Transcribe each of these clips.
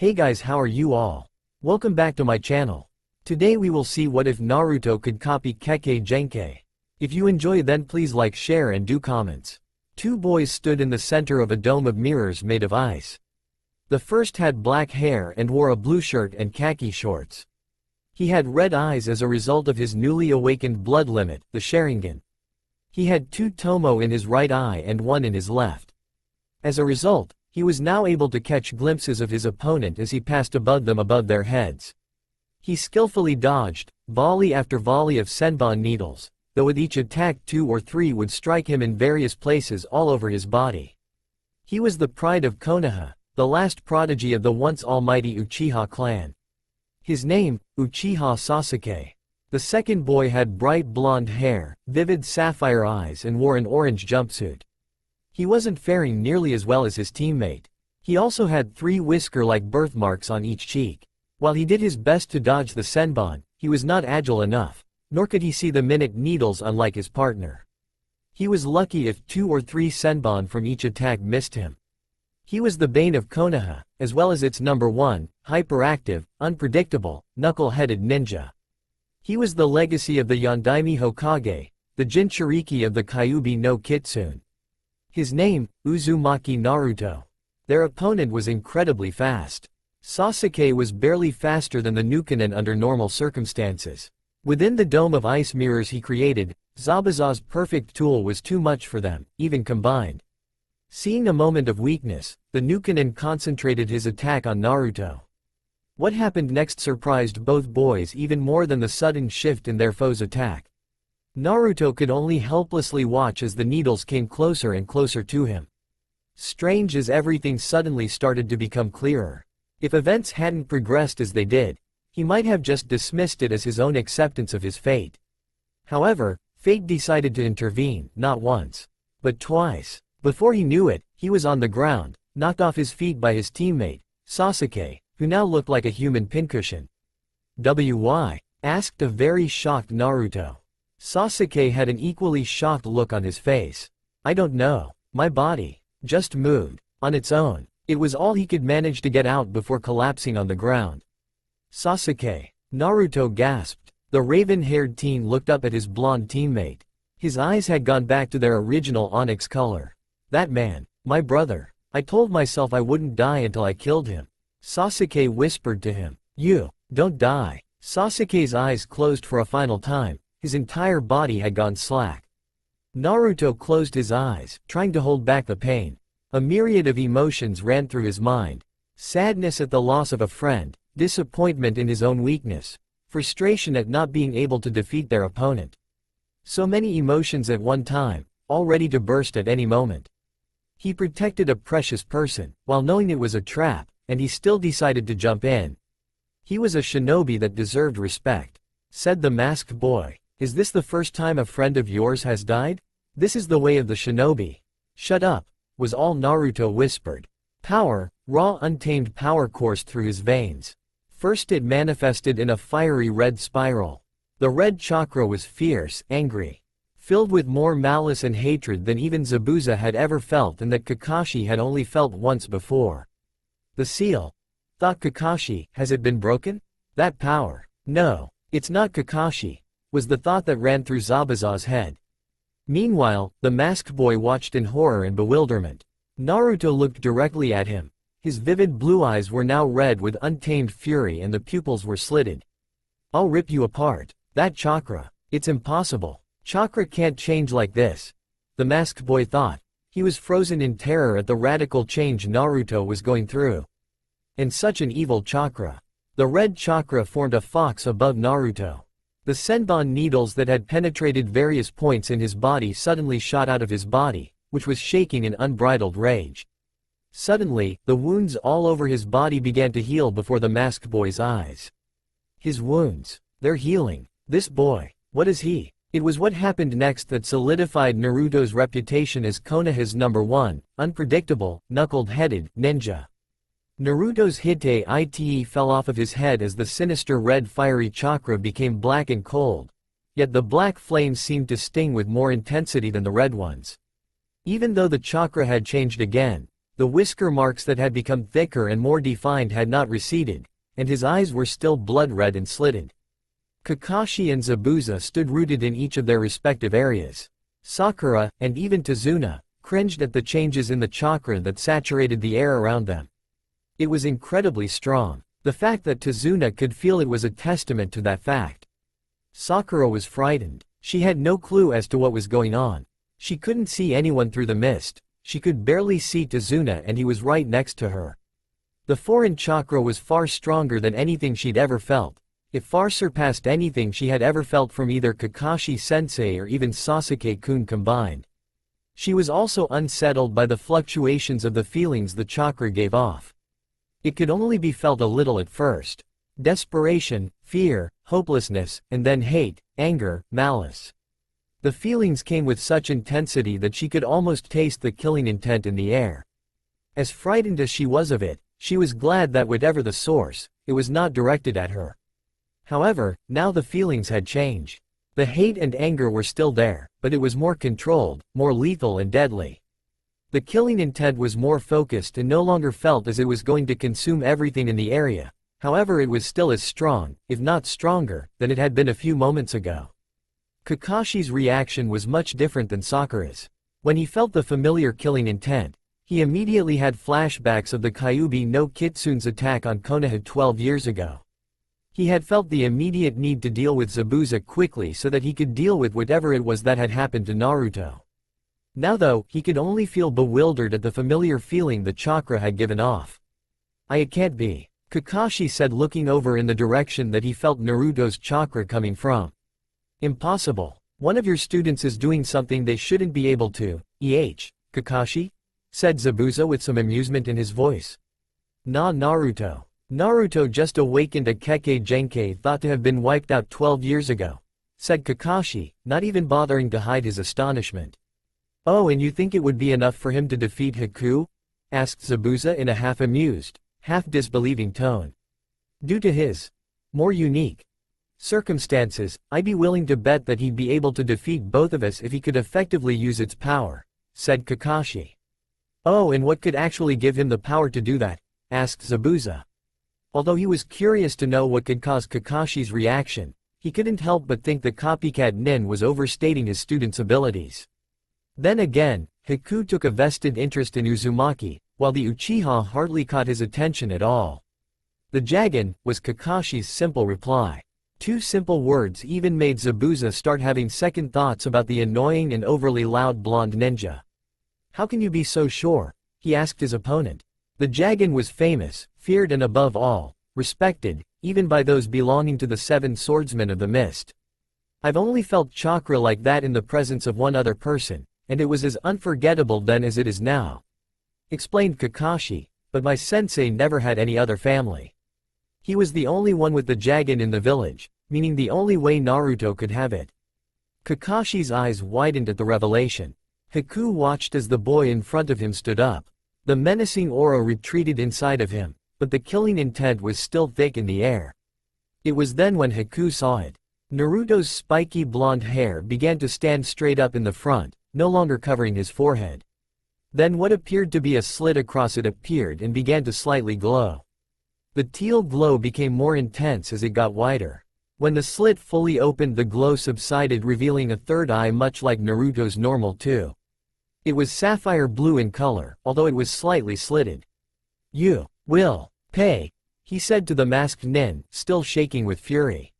Hey guys, how are you all? Welcome back to my channel. Today we will see what if Naruto could copy Kekkei Genkai. If you enjoy then please like, share and do comments. Two boys stood in the center of a dome of mirrors made of ice. The first had black hair and wore a blue shirt and khaki shorts. He had red eyes as a result of his newly awakened blood limit, the Sharingan. He had two tomo in his right eye and one in his left. As a result, he was now able to catch glimpses of his opponent as he passed above their heads. He skillfully dodged, volley after volley of senbon needles, though with each attack 2 or 3 would strike him in various places all over his body. He was the pride of Konoha, the last prodigy of the once almighty Uchiha clan. His name, Uchiha Sasuke. The second boy had bright blonde hair, vivid sapphire eyes and wore an orange jumpsuit. He wasn't faring nearly as well as his teammate. He also had 3 whisker-like birthmarks on each cheek. While he did his best to dodge the senbon, he was not agile enough, nor could he see the minute needles unlike his partner. He was lucky if 2 or 3 senbon from each attack missed him. He was the bane of Konoha, as well as its number 1, hyperactive, unpredictable, knuckle-headed ninja. He was the legacy of the Yondaime Hokage, the Jinchuriki of the Kyuubi no Kitsune. His name, Uzumaki Naruto. Their opponent was incredibly fast. Sasuke was barely faster than the Nukenin under normal circumstances. Within the dome of ice mirrors he created, Zabuza's perfect tool was too much for them, even combined. Seeing a moment of weakness, the Nukenin concentrated his attack on Naruto. What happened next surprised both boys even more than the sudden shift in their foe's attack. Naruto could only helplessly watch as the needles came closer and closer to him. Strange as everything suddenly started to become clearer. If events hadn't progressed as they did, he might have just dismissed it as his own acceptance of his fate. However, fate decided to intervene, not once, but twice. Before he knew it, he was on the ground, knocked off his feet by his teammate, Sasuke, who now looked like a human pincushion. "Why?" asked a very shocked Naruto. Sasuke had an equally shocked look on his face. "I don't know. My body just moved on its own." It was all he could manage to get out before collapsing on the ground. "Sasuke." Naruto gasped. The raven-haired teen looked up at his blonde teammate. His eyes had gone back to their original onyx color. "That man, my brother. I told myself I wouldn't die until I killed him." Sasuke whispered to him. "You, don't die." Sasuke's eyes closed for a final time. His entire body had gone slack. Naruto closed his eyes, trying to hold back the pain. A myriad of emotions ran through his mind. Sadness at the loss of a friend, disappointment in his own weakness, frustration at not being able to defeat their opponent. So many emotions at one time, all ready to burst at any moment. He protected a precious person, while knowing it was a trap, and he still decided to jump in. He was a shinobi that deserved respect. Said the masked boy. "Is this the first time a friend of yours has died? This is the way of the shinobi." "Shut up," was all Naruto whispered. Power, raw untamed power coursed through his veins. First it manifested in a fiery red spiral. The red chakra was fierce, angry, filled with more malice and hatred than even Zabuza had ever felt and that Kakashi had only felt once before. "The seal," thought Kakashi, "has it been broken? That power. No, it's not Kakashi," was the thought that ran through Zabuza's head. Meanwhile, the masked boy watched in horror and bewilderment. Naruto looked directly at him. His vivid blue eyes were now red with untamed fury and the pupils were slitted. "I'll rip you apart. That chakra. It's impossible. Chakra can't change like this," the masked boy thought. He was frozen in terror at the radical change Naruto was going through. And such an evil chakra. The red chakra formed a fox above Naruto. The senbon needles that had penetrated various points in his body suddenly shot out of his body, which was shaking in unbridled rage. Suddenly, the wounds all over his body began to heal before the masked boy's eyes. His wounds, they're healing. This boy, what is he? It was what happened next that solidified Naruto's reputation as Konoha's number 1, unpredictable, knuckled-headed, ninja. Naruto's Hittite fell off of his head as the sinister red fiery chakra became black and cold. Yet the black flames seemed to sting with more intensity than the red ones. Even though the chakra had changed again, The whisker marks that had become thicker and more defined had not receded, and his eyes were still blood-red and slitted. Kakashi and Zabuza stood rooted in each of their respective areas. Sakura, and even Tazuna, cringed at the changes in the chakra that saturated the air around them. It was incredibly strong. The fact that Tazuna could feel it was a testament to that fact. Sakura was frightened. She had no clue as to what was going on. She couldn't see anyone through the mist. She could barely see Tazuna, and he was right next to her. The foreign chakra was far stronger than anything she'd ever felt. It far surpassed anything she had ever felt from either Kakashi Sensei or even Sasuke-kun combined. She was also unsettled by the fluctuations of the feelings the chakra gave off. It could only be felt a little at first. Desperation, fear, hopelessness, and then hate, anger, malice. The feelings came with such intensity that she could almost taste the killing intent in the air. As frightened as she was of it, she was glad that whatever the source, it was not directed at her. However, now the feelings had changed. The hate and anger were still there, but it was more controlled, more lethal and deadly. The killing intent was more focused and no longer felt as it was going to consume everything in the area. However, it was still as strong, if not stronger, than it had been a few moments ago. Kakashi's reaction was much different than Sakura's. When he felt the familiar killing intent, he immediately had flashbacks of the Kyuubi no Kitsune's attack on Konoha 12 years ago. He had felt the immediate need to deal with Zabuza quickly so that he could deal with whatever it was that had happened to Naruto. Now though, he could only feel bewildered at the familiar feeling the chakra had given off. It can't be," Kakashi said, looking over in the direction that he felt Naruto's chakra coming from. "Impossible. One of your students is doing something they shouldn't be able to, Kakashi?" said Zabuza with some amusement in his voice. Naruto. Naruto just awakened a Kekkei Genkai thought to have been wiped out 12 years ago," said Kakashi, not even bothering to hide his astonishment. "Oh, and you think it would be enough for him to defeat Haku?" asked Zabuza in a half-amused, half-disbelieving tone. "Due to his more unique circumstances, I'd be willing to bet that he'd be able to defeat both of us if he could effectively use its power," said Kakashi. "Oh, and what could actually give him the power to do that?" asked Zabuza. Although he was curious to know what could cause Kakashi's reaction, he couldn't help but think the copycat nin was overstating his student's abilities. Then again, Haku took a vested interest in Uzumaki, while the Uchiha hardly caught his attention at all. "The Jagen," was Kakashi's simple reply. Two simple words even made Zabuza start having second thoughts about the annoying and overly loud blonde ninja. "How can you be so sure?" he asked his opponent. The Jagen was famous, feared and above all, respected, even by those belonging to the Seven Swordsmen of the Mist. "I've only felt chakra like that in the presence of one other person, and it was as unforgettable then as it is now," explained Kakashi, "but my sensei never had any other family. He was the only one with the Jagen in the village, meaning the only way Naruto could have it." Kakashi's eyes widened at the revelation. Haku watched as the boy in front of him stood up. The menacing aura retreated inside of him, but the killing intent was still thick in the air. It was then when Haku saw it. Naruto's spiky blonde hair began to stand straight up in the front, no longer covering his forehead. Then what appeared to be a slit across it appeared and began to slightly glow. The teal glow became more intense as it got wider. When the slit fully opened, the glow subsided, revealing a third eye much like Naruto's normal too. It was sapphire blue in color, although it was slightly slitted. "You will pay," he said to the masked nin, still shaking with fury.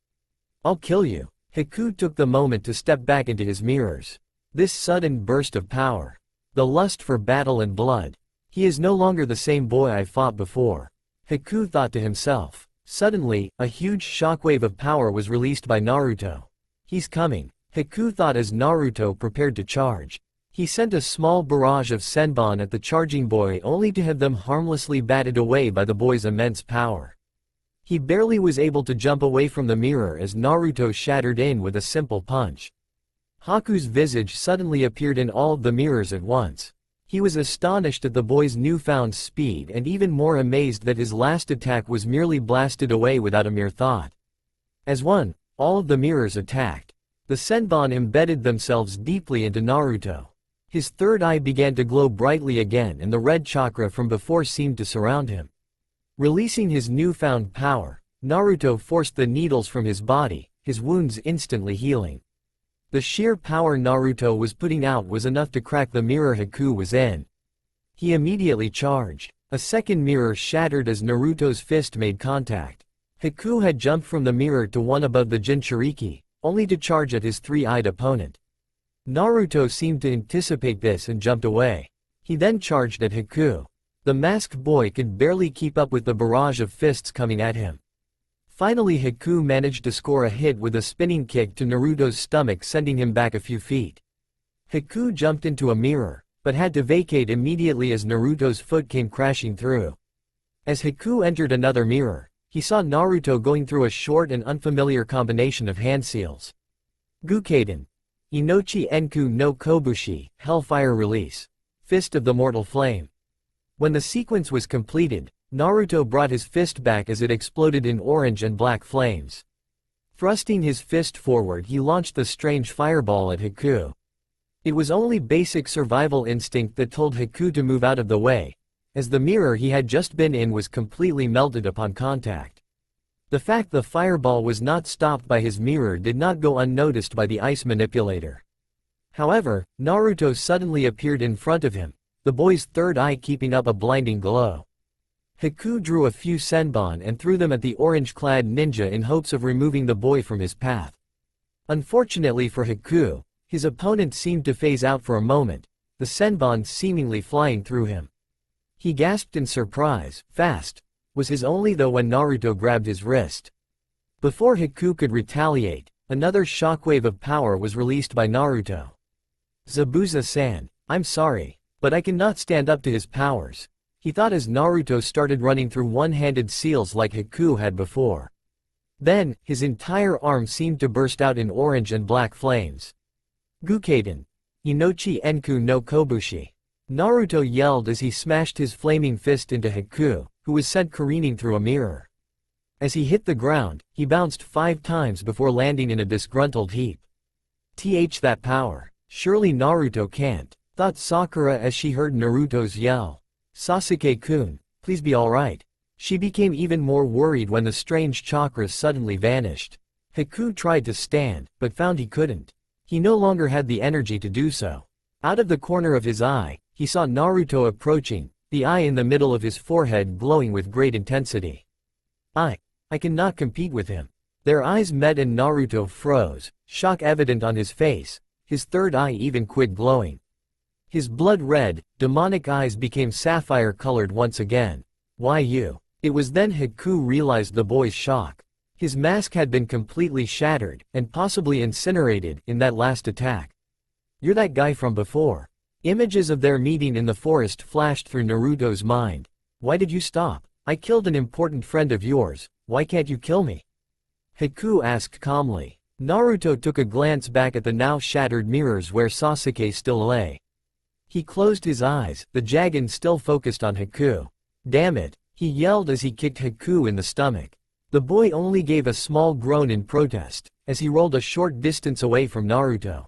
"I'll kill you." Haku took the moment to step back into his mirrors. This sudden burst of power. The lust for battle and blood. He is no longer the same boy I fought before, Haku thought to himself. Suddenly, a huge shockwave of power was released by Naruto. "He's coming," Haku thought as Naruto prepared to charge. He sent a small barrage of senbon at the charging boy only to have them harmlessly batted away by the boy's immense power. He barely was able to jump away from the mirror as Naruto shattered in with a simple punch. Haku's visage suddenly appeared in all of the mirrors at once. He was astonished at the boy's newfound speed and even more amazed that his last attack was merely blasted away without a mere thought. As one, all of the mirrors attacked. The senbon embedded themselves deeply into Naruto. His third eye began to glow brightly again and the red chakra from before seemed to surround him. Releasing his newfound power, Naruto forced the needles from his body, his wounds instantly healing. The sheer power Naruto was putting out was enough to crack the mirror Haku was in. He immediately charged. A second mirror shattered as Naruto's fist made contact. Haku had jumped from the mirror to one above the Jinchuriki, only to charge at his three-eyed opponent. Naruto seemed to anticipate this and jumped away. He then charged at Haku. The masked boy could barely keep up with the barrage of fists coming at him. Finally Haku managed to score a hit with a spinning kick to Naruto's stomach, sending him back a few feet. Haku jumped into a mirror, but had to vacate immediately as Naruto's foot came crashing through. As Haku entered another mirror, he saw Naruto going through a short and unfamiliar combination of hand seals. Gukaden. Inochi Enku no Kobushi, Hellfire Release. Fist of the Mortal Flame. When the sequence was completed, Naruto brought his fist back as it exploded in orange and black flames. Thrusting his fist forward, he launched the strange fireball at Haku. It was only basic survival instinct that told Haku to move out of the way, as the mirror he had just been in was completely melted upon contact. The fact the fireball was not stopped by his mirror did not go unnoticed by the ice manipulator. However, Naruto suddenly appeared in front of him, the boy's third eye keeping up a blinding glow. Haku drew a few senbon and threw them at the orange-clad ninja in hopes of removing the boy from his path. Unfortunately for Haku, his opponent seemed to phase out for a moment, the senbon seemingly flying through him. He gasped in surprise. Fast was his only though when Naruto grabbed his wrist. Before Haku could retaliate, another shockwave of power was released by Naruto. Zabuza-san, I'm sorry, but I cannot stand up to his powers, he thought as Naruto started running through one-handed seals like Haku had before. Then, his entire arm seemed to burst out in orange and black flames. Gukaden. Inochi Enku no Kobushi. Naruto yelled as he smashed his flaming fist into Haku, who was sent careening through a mirror. As he hit the ground, he bounced 5 times before landing in a disgruntled heap. That power. Surely Naruto can't, thought Sakura as she heard Naruto's yell. Sasuke-kun, please be alright. She became even more worried when the strange chakras suddenly vanished. Haku tried to stand, but found he couldn't. He no longer had the energy to do so. Out of the corner of his eye, he saw Naruto approaching, the eye in the middle of his forehead glowing with great intensity. I cannot compete with him. Their eyes met and Naruto froze, shock evident on his face, his third eye even quit glowing. His blood-red, demonic eyes became sapphire-colored once again. Why you? It was then Haku realized the boy's shock. His mask had been completely shattered, and possibly incinerated, in that last attack. You're that guy from before. Images of their meeting in the forest flashed through Naruto's mind. Why did you stop? I killed an important friend of yours, why can't you kill me? Haku asked calmly. Naruto took a glance back at the now shattered mirrors where Sasuke still lay. He closed his eyes, the Jagen still focused on Haku. Damn it, he yelled as he kicked Haku in the stomach. The boy only gave a small groan in protest, as he rolled a short distance away from Naruto.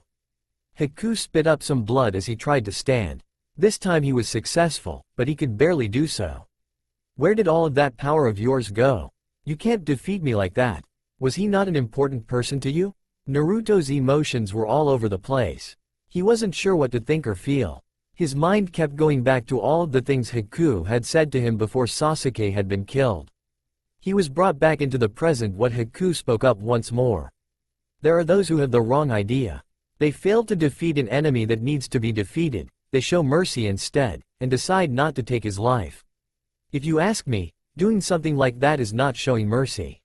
Haku spit up some blood as he tried to stand. This time he was successful, but he could barely do so. Where did all of that power of yours go? You can't defeat me like that. Was he not an important person to you? Naruto's emotions were all over the place. He wasn't sure what to think or feel. His mind kept going back to all of the things Haku had said to him before Sasuke had been killed. He was brought back into the present when Haku spoke up once more. There are those who have the wrong idea. They fail to defeat an enemy that needs to be defeated, they show mercy instead, and decide not to take his life. If you ask me, doing something like that is not showing mercy.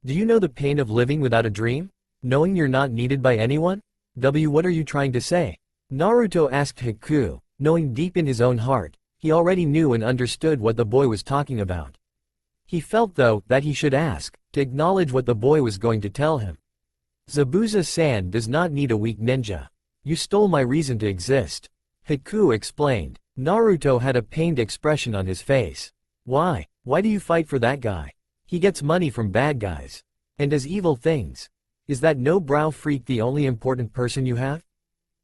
Do you know the pain of living without a dream? Knowing you're not needed by anyone? What are you trying to say? Naruto asked Haku, knowing deep in his own heart, he already knew and understood what the boy was talking about. He felt though, that he should ask, to acknowledge what the boy was going to tell him. Zabuza-san does not need a weak ninja. You stole my reason to exist. Haku explained. Naruto had a pained expression on his face. Why do you fight for that guy? He gets money from bad guys. And does evil things. Is that no brow freak the only important person you have?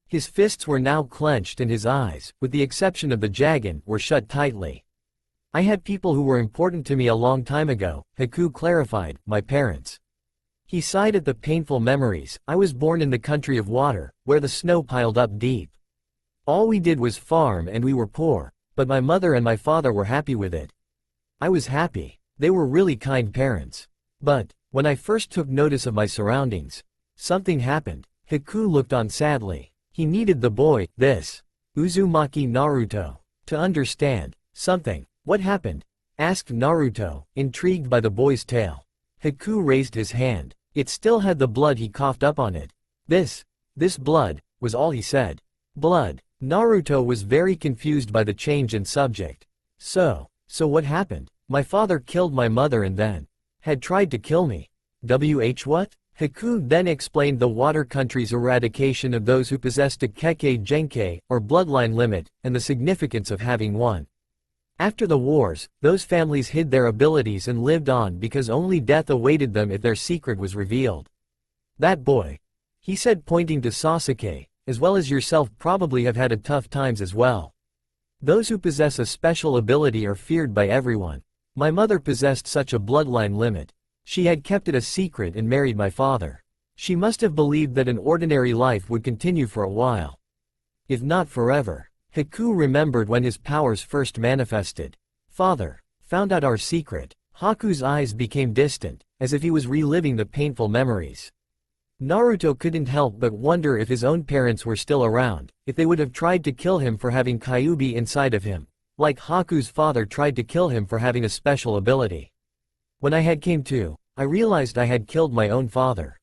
His fists were now clenched and his eyes, with the exception of the Jagen, were shut tightly. I had people who were important to me a long time ago, Haku clarified, my parents. He sighed at the painful memories. I was born in the country of water, where the snow piled up deep. All we did was farm and we were poor, but my mother and my father were happy with it. I was happy. They were really kind parents. But, when I first took notice of my surroundings, something happened. Haku looked on sadly. He needed the boy, this Uzumaki Naruto, to understand something. What happened? Asked Naruto, intrigued by the boy's tale. Haku raised his hand. It still had the blood he coughed up on it. This blood, was all he said. Blood. Naruto was very confused by the change in subject. So what happened? My father killed my mother and then had tried to kill me. What? Haku then explained the water country's eradication of those who possessed a Kekkei Genkai, or bloodline limit, and the significance of having one. After the wars, those families hid their abilities and lived on because only death awaited them if their secret was revealed. That boy, he said pointing to Sasuke, as well as yourself probably have had a tough times as well. Those who possess a special ability are feared by everyone. My mother possessed such a bloodline limit. She had kept it a secret and married my father. She must have believed that an ordinary life would continue for a while. If not forever. Haku remembered when his powers first manifested. Father, found out our secret. Haku's eyes became distant, as if he was reliving the painful memories. Naruto couldn't help but wonder if his own parents were still around, if they would have tried to kill him for having Kyuubi inside of him, like Haku's father tried to kill him for having a special ability. When I had came to, I realized I had killed my own father.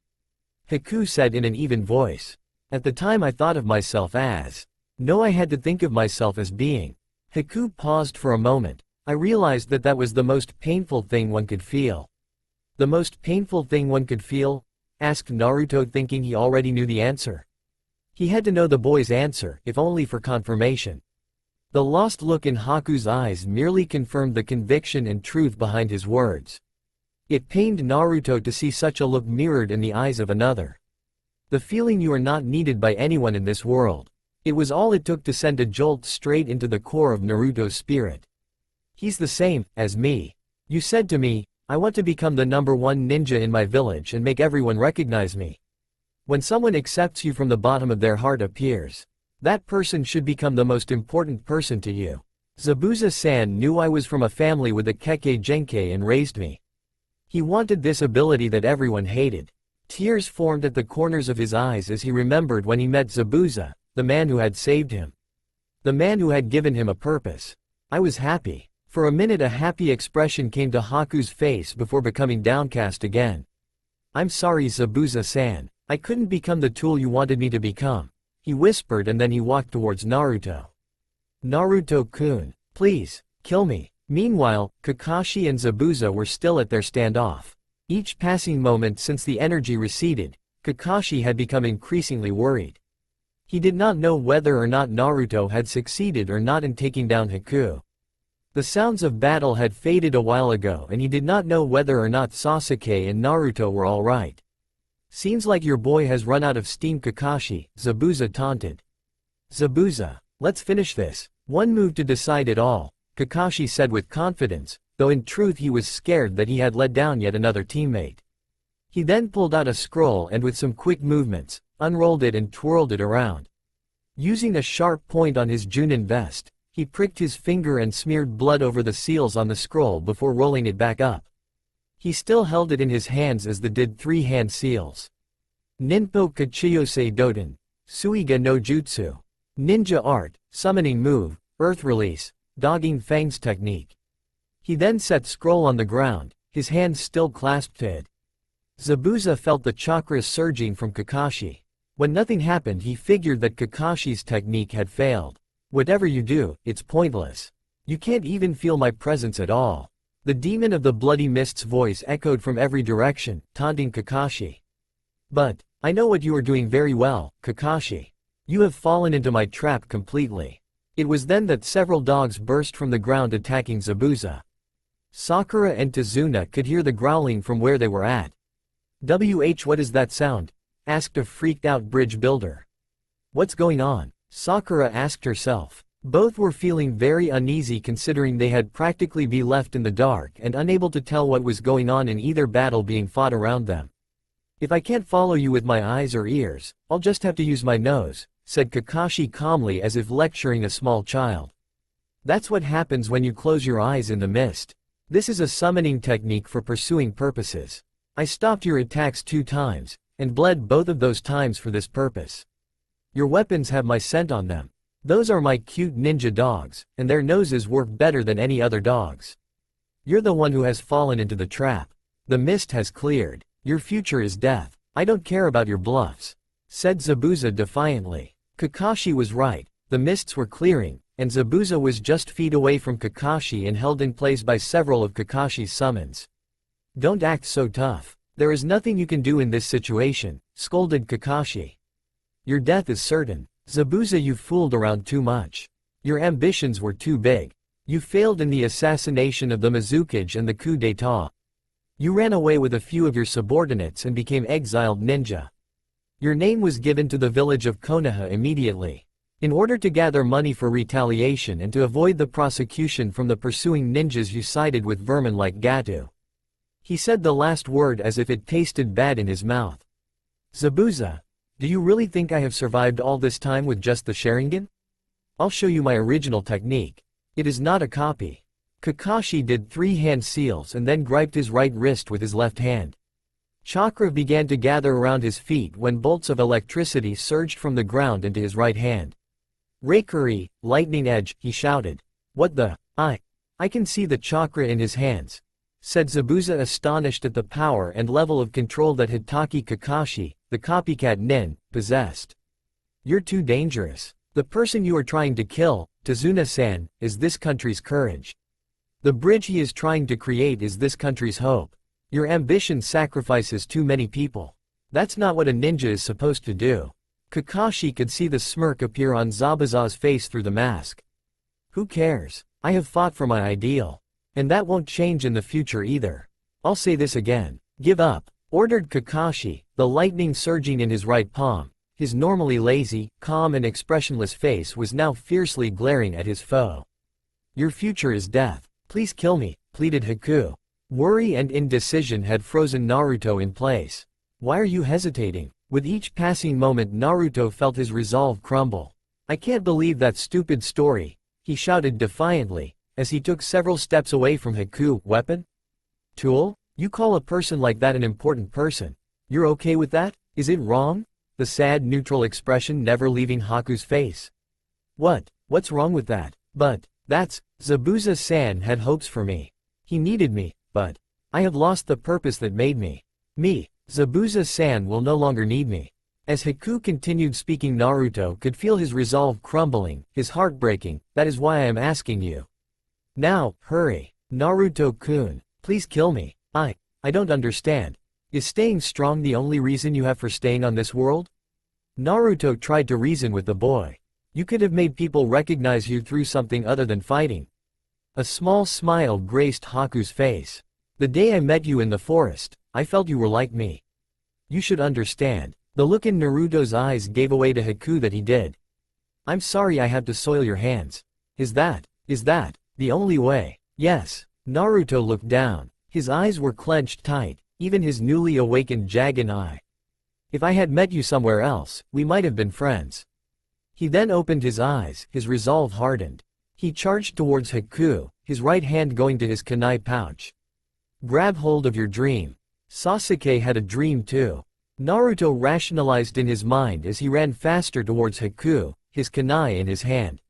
Haku said in an even voice. At the time I thought of myself as. No, I had to think of myself as being. Haku paused for a moment. I realized that that was the most painful thing one could feel. The most painful thing one could feel? Asked Naruto, thinking he already knew the answer. He had to know the boy's answer, if only for confirmation. The lost look in Haku's eyes merely confirmed the conviction and truth behind his words. It pained Naruto to see such a look mirrored in the eyes of another. The feeling you are not needed by anyone in this world. It was all it took to send a jolt straight into the core of Naruto's spirit. He's the same as me. You said to me, I want to become the #1 ninja in my village and make everyone recognize me. When someone accepts you from the bottom of their heart appears, that person should become the most important person to you. Zabuza-san knew I was from a family with a Kekkei Genkai and raised me. He wanted this ability that everyone hated. Tears formed at the corners of his eyes as he remembered when he met Zabuza, the man who had saved him. The man who had given him a purpose. I was happy. For a minute a happy expression came to Haku's face before becoming downcast again. I'm sorry, Zabuza-san. I couldn't become the tool you wanted me to become. He whispered, and then he walked towards Naruto. Naruto-kun, please, kill me. Meanwhile, Kakashi and Zabuza were still at their standoff. Each passing moment since the energy receded, Kakashi had become increasingly worried. He did not know whether or not Naruto had succeeded or not in taking down Haku. The sounds of battle had faded a while ago, and he did not know whether or not Sasuke and Naruto were alright. Seems like your boy has run out of steam, Kakashi, Zabuza taunted. Zabuza, let's finish this. One move to decide it all, Kakashi said with confidence, though in truth he was scared that he had let down yet another teammate. He then pulled out a scroll and with some quick movements, unrolled it and twirled it around. Using a sharp point on his genin vest, he pricked his finger and smeared blood over the seals on the scroll before rolling it back up. He still held it in his hands as did 3 hand seals. Ninpo Kachiyose Doden, Suiga no Jutsu. Ninja art, summoning move, earth release, dogging fangs technique. He then set scroll on the ground, his hands still clasped to it. Zabuza felt the chakras surging from Kakashi. When nothing happened, he figured that Kakashi's technique had failed. Whatever you do, it's pointless. You can't even feel my presence at all. The demon of the bloody mist's voice echoed from every direction, taunting Kakashi. But, I know what you are doing very well, Kakashi. You have fallen into my trap completely. It was then that several dogs burst from the ground attacking Zabuza. Sakura and Tazuna could hear the growling from where they were at. What is that sound? Asked a freaked out bridge builder. What's going on? Sakura asked herself. Both were feeling very uneasy considering they had practically been left in the dark and unable to tell what was going on in either battle being fought around them. If I can't follow you with my eyes or ears, I'll just have to use my nose, said Kakashi calmly as if lecturing a small child. That's what happens when you close your eyes in the mist. This is a summoning technique for pursuing purposes. I stopped your attacks 2 times, and bled both of those times for this purpose. Your weapons have my scent on them. Those are my cute ninja dogs, and their noses work better than any other dogs. You're the one who has fallen into the trap. The mist has cleared. Your future is death. I don't care about your bluffs, said Zabuza defiantly. Kakashi was right. The mists were clearing, and Zabuza was just feet away from Kakashi and held in place by several of Kakashi's summons. Don't act so tough. There is nothing you can do in this situation, scolded Kakashi. Your death is certain. Zabuza, you fooled around too much. Your ambitions were too big. You failed in the assassination of the Mizukage and the coup d'état. You ran away with a few of your subordinates and became exiled ninja. Your name was given to the village of Konoha immediately. In order to gather money for retaliation and to avoid the prosecution from the pursuing ninjas, you sided with vermin like Gato. He said the last word as if it tasted bad in his mouth. Zabuza, do you really think I have survived all this time with just the Sharingan? I'll show you my original technique. It is not a copy. Kakashi did 3 hand seals and then griped his right wrist with his left hand. Chakra began to gather around his feet when bolts of electricity surged from the ground into his right hand. Reikuri, lightning edge, he shouted. What the? I can see the chakra in his hands, said Zabuza, astonished at the power and level of control that Hitaki Kakashi, the copycat nin, possessed. You're too dangerous. The person you are trying to kill, Tazuna-san, is this country's courage. The bridge he is trying to create is this country's hope. Your ambition sacrifices too many people. That's not what a ninja is supposed to do. Kakashi could see the smirk appear on Zabuza's face through the mask. Who cares? I have fought for my ideal. And that won't change in the future either. I'll say this again. Give up, ordered Kakashi, the lightning surging in his right palm. His normally lazy, calm and expressionless face was now fiercely glaring at his foe. Your future is death. Please kill me, pleaded Haku. Worry and indecision had frozen Naruto in place. Why are you hesitating? With each passing moment Naruto felt his resolve crumble. I can't believe that stupid story, he shouted defiantly, as he took several steps away from Haku. Weapon? Tool? You call a person like that an important person. You're okay with that? Is it wrong? The sad neutral expression never leaving Haku's face. What's wrong with that? But, Zabuza-san had hopes for me. He needed me, but I have lost the purpose that made me. Zabuza-san will no longer need me. As Haku continued speaking, Naruto could feel his resolve crumbling, his heart breaking. That is why I am asking you. Now, hurry. Naruto-kun, please kill me. I don't understand. Is staying strong the only reason you have for staying on this world? Naruto tried to reason with the boy. You could have made people recognize you through something other than fighting. A small smile graced Haku's face. The day I met you in the forest, I felt you were like me. You should understand. The look in Naruto's eyes gave away to Haku that he did. I'm sorry I have to soil your hands. Is that the only way? Yes. Naruto looked down. His eyes were clenched tight, even his newly awakened Jagen eye. If I had met you somewhere else, we might have been friends. He then opened his eyes, his resolve hardened. He charged towards Haku, his right hand going to his kunai pouch. Grab hold of your dream. Sasuke had a dream too. Naruto rationalized in his mind as he ran faster towards Haku, his kunai in his hand.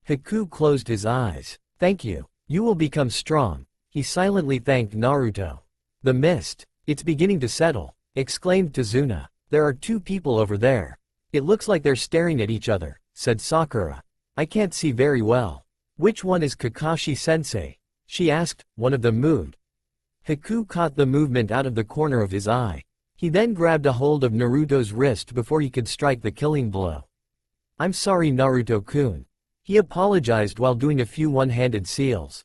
Haku closed his eyes. Thank you. You will become strong. He silently thanked Naruto. The mist. It's beginning to settle, exclaimed Tazuna. There are 2 people over there. It looks like they're staring at each other, said Sakura. I can't see very well. Which one is Kakashi-sensei? She asked. One of them moved. Haku caught the movement out of the corner of his eye. He then grabbed a hold of Naruto's wrist before he could strike the killing blow. I'm sorry, Naruto-kun. He apologized while doing a few one-handed seals.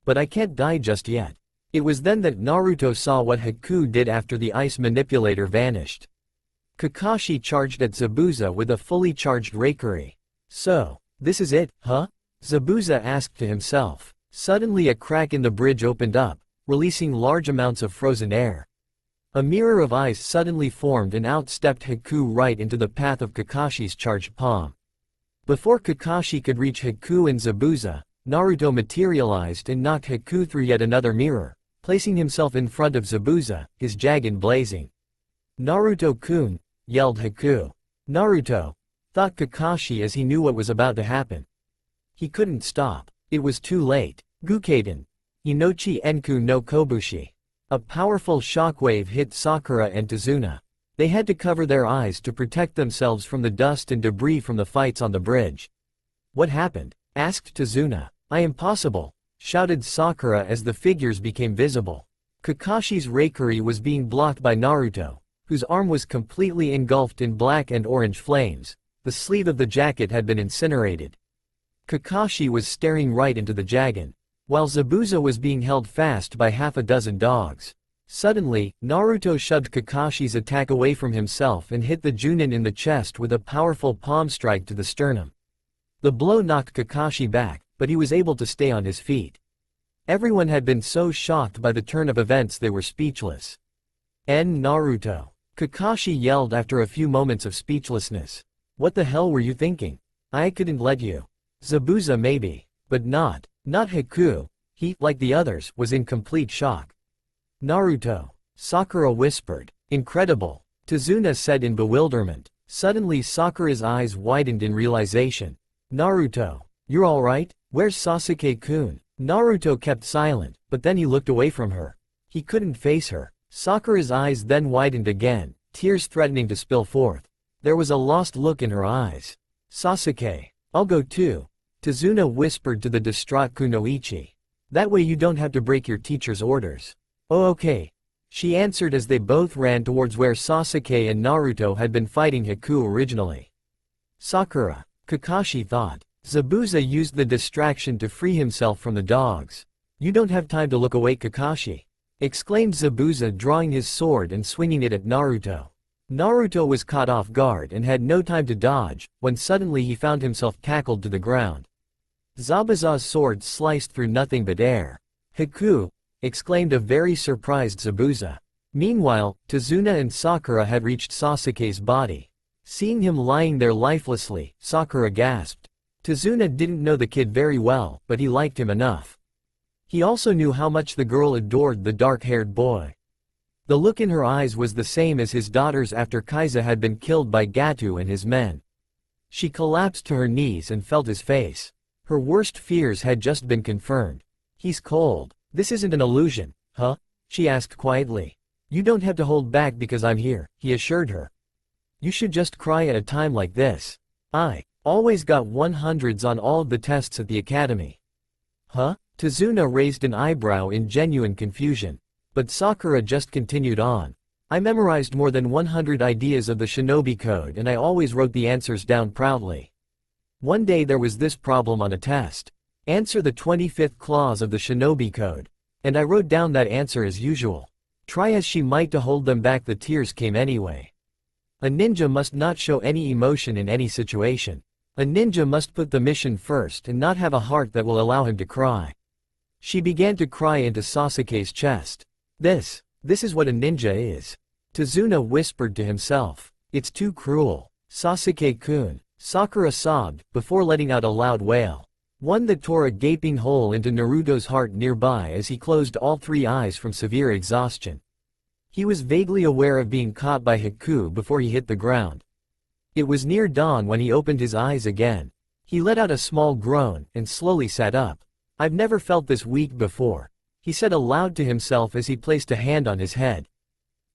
But I can't die just yet. It was then that Naruto saw what Haku did after the ice manipulator vanished. Kakashi charged at Zabuza with a fully charged Reikiri. So, this is it, huh? Zabuza asked to himself. Suddenly a crack in the bridge opened up, releasing large amounts of frozen air. A mirror of eyes suddenly formed and out stepped Haku right into the path of Kakashi's charged palm. Before Kakashi could reach Haku and Zabuza, Naruto materialized and knocked Haku through yet another mirror, placing himself in front of Zabuza, his Jagen blazing. "Naruto-kun," yelled Haku. Naruto, thought Kakashi as he knew what was about to happen. He couldn't stop. It was too late. Gukaden. Inochi Enku no Kobushi. A powerful shockwave hit Sakura and Tazuna. They had to cover their eyes to protect themselves from the dust and debris from the fights on the bridge. "What happened?" asked Tazuna. "Impossible," shouted Sakura as the figures became visible. Kakashi's Reikiri was being blocked by Naruto, whose arm was completely engulfed in black and orange flames. The sleeve of the jacket had been incinerated. Kakashi was staring right into the Jagen, while Zabuza was being held fast by half a dozen dogs. Suddenly, Naruto shoved Kakashi's attack away from himself and hit the Junin in the chest with a powerful palm strike to the sternum. The blow knocked Kakashi back, but he was able to stay on his feet. Everyone had been so shocked by the turn of events they were speechless. Naruto. Kakashi yelled after a few moments of speechlessness. "What the hell were you thinking? I couldn't let you." Zabuza maybe, but not Haku. He, like the others, was in complete shock. "Naruto," Sakura whispered. "Incredible," Tazuna said in bewilderment. Suddenly Sakura's eyes widened in realization. "Naruto, you're alright? Where's Sasuke-kun?" Naruto kept silent, but then he looked away from her. He couldn't face her. Sakura's eyes then widened again, tears threatening to spill forth. There was a lost look in her eyes. "Sasuke, I'll go too," Tazuna whispered to the distraught Kunoichi. "That way you don't have to break your teacher's orders." "Oh okay," she answered as they both ran towards where Sasuke and Naruto had been fighting Haku originally. Sakura, Kakashi thought. Zabuza used the distraction to free himself from the dogs. "You don't have time to look away, Kakashi," exclaimed Zabuza, drawing his sword and swinging it at Naruto. Naruto was caught off guard and had no time to dodge, when suddenly he found himself tackled to the ground. Zabuza's sword sliced through nothing but air. "Haku!" exclaimed a very surprised Zabuza. Meanwhile, Tazuna and Sakura had reached Sasuke's body. Seeing him lying there lifelessly, Sakura gasped. Tazuna didn't know the kid very well, but he liked him enough. He also knew how much the girl adored the dark-haired boy. The look in her eyes was the same as his daughter's after Kaiza had been killed by Gato and his men. She collapsed to her knees and felt his face. Her worst fears had just been confirmed. "He's cold. This isn't an illusion, huh?" she asked quietly. "You don't have to hold back because I'm here," he assured her. "You should just cry at a time like this. I always got 100s on all of the tests at the academy." "Huh?" Tazuna raised an eyebrow in genuine confusion. But Sakura just continued on. "I memorized more than 100 ideas of the shinobi code and I always wrote the answers down proudly. One day there was this problem on a test. Answer the 25th clause of the shinobi code. And I wrote down that answer as usual. Try as she might to hold them back, the tears came anyway. A ninja must not show any emotion in any situation. A ninja must put the mission first and not have a heart that will allow him to cry." She began to cry into Sasuke's chest. This is what a ninja is," Tazuna whispered to himself. "It's too cruel. Sasuke-kun," Sakura sobbed, before letting out a loud wail. One that tore a gaping hole into Naruto's heart nearby as he closed all three eyes from severe exhaustion. He was vaguely aware of being caught by Haku before he hit the ground. It was near dawn when he opened his eyes again. He let out a small groan and slowly sat up. "I've never felt this weak before," he said aloud to himself as he placed a hand on his head.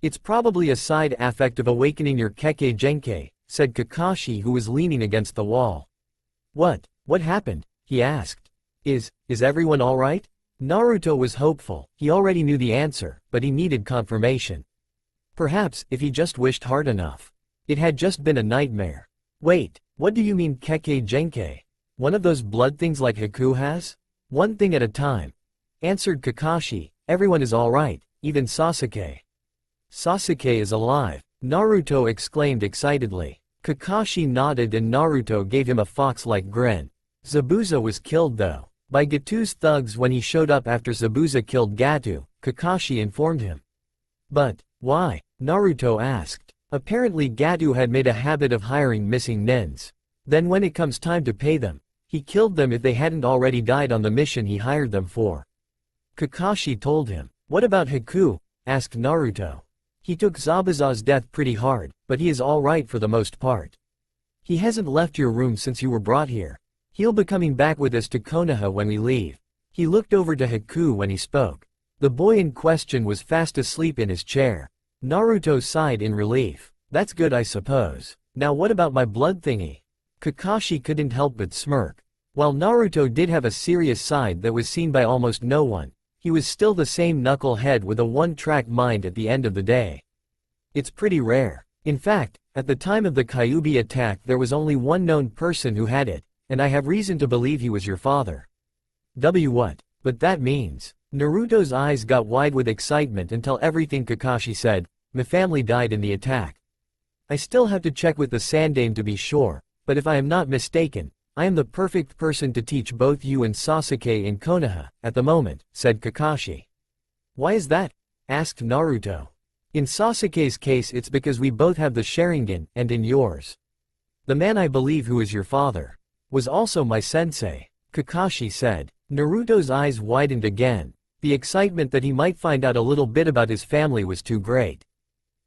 "It's probably a side effect of awakening your Kekkei Genkai," said Kakashi, who was leaning against the wall. What happened?" he asked. Is everyone alright?" Naruto was hopeful. He already knew the answer, but he needed confirmation. Perhaps, if he just wished hard enough. It had just been a nightmare. "Wait, what do you mean Kekkei Genkai? One of those blood things like Haku has?" "One thing at a time," answered Kakashi. "Everyone is alright, even Sasuke." "Sasuke is alive," Naruto exclaimed excitedly. Kakashi nodded and Naruto gave him a fox-like grin. Zabuza was killed though, by Gatu's thugs when he showed up after Zabuza killed Gatu, Kakashi informed him. But, why? Naruto asked. Apparently Gatu had made a habit of hiring missing nins. Then when it comes time to pay them, he killed them if they hadn't already died on the mission he hired them for. Kakashi told him. What about Haku? Asked Naruto. He took Zabuza's death pretty hard, but he is alright for the most part. He hasn't left your room since you were brought here. He'll be coming back with us to Konoha when we leave. He looked over to Haku when he spoke. The boy in question was fast asleep in his chair. Naruto sighed in relief. That's good I suppose. Now what about my blood thingy? Kakashi couldn't help but smirk. While Naruto did have a serious side that was seen by almost no one, he was still the same knucklehead with a one-track mind at the end of the day. It's pretty rare. In fact, at the time of the Kyuubi attack there was only one known person who had it, and I have reason to believe he was your father. What? But that means. Naruto's eyes got wide with excitement until everything Kakashi said. My family died in the attack. I still have to check with the Sandaime to be sure, but if I am not mistaken, I am the perfect person to teach both you and Sasuke in Konoha, at the moment, said Kakashi. Why is that? Asked Naruto. In Sasuke's case it's because we both have the Sharingan, and in yours. The man I believe who is your father was also my sensei, Kakashi said. Naruto's eyes widened again. The excitement that he might find out a little bit about his family was too great.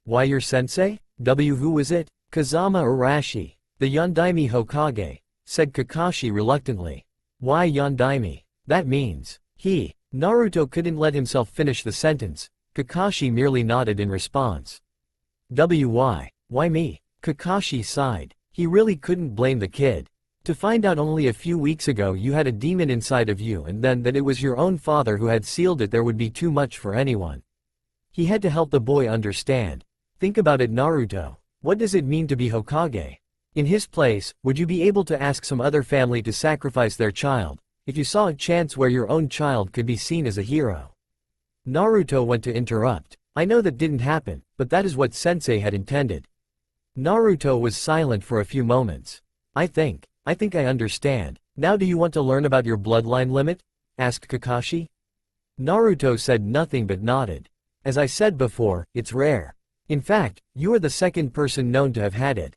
Why your sensei? Who was it? Kazama Arashi, the Yondaime Hokage, said Kakashi reluctantly. Why Yondaime? That means, he. Naruto couldn't let himself finish the sentence. Kakashi merely nodded in response. Why? Why me? Kakashi sighed. He really couldn't blame the kid. To find out only a few weeks ago you had a demon inside of you and then that it was your own father who had sealed it, there would be too much for anyone. He had to help the boy understand. Think about it, Naruto. What does it mean to be Hokage? In his place, would you be able to ask some other family to sacrifice their child, if you saw a chance where your own child could be seen as a hero? Naruto went to interrupt. I know that didn't happen, but that is what Sensei had intended. Naruto was silent for a few moments. I think I understand. Now do you want to learn about your bloodline limit? Asked Kakashi. Naruto said nothing but nodded. As I said before, it's rare. In fact, you are the second person known to have had it.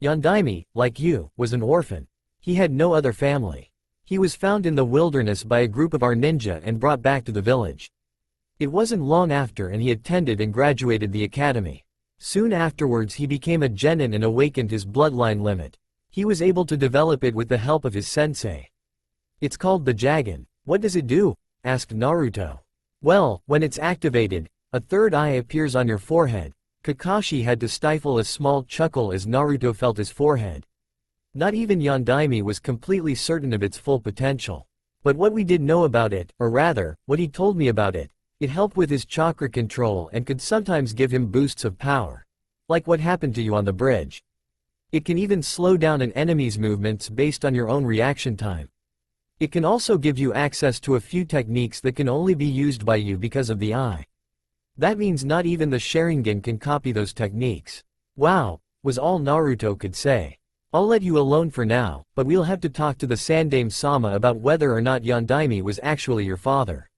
Yondaime, like you, was an orphan. He had no other family. He was found in the wilderness by a group of our ninja and brought back to the village. It wasn't long after and he attended and graduated the academy. Soon afterwards he became a genin and awakened his bloodline limit. He was able to develop it with the help of his sensei. It's called the Jagen. What does it do? Asked Naruto. Well, when it's activated, a third eye appears on your forehead. Kakashi had to stifle a small chuckle as Naruto felt his forehead. Not even Yondaime was completely certain of its full potential. But what we did know about it, or rather, what he told me about it, it helped with his chakra control and could sometimes give him boosts of power. Like what happened to you on the bridge. It can even slow down an enemy's movements based on your own reaction time. It can also give you access to a few techniques that can only be used by you because of the eye. That means not even the Sharingan can copy those techniques. Wow, was all Naruto could say. I'll let you alone for now, but we'll have to talk to the Sandaime-sama about whether or not Yondaime was actually your father.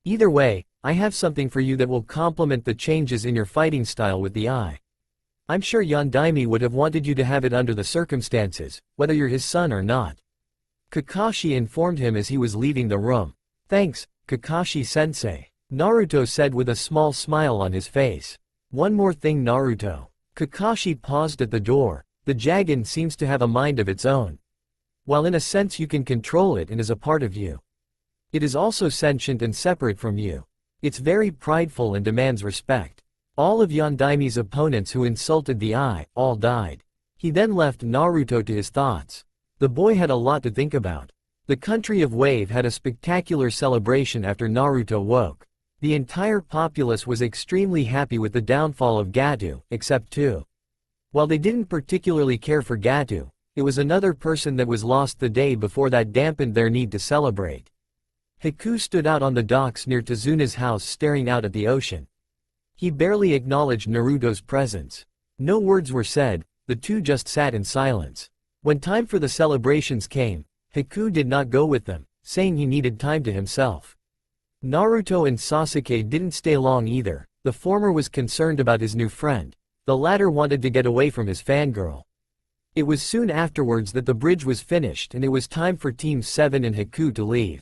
Either way, I have something for you that will complement the changes in your fighting style with the eye. I'm sure Yondaime would have wanted you to have it under the circumstances, whether you're his son or not. Kakashi informed him as he was leaving the room. Thanks, Kakashi-sensei, Naruto said with a small smile on his face. One more thing, Naruto. Kakashi paused at the door. The Jagen seems to have a mind of its own. While in a sense you can control it and is a part of you, it is also sentient and separate from you. It's very prideful and demands respect. All of Yondaime's opponents who insulted the eye, all died. He then left Naruto to his thoughts. The boy had a lot to think about. The country of Wave had a spectacular celebration after Naruto woke. The entire populace was extremely happy with the downfall of Gatu, except two. While they didn't particularly care for Gatu, it was another person that was lost the day before that dampened their need to celebrate. Haku stood out on the docks near Tazuna's house staring out at the ocean. He barely acknowledged Naruto's presence. No words were said, the two just sat in silence. When time for the celebrations came, Haku did not go with them, saying he needed time to himself. Naruto and Sasuke didn't stay long either. The former was concerned about his new friend. The latter wanted to get away from his fangirl. It was soon afterwards that the bridge was finished and it was time for Team 7 and Haku to leave.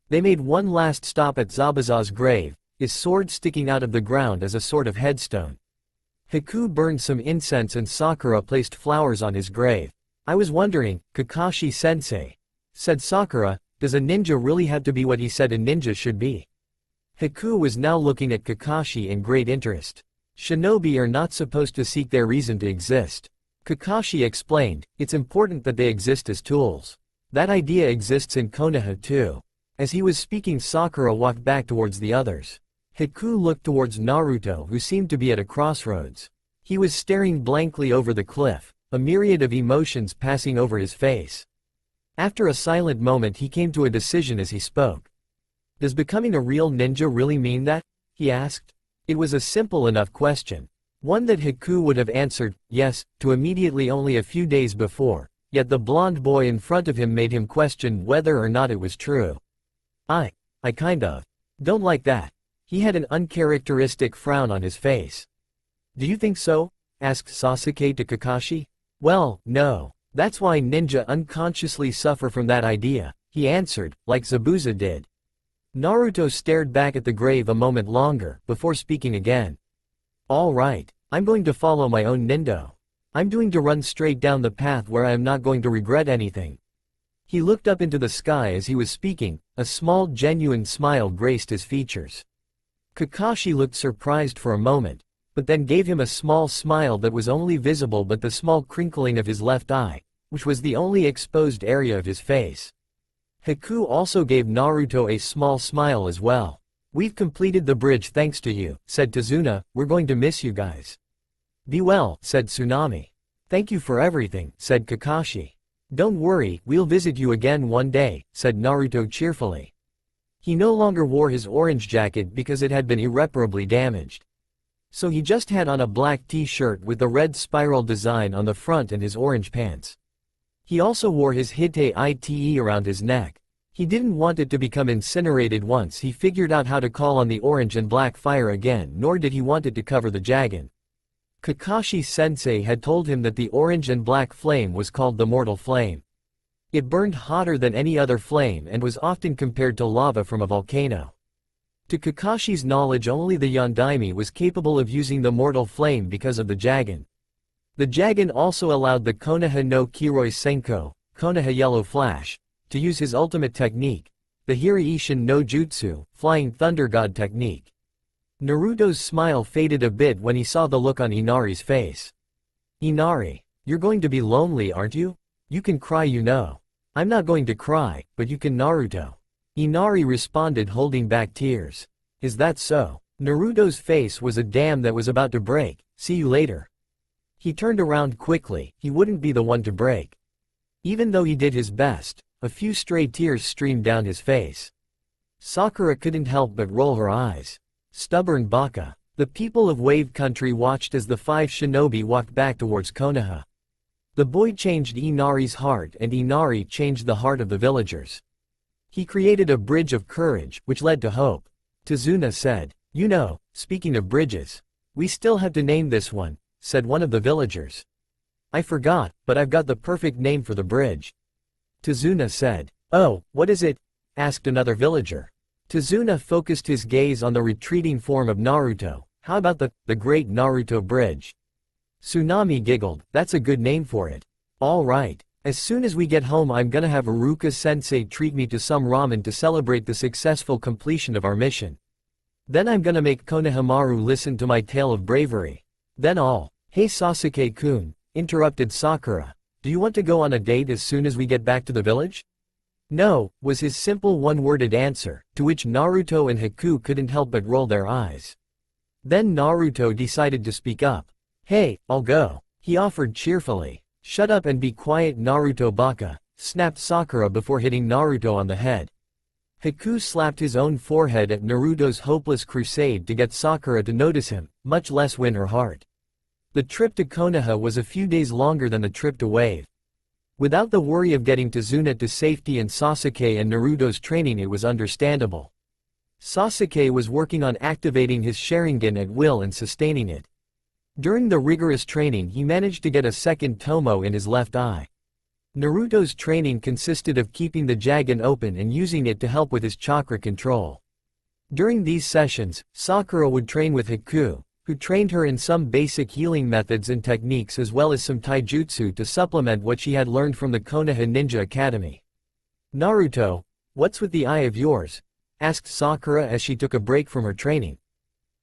They made one last stop at Zabuza's grave, his sword sticking out of the ground as a sort of headstone. Haku burned some incense and Sakura placed flowers on his grave. "I was wondering, Kakashi-sensei," said Sakura, "does a ninja really have to be what he said a ninja should be?" Haku was now looking at Kakashi in great interest. Shinobi are not supposed to seek their reason to exist. Kakashi explained, it's important that they exist as tools. That idea exists in Konoha too. As he was speaking, Sakura walked back towards the others. Haku looked towards Naruto, who seemed to be at a crossroads. He was staring blankly over the cliff, a myriad of emotions passing over his face. After a silent moment he came to a decision as he spoke. "Does becoming a real ninja really mean that?" he asked. It was a simple enough question. One that Haku would have answered, yes, to immediately only a few days before, yet the blonde boy in front of him made him question whether or not it was true. I kind of don't like that." He had an uncharacteristic frown on his face. "Do you think so?" asked Sasuke to Kakashi. "Well, no. That's why ninja unconsciously suffer from that idea," he answered, like Zabuza did. Naruto stared back at the grave a moment longer, before speaking again. "All right, I'm going to follow my own nindo. I'm going to run straight down the path where I am not going to regret anything." He looked up into the sky as he was speaking, a small genuine smile graced his features. Kakashi looked surprised for a moment, but then gave him a small smile that was only visible but the small crinkling of his left eye, which was the only exposed area of his face. Haku also gave Naruto a small smile as well. "We've completed the bridge thanks to you," said Tazuna, "we're going to miss you guys." "Be well," said Tsunami. "Thank you for everything," said Kakashi. "Don't worry, we'll visit you again one day," said Naruto cheerfully. He no longer wore his orange jacket because it had been irreparably damaged. So he just had on a black t-shirt with the red spiral design on the front and his orange pants. He also wore his Hite Ite around his neck. He didn't want it to become incinerated once he figured out how to call on the orange and black fire again, nor did he want it to cover the Jagen. Kakashi-sensei had told him that the orange and black flame was called the mortal flame. It burned hotter than any other flame and was often compared to lava from a volcano. To Kakashi's knowledge, only the Yondaime was capable of using the mortal flame because of the Jagen. The Jagen also allowed the Konoha no Kiroi Senko, Konoha Yellow Flash, to use his ultimate technique, the Hiraishin no Jutsu, Flying Thunder God technique. Naruto's smile faded a bit when he saw the look on Inari's face. "Inari, you're going to be lonely, aren't you? You can cry, you know." "I'm not going to cry, but you can, Naruto." Inari responded, holding back tears. "Is that so?" Naruto's face was a dam that was about to break. "See you later." He turned around quickly, he wouldn't be the one to break. Even though he did his best, a few stray tears streamed down his face. Sakura couldn't help but roll her eyes. Stubborn baka. The people of Wave Country watched as the 5 shinobi walked back towards Konoha. The boy changed Inari's heart and Inari changed the heart of the villagers. He created a bridge of courage, which led to hope. Tazuna said, "You know, speaking of bridges, we still have to name this one," said one of the villagers. "I forgot, but I've got the perfect name for the bridge." Tazuna said. "Oh, what is it?" asked another villager. Tazuna focused his gaze on the retreating form of Naruto. "How about the Great Naruto Bridge?" Tsunami giggled. "That's a good name for it. All right. As soon as we get home I'm gonna have Iruka-sensei treat me to some ramen to celebrate the successful completion of our mission. Then I'm gonna make Konohamaru listen to my tale of bravery. Then all." "Hey Sasuke-kun," interrupted Sakura. "Do you want to go on a date as soon as we get back to the village?" "No," was his simple one-worded answer, to which Naruto and Haku couldn't help but roll their eyes. Then Naruto decided to speak up. "Hey, I'll go," he offered cheerfully. "Shut up and be quiet, Naruto baka," snapped Sakura before hitting Naruto on the head. Haku slapped his own forehead at Naruto's hopeless crusade to get Sakura to notice him, much less win her heart. The trip to Konoha was a few days longer than the trip to Wave. Without the worry of getting to Suna to safety and Sasuke and Naruto's training, it was understandable. Sasuke was working on activating his Sharingan at will and sustaining it. During the rigorous training, he managed to get a second tomo in his left eye. Naruto's training consisted of keeping the Jagen open and using it to help with his chakra control. During these sessions, Sakura would train with Haku, who trained her in some basic healing methods and techniques as well as some taijutsu to supplement what she had learned from the Konoha Ninja Academy. "Naruto, what's with the eye of yours?" asked Sakura as she took a break from her training.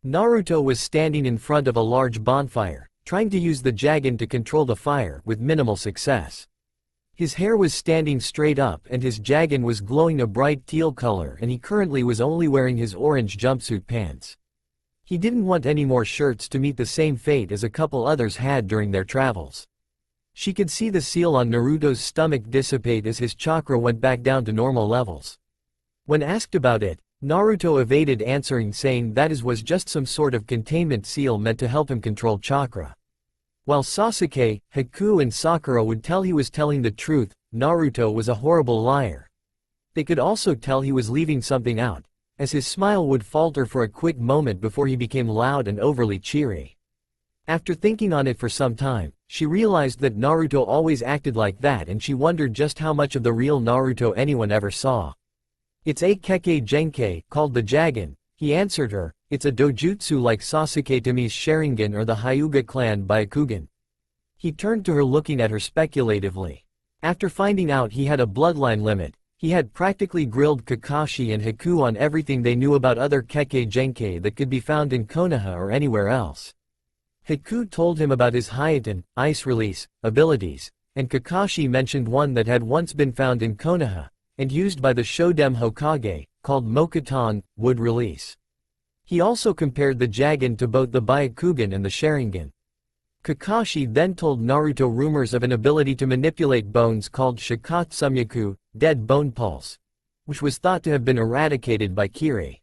Naruto was standing in front of a large bonfire, trying to use the Jagen to control the fire, with minimal success. His hair was standing straight up and his Jagen was glowing a bright teal color, and he currently was only wearing his orange jumpsuit pants. He didn't want any more shirts to meet the same fate as a couple others had during their travels. She could see the seal on Naruto's stomach dissipate as his chakra went back down to normal levels. When asked about it, Naruto evaded answering, saying that was just some sort of containment seal meant to help him control chakra. While Sasuke, Haku and Sakura would tell he was telling the truth, Naruto was a horrible liar. They could also tell he was leaving something out, as his smile would falter for a quick moment before he became loud and overly cheery. After thinking on it for some time, she realized that Naruto always acted like that, and she wondered just how much of the real Naruto anyone ever saw. "It's a Kekkei Genkai, called the Jagen," he answered her. "It's a dojutsu like Sasuke Tomi's Sharingan or the Hyuga clan Byakugan." He turned to her, looking at her speculatively. After finding out he had a bloodline limit, he had practically grilled Kakashi and Haku on everything they knew about other Kekkei Genkai that could be found in Konoha or anywhere else. Haku told him about his Hyaten, ice release, abilities, and Kakashi mentioned one that had once been found in Konoha, and used by the Shoden Hokage, called Mokuton, wood release. He also compared the Jagen to both the Byakugan and the Sharingan. Kakashi then told Naruto rumors of an ability to manipulate bones called Shikatsumyaku, dead bone pulse, which was thought to have been eradicated by Kiri.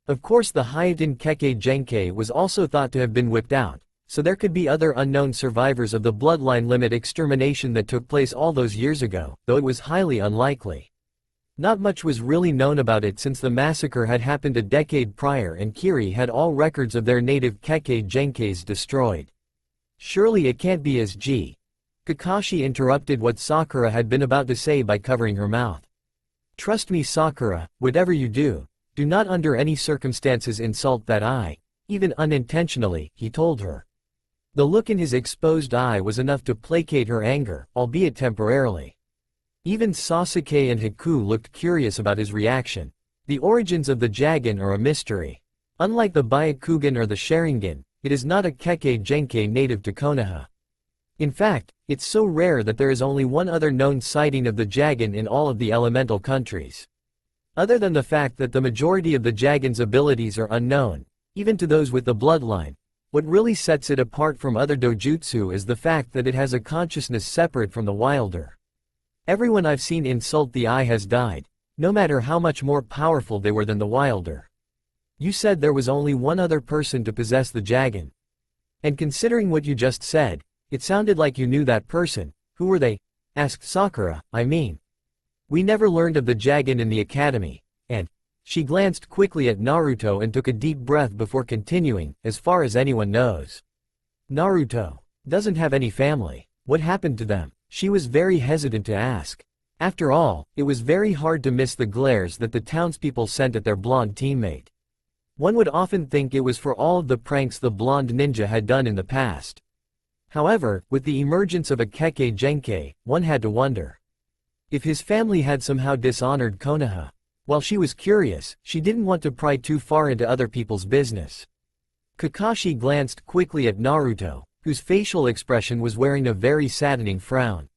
Of course, the Hyaten Kekkei Genkai was also thought to have been whipped out, so there could be other unknown survivors of the bloodline limit extermination that took place all those years ago, though it was highly unlikely. Not much was really known about it since the massacre had happened a decade prior and Kiri had all records of their native Kekkei Genkais destroyed. "Surely it can't be as G." Kakashi interrupted what Sakura had been about to say by covering her mouth. "Trust me, Sakura, whatever you do, do not under any circumstances insult that eye, even unintentionally," he told her. The look in his exposed eye was enough to placate her anger, albeit temporarily. Even Sasuke and Haku looked curious about his reaction. The origins of the Jagen are a mystery. Unlike the Byakugan or the Sharingan, it is not a Kekkei Genkai native to Konoha. In fact, it's so rare that there is only one other known sighting of the Jagen in all of the elemental countries. Other than the fact that the majority of the Jagen's abilities are unknown, even to those with the bloodline, what really sets it apart from other dojutsu is the fact that it has a consciousness separate from the wilder. Everyone I've seen insult the eye has died, no matter how much more powerful they were than the wilder. You said there was only one other person to possess the Jagen. And considering what you just said, it sounded like you knew that person. Who were they? Asked Sakura. "I mean, we never learned of the Jagen in the academy, and..." She glanced quickly at Naruto and took a deep breath before continuing, "As far as anyone knows. Naruto doesn't have any family. What happened to them?" She was very hesitant to ask. After all, it was very hard to miss the glares that the townspeople sent at their blonde teammate. One would often think it was for all of the pranks the blonde ninja had done in the past. However, with the emergence of a Kekkei Genkai, one had to wonder if his family had somehow dishonored Konoha. While she was curious, she didn't want to pry too far into other people's business. Kakashi glanced quickly at Naruto, whose facial expression was wearing a very saddening frown.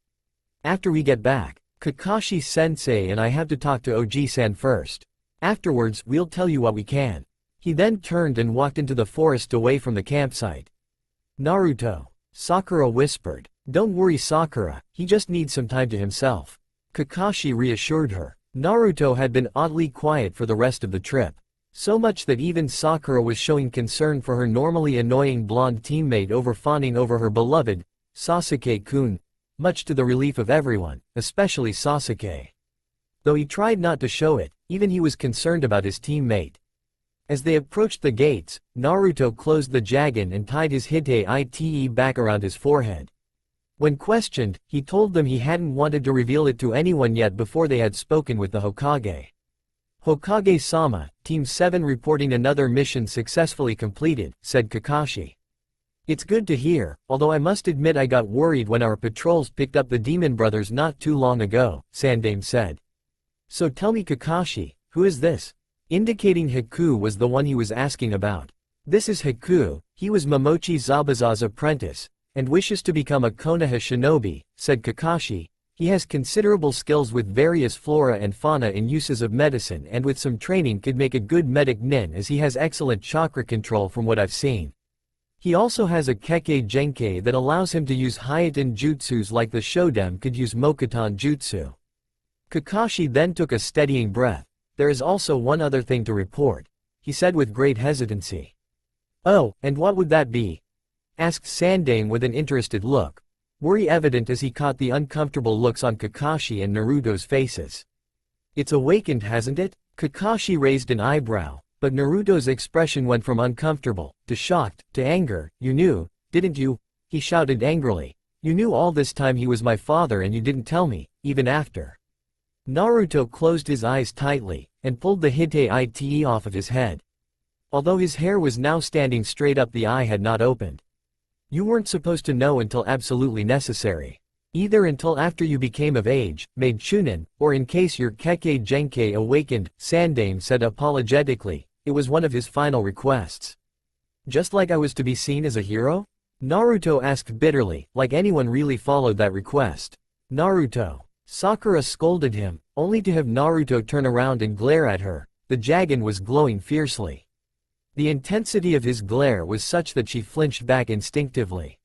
"After we get back, Kakashi-sensei and I have to talk to Oji-san first. Afterwards, we'll tell you what we can." He then turned and walked into the forest away from the campsite. "Naruto," Sakura whispered. "Don't worry, Sakura, he just needs some time to himself." Kakashi reassured her. Naruto had been oddly quiet for the rest of the trip. So much that even Sakura was showing concern for her normally annoying blonde teammate over fawning over her beloved, Sasuke-kun, much to the relief of everyone, especially Sasuke. Though he tried not to show it, even he was concerned about his teammate. As they approached the gates, Naruto closed the Jagen and tied his Hittei back around his forehead. When questioned, he told them he hadn't wanted to reveal it to anyone yet before they had spoken with the Hokage. "Hokage-sama, Team 7 reporting another mission successfully completed," said Kakashi. "It's good to hear, although I must admit I got worried when our patrols picked up the demon brothers not too long ago," Sensei said. "So tell me Kakashi, who is this?" Indicating Haku was the one he was asking about. "This is Haku, he was Momochi Zabuza's apprentice, and wishes to become a Konoha shinobi," said Kakashi. "He has considerable skills with various flora and fauna in uses of medicine and with some training could make a good medic nin as he has excellent chakra control from what I've seen. He also has a Kekkei Genkai that allows him to use Hyaten jutsus like the Shoden could use Mokuton jutsu." Kakashi then took a steadying breath. "There is also one other thing to report," he said with great hesitancy. "Oh, and what would that be?" asked Sensei with an interested look. Worry evident as he caught the uncomfortable looks on Kakashi and Naruto's faces. "It's awakened, hasn't it?" Kakashi raised an eyebrow, but Naruto's expression went from uncomfortable, to shocked, to anger. "You knew, didn't you?" he shouted angrily. "You knew all this time he was my father and you didn't tell me, even after." Naruto closed his eyes tightly, and pulled the Hittei off of his head. Although his hair was now standing straight up, the eye had not opened. "You weren't supposed to know until absolutely necessary. Either until after you became of age, made chunin, or in case your Kekkei Genkai awakened," Sensei said apologetically. It was one of his final requests. "Just like I was to be seen as a hero?" Naruto asked bitterly, like anyone really followed that request. "Naruto." Sakura scolded him, only to have Naruto turn around and glare at her. The Jagen was glowing fiercely. The intensity of his glare was such that she flinched back instinctively.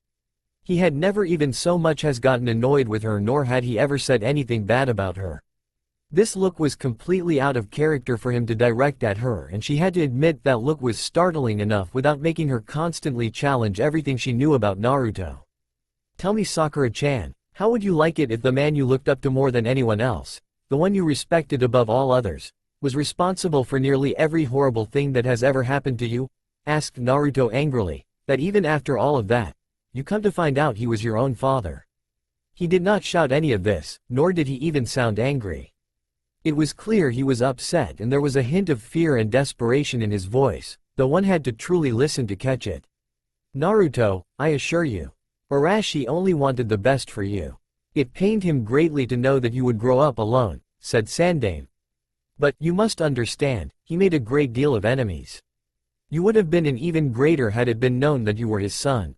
He had never even so much as gotten annoyed with her, nor had he ever said anything bad about her. This look was completely out of character for him to direct at her, and she had to admit that look was startling enough without making her constantly challenge everything she knew about Naruto. "Tell me, Sakura-chan, how would you like it if the man you looked up to more than anyone else, the one you respected above all others, was responsible for nearly every horrible thing that has ever happened to you?" asked Naruto angrily. "That even after all of that, you come to find out he was your own father." He did not shout any of this, nor did he even sound angry. It was clear he was upset, and there was a hint of fear and desperation in his voice, though one had to truly listen to catch it. "Naruto, I assure you, Arashi only wanted the best for you. It pained him greatly to know that you would grow up alone," said Sensei. "But, you must understand, he made a great deal of enemies. You would have been an even greater had it been known that you were his son."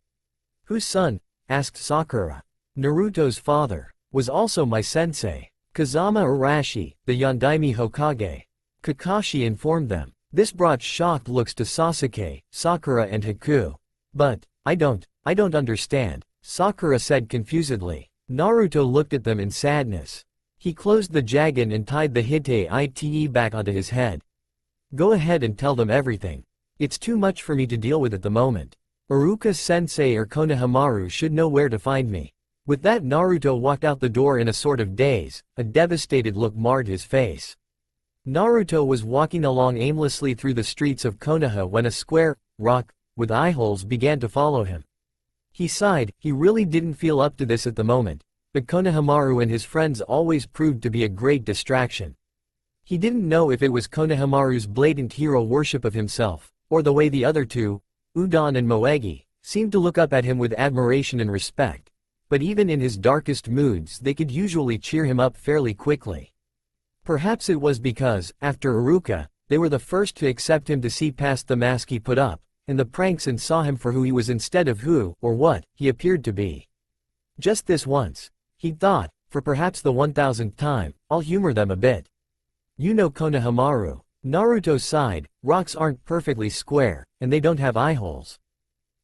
"Whose son?" asked Sakura. "Naruto's father, was also my sensei, Kazama Arashi, the Yondaime Hokage," Kakashi informed them. This brought shocked looks to Sasuke, Sakura and Haku. "But, I don't understand," Sakura said confusedly. Naruto looked at them in sadness. He closed the Jagen and tied the Hittei back onto his head. "Go ahead and tell them everything. It's too much for me to deal with at the moment. Iruka Sensei or Konohamaru should know where to find me." With that, Naruto walked out the door in a sort of daze. A devastated look marred his face. Naruto was walking along aimlessly through the streets of Konoha when a square rock with eye holes began to follow him. He sighed. He really didn't feel up to this at the moment, but Konohamaru and his friends always proved to be a great distraction. He didn't know if it was Konohamaru's blatant hero worship of himself, or the way the other two, Udon and Moegi, seemed to look up at him with admiration and respect, but even in his darkest moods they could usually cheer him up fairly quickly. Perhaps it was because, after Iruka, they were the first to accept him, to see past the mask he put up, and the pranks, and saw him for who he was instead of who, or what, he appeared to be. Just this once, he thought, for perhaps the 1000th time, I'll humor them a bit. "You know Konohamaru." Naruto sighed. "Rocks aren't perfectly square, and they don't have eye holes."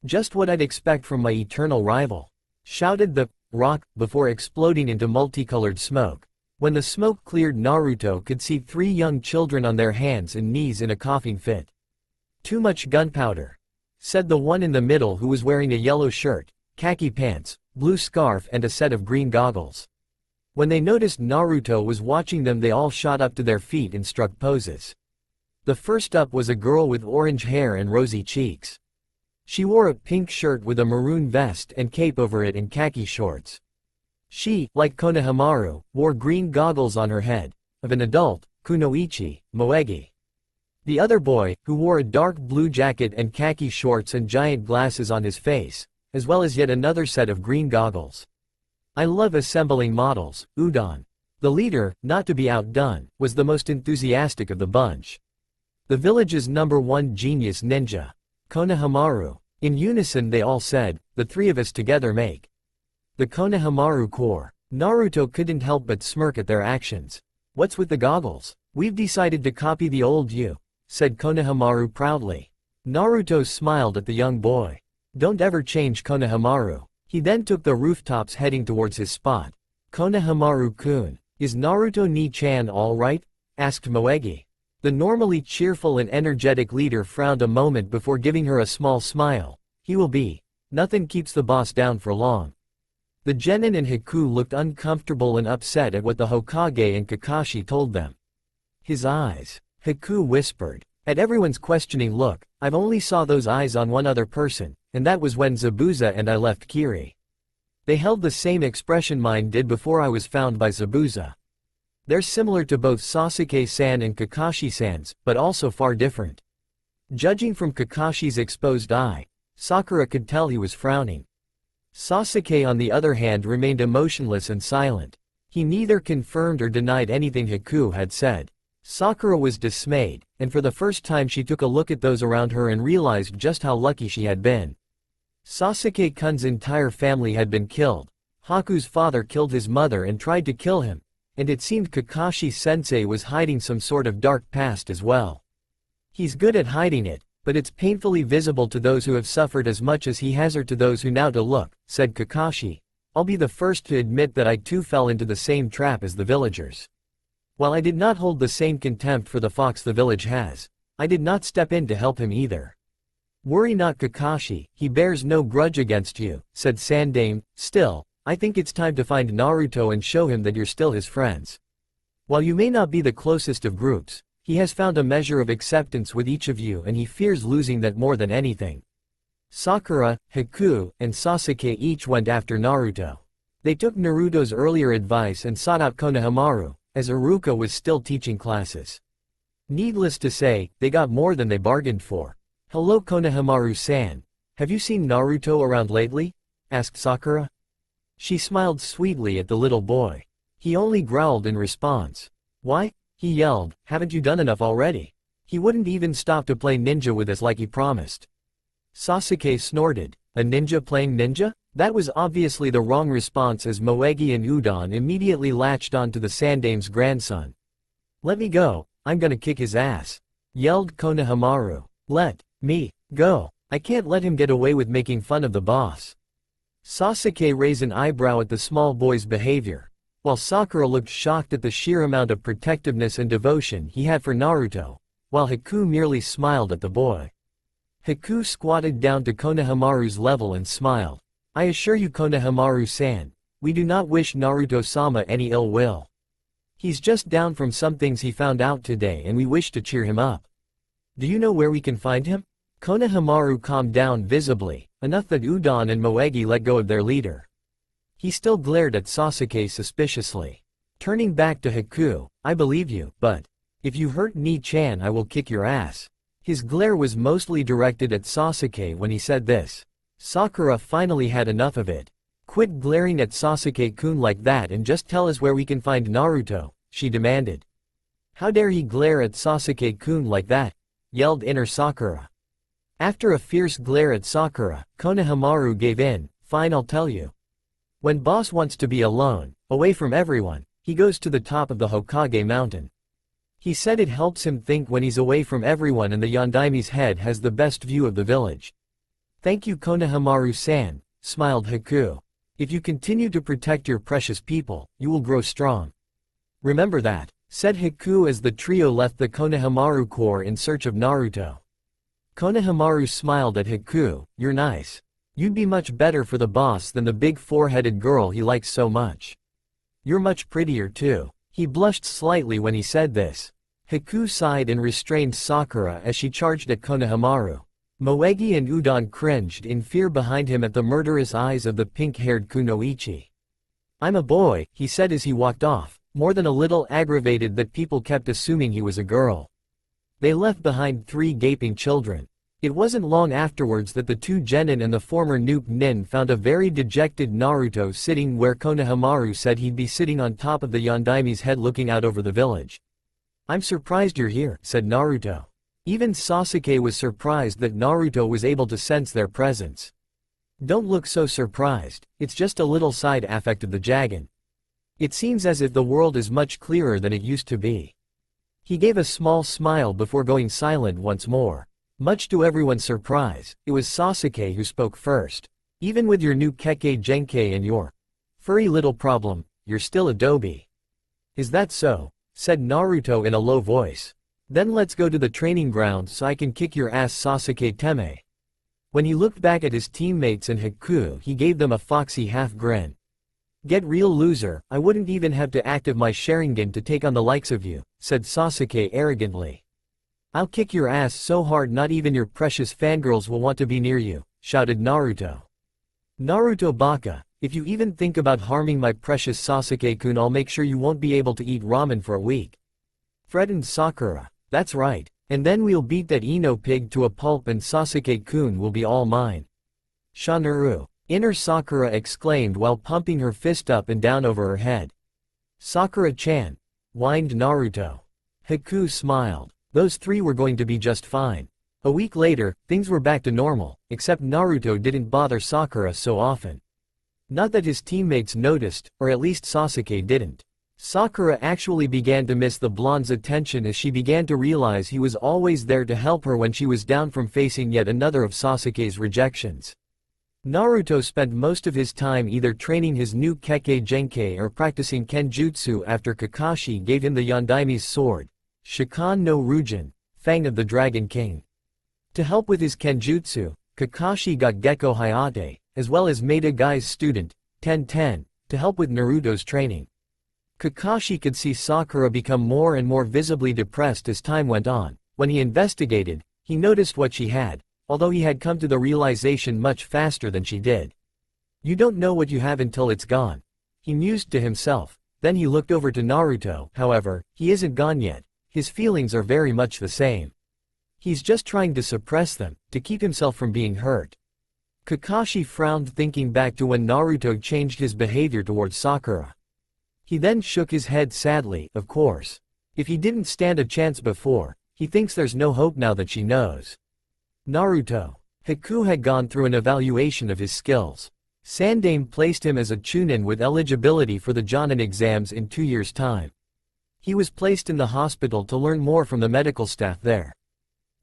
"Just what I'd expect from my eternal rival," shouted the rock, before exploding into multicolored smoke. When the smoke cleared, Naruto could see 3 young children on their hands and knees in a coughing fit. "Too much gunpowder," said the one in the middle, who was wearing a yellow shirt, khaki pants, blue scarf and a set of green goggles. When they noticed Naruto was watching them, they all shot up to their feet and struck poses. The first up was a girl with orange hair and rosy cheeks. She wore a pink shirt with a maroon vest and cape over it and khaki shorts. She, like Konohamaru, wore green goggles on her head, of an adult, kunoichi, moegi. The other boy, who wore a dark blue jacket and khaki shorts and giant glasses on his face, as well as yet another set of green goggles. "I love assembling models, Udon." The leader, not to be outdone, was the most enthusiastic of the bunch. "The village's #1 genius ninja, Konohamaru." In unison they all said, "The 3 of us together make the Konohamaru Corps." Naruto couldn't help but smirk at their actions. "What's with the goggles? We've decided to copy the old you," said Konohamaru proudly. Naruto smiled at the young boy. "Don't ever change, Konohamaru." He then took the rooftops, heading towards his spot. "Konohamaru-kun, is Naruto Ni-chan all right?" asked Moegi. The normally cheerful and energetic leader frowned a moment before giving her a small smile. "He will be. Nothing keeps the boss down for long." The genin and Haku looked uncomfortable and upset at what the Hokage and Kakashi told them. "His eyes," Haku whispered. At everyone's questioning look, "I've only saw those eyes on one other person, and that was when Zabuza and I left Kiri. They held the same expression mine did before I was found by Zabuza. They're similar to both Sasuke-san and Kakashi-san's, but also far different." Judging from Kakashi's exposed eye, Sakura could tell he was frowning. Sasuke, on the other hand, remained emotionless and silent. He neither confirmed or denied anything Haku had said. Sakura was dismayed, and for the first time she took a look at those around her and realized just how lucky she had been. Sasuke-kun's entire family had been killed. Haku's father killed his mother and tried to kill him, and it seemed Kakashi Sensei was hiding some sort of dark past as well. He's good at hiding it, but it's painfully visible to those who have suffered as much as he has, or to those who now to look, said Kakashi. I'll be the first to admit that I too fell into the same trap as the villagers. While I did not hold the same contempt for the fox the village has, I did not step in to help him either. Worry not, Kakashi, he bears no grudge against you, said Sandame. Still, I think it's time to find Naruto and show him that you're still his friends. While you may not be the closest of groups, he has found a measure of acceptance with each of you, and he fears losing that more than anything. Sakura, Haku, and Sasuke each went after Naruto. They took Naruto's earlier advice and sought out Konohamaru, as Iruka was still teaching classes. Needless to say, they got more than they bargained for. Hello Konohamaru-san. Have you seen Naruto around lately? Asked Sakura. She smiled sweetly at the little boy. He only growled in response. Why? He yelled, haven't you done enough already? He wouldn't even stop to play ninja with us like he promised. Sasuke snorted. A ninja playing ninja? That was obviously the wrong response, as Moegi and Udon immediately latched onto the Sandame's grandson. Let me go, I'm gonna kick his ass, yelled Konohamaru. Let me go. I can't let him get away with making fun of the boss. Sasuke raised an eyebrow at the small boy's behavior, while Sakura looked shocked at the sheer amount of protectiveness and devotion he had for Naruto, while Haku merely smiled at the boy. Haku squatted down to Konohamaru's level and smiled. I assure you, Konohamaru-san, we do not wish Naruto-sama any ill will. He's just down from some things he found out today, and we wish to cheer him up. Do you know where we can find him? Konohamaru calmed down visibly, enough that Udon and Moegi let go of their leader. He still glared at Sasuke suspiciously. Turning back to Haku, I believe you, but if you hurt Ni-chan I will kick your ass. His glare was mostly directed at Sasuke when he said this. Sakura finally had enough of it. Quit glaring at Sasuke-kun like that and just tell us where we can find Naruto, she demanded. How dare he glare at Sasuke-kun like that? Yelled inner Sakura. After a fierce glare at Sakura, Konohamaru gave in. Fine, I'll tell you. When boss wants to be alone, away from everyone, he goes to the top of the Hokage mountain. He said it helps him think when he's away from everyone, and the Yondaime's head has the best view of the village. Thank you, Konohamaru-san, smiled Haku. If you continue to protect your precious people, you will grow strong. Remember that, said Haku as the trio left the Konohamaru Corps in search of Naruto. Konohamaru smiled at Haku, you're nice. You'd be much better for the boss than the big four-headed girl he likes so much. You're much prettier too. He blushed slightly when he said this. Haku sighed and restrained Sakura as she charged at Konohamaru. Moegi and Udon cringed in fear behind him at the murderous eyes of the pink-haired Kunoichi. I'm a boy, he said as he walked off, more than a little aggravated that people kept assuming he was a girl. They left behind 3 gaping children. It wasn't long afterwards that the 2 genin and the former Nuke Nin found a very dejected Naruto sitting where Konohamaru said he'd be sitting on top of the Yondaime's head looking out over the village. I'm surprised you're here, said Naruto. Even Sasuke was surprised that Naruto was able to sense their presence. Don't look so surprised, it's just a little side affect of the Jagen. It seems as if the world is much clearer than it used to be. He gave a small smile before going silent once more. Much to everyone's surprise, it was Sasuke who spoke first. Even with your new Kekkei Genkai and your furry little problem, you're still a dobi. Is that so? Said Naruto in a low voice. Then let's go to the training ground so I can kick your ass, Sasuke Teme. When he looked back at his teammates and Haku, he gave them a foxy half grin. Get real, loser, I wouldn't even have to active my Sharingan to take on the likes of you, said Sasuke arrogantly. I'll kick your ass so hard not even your precious fangirls will want to be near you, shouted Naruto. Naruto Baka, if you even think about harming my precious Sasuke-kun, I'll make sure you won't be able to eat ramen for a week. Threatened Sakura. That's right. And then we'll beat that Ino pig to a pulp and Sasuke-kun will be all mine. Shanuru. Inner Sakura exclaimed while pumping her fist up and down over her head. Sakura-chan. Whined Naruto. Haku smiled. Those 3 were going to be just fine. A week later, things were back to normal, except Naruto didn't bother Sakura so often. Not that his teammates noticed, or at least Sasuke didn't. Sakura actually began to miss the blonde's attention as she began to realize he was always there to help her when she was down from facing yet another of Sasuke's rejections. Naruto spent most of his time either training his new Kekkei Genkai or practicing Kenjutsu after Kakashi gave him the Yondaime's sword, Shakan no Ryujin, Fang of the Dragon King. To help with his Kenjutsu, Kakashi got Gekko Hayate, as well as Maeda Gai's student, Ten-Ten, to help with Naruto's training. Kakashi could see Sakura become more and more visibly depressed as time went on. When he investigated, he noticed what she had, although he had come to the realization much faster than she did. You don't know what you have until it's gone. He mused to himself. Then he looked over to Naruto. However, he isn't gone yet. His feelings are very much the same. He's just trying to suppress them, to keep himself from being hurt. Kakashi frowned thinking back to when Naruto changed his behavior towards Sakura. He then shook his head sadly, of course. If he didn't stand a chance before, he thinks there's no hope now that she knows. Naruto. Haku had gone through an evaluation of his skills. Sandaime placed him as a chunin with eligibility for the Jonin exams in 2 years' time. He was placed in the hospital to learn more from the medical staff there.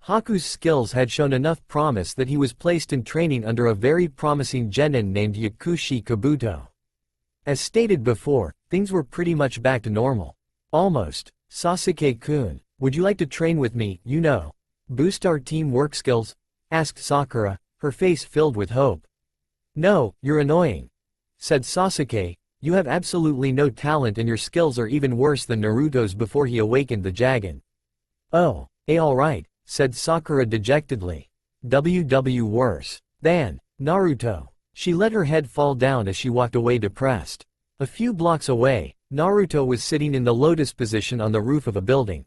Haku's skills had shown enough promise that he was placed in training under a very promising genin named Yakushi Kabuto. As stated before, things were pretty much back to normal. Almost. Sasuke-kun, would you like to train with me, boost our team work skills? Asked Sakura, her face filled with hope. No, you're annoying. Said Sasuke, you have absolutely no talent and your skills are even worse than Naruto's before he awakened the Jagen. Oh, alright, said Sakura dejectedly. Worse than Naruto. She let her head fall down as she walked away depressed. A few blocks away, Naruto was sitting in the lotus position on the roof of a building.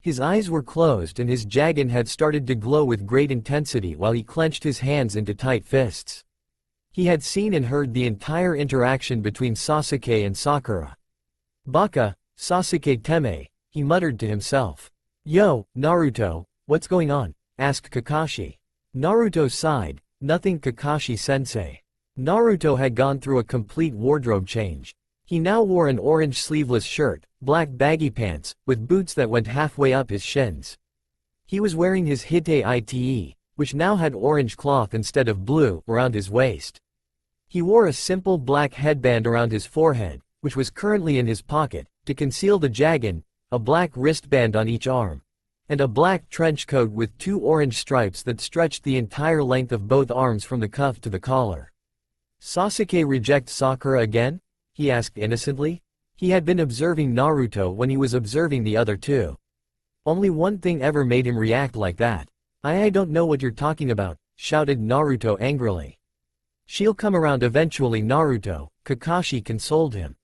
His eyes were closed and his Jagen had started to glow with great intensity while he clenched his hands into tight fists. He had seen and heard the entire interaction between Sasuke and Sakura. Baka, Sasuke Teme, he muttered to himself. Yo, Naruto, what's going on? Asked Kakashi. Naruto sighed. Nothing, Kakashi-sensei. Naruto had gone through a complete wardrobe change. He now wore an orange sleeveless shirt, black baggy pants, with boots that went halfway up his shins. He was wearing his Hite Ite, which now had orange cloth instead of blue, around his waist. He wore a simple black headband around his forehead, which was currently in his pocket, To conceal the Jagen, a black wristband on each arm, and a black trench coat with 2 orange stripes that stretched the entire length of both arms from the cuff to the collar. Sasuke reject Sakura again? He asked innocently. He had been observing Naruto when he was observing the other two. Only one thing ever made him react like that. I don't know what you're talking about, shouted Naruto angrily. She'll come around eventually, Naruto, Kakashi consoled him.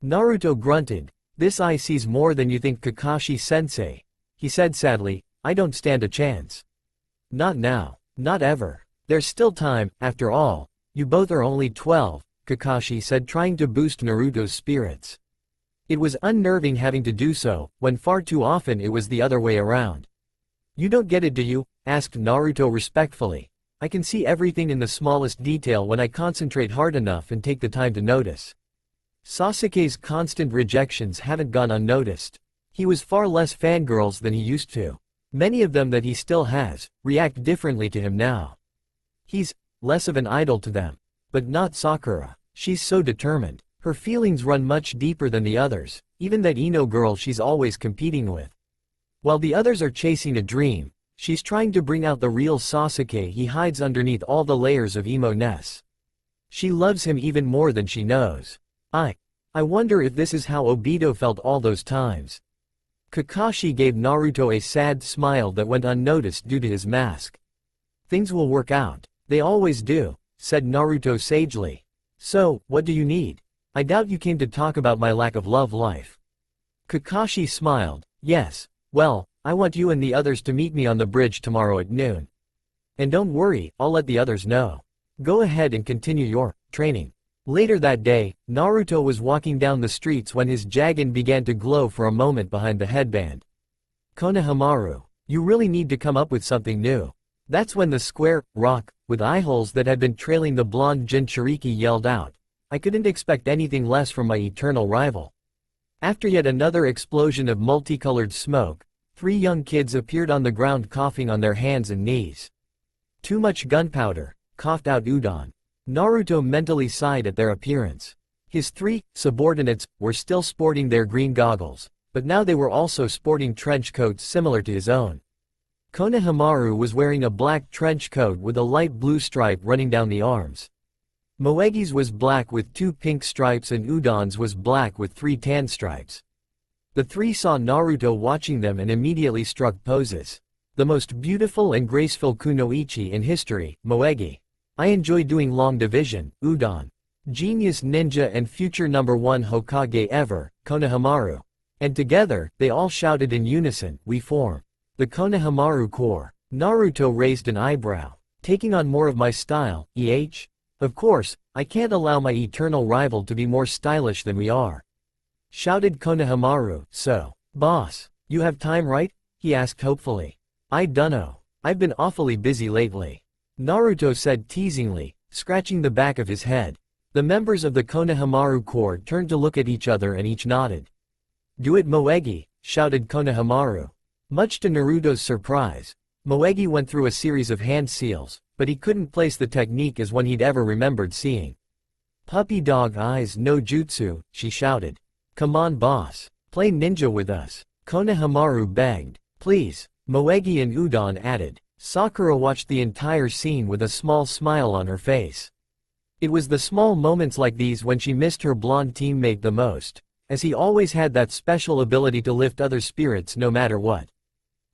Naruto grunted. This eye sees more than you think, Kakashi-sensei. He said sadly, I don't stand a chance. Not now. Not ever. There's still time, after all. You both are only 12, Kakashi said, trying to boost Naruto's spirits. It was unnerving having to do so, when far too often it was the other way around. You don't get it, do you? Asked Naruto respectfully. I can see everything in the smallest detail when I concentrate hard enough and take the time to notice. Sasuke's constant rejections haven't gone unnoticed. He was far less fangirls than he used to. Many of them that he still has, react differently to him now. He's less of an idol to them. But not Sakura. She's so determined. Her feelings run much deeper than the others, even that Ino girl she's always competing with. While the others are chasing a dream, she's trying to bring out the real Sasuke he hides underneath all the layers of emo-ness. She loves him even more than she knows. I wonder if this is how Obito felt all those times. Kakashi gave Naruto a sad smile that went unnoticed due to his mask. Things will work out. They always do, said Naruto sagely. So, what do you need? I doubt you came to talk about my lack of love life. Kakashi smiled. Yes, well, I want you and the others to meet me on the bridge tomorrow at noon. And don't worry, I'll let the others know. Go ahead and continue your training. Later that day, Naruto was walking down the streets when his Jagen began to glow for a moment behind the headband. Konohamaru, you really need to come up with something new. That's when the square rock with eye holes that had been trailing the blonde Jinchuriki yelled out. I couldn't expect anything less from my eternal rival. After yet another explosion of multicolored smoke, 3 young kids appeared on the ground coughing on their hands and knees. Too much gunpowder, coughed out Udon. Naruto mentally sighed at their appearance. His 3 subordinates were still sporting their green goggles, but now they were also sporting trench coats similar to his own. Konohamaru was wearing a black trench coat with a light blue stripe running down the arms. Moegi's was black with 2 pink stripes and Udon's was black with 3 tan stripes. The 3 saw Naruto watching them and immediately struck poses. The most beautiful and graceful kunoichi in history, Moegi. I enjoy doing long division, Udon. Genius ninja and future #1 Hokage ever, Konohamaru. And together, they all shouted in unison, we form the Konohamaru Corps. Naruto raised an eyebrow. Taking on more of my style, Of course, I can't allow my eternal rival to be more stylish than we are. Shouted Konohamaru. So, boss, you have time, right? He asked hopefully. I dunno. I've been awfully busy lately. Naruto said teasingly, scratching the back of his head. The members of the Konohamaru Corps turned to look at each other and each nodded. Do it, Moegi, shouted Konohamaru. Much to Naruto's surprise, Moegi went through a series of hand seals, but he couldn't place the technique as one he'd ever remembered seeing. Puppy dog eyes no jutsu, she shouted. Come on, boss. Play ninja with us. Konohamaru begged. Please, Moegi and Udon added. Sakura watched the entire scene with a small smile on her face. It was the small moments like these when she missed her blonde teammate the most, as he always had that special ability to lift other spirits no matter what.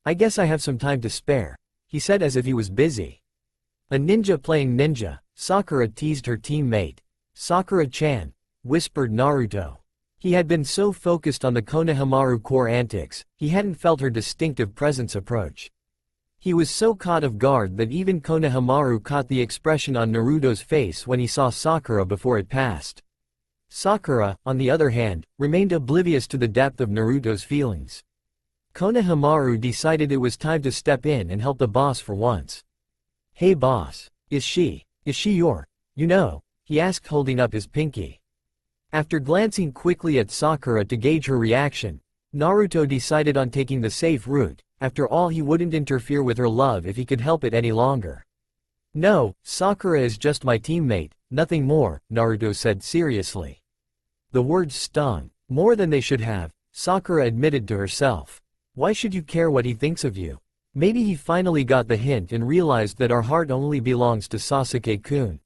I guess I have some time to spare, he said as if he was busy. A ninja playing ninja, Sakura teased her teammate. Sakura-chan, whispered Naruto. He had been so focused on the Konohamaru Corps antics, he hadn't felt her distinctive presence approach. He was so caught off guard that even Konohamaru caught the expression on Naruto's face when he saw Sakura before it passed. Sakura, on the other hand, remained oblivious to the depth of Naruto's feelings. Konohamaru decided it was time to step in and help the boss for once. Hey boss, is she your, he asked holding up his pinky. After glancing quickly at Sakura to gauge her reaction, Naruto decided on taking the safe route. After all, he wouldn't interfere with her love if he could help it any longer. No, Sakura is just my teammate, nothing more, Naruto said seriously. The words stung. More than they should have, Sakura admitted to herself. Why should you care what he thinks of you? Maybe he finally got the hint and realized that our heart only belongs to Sasuke-kun.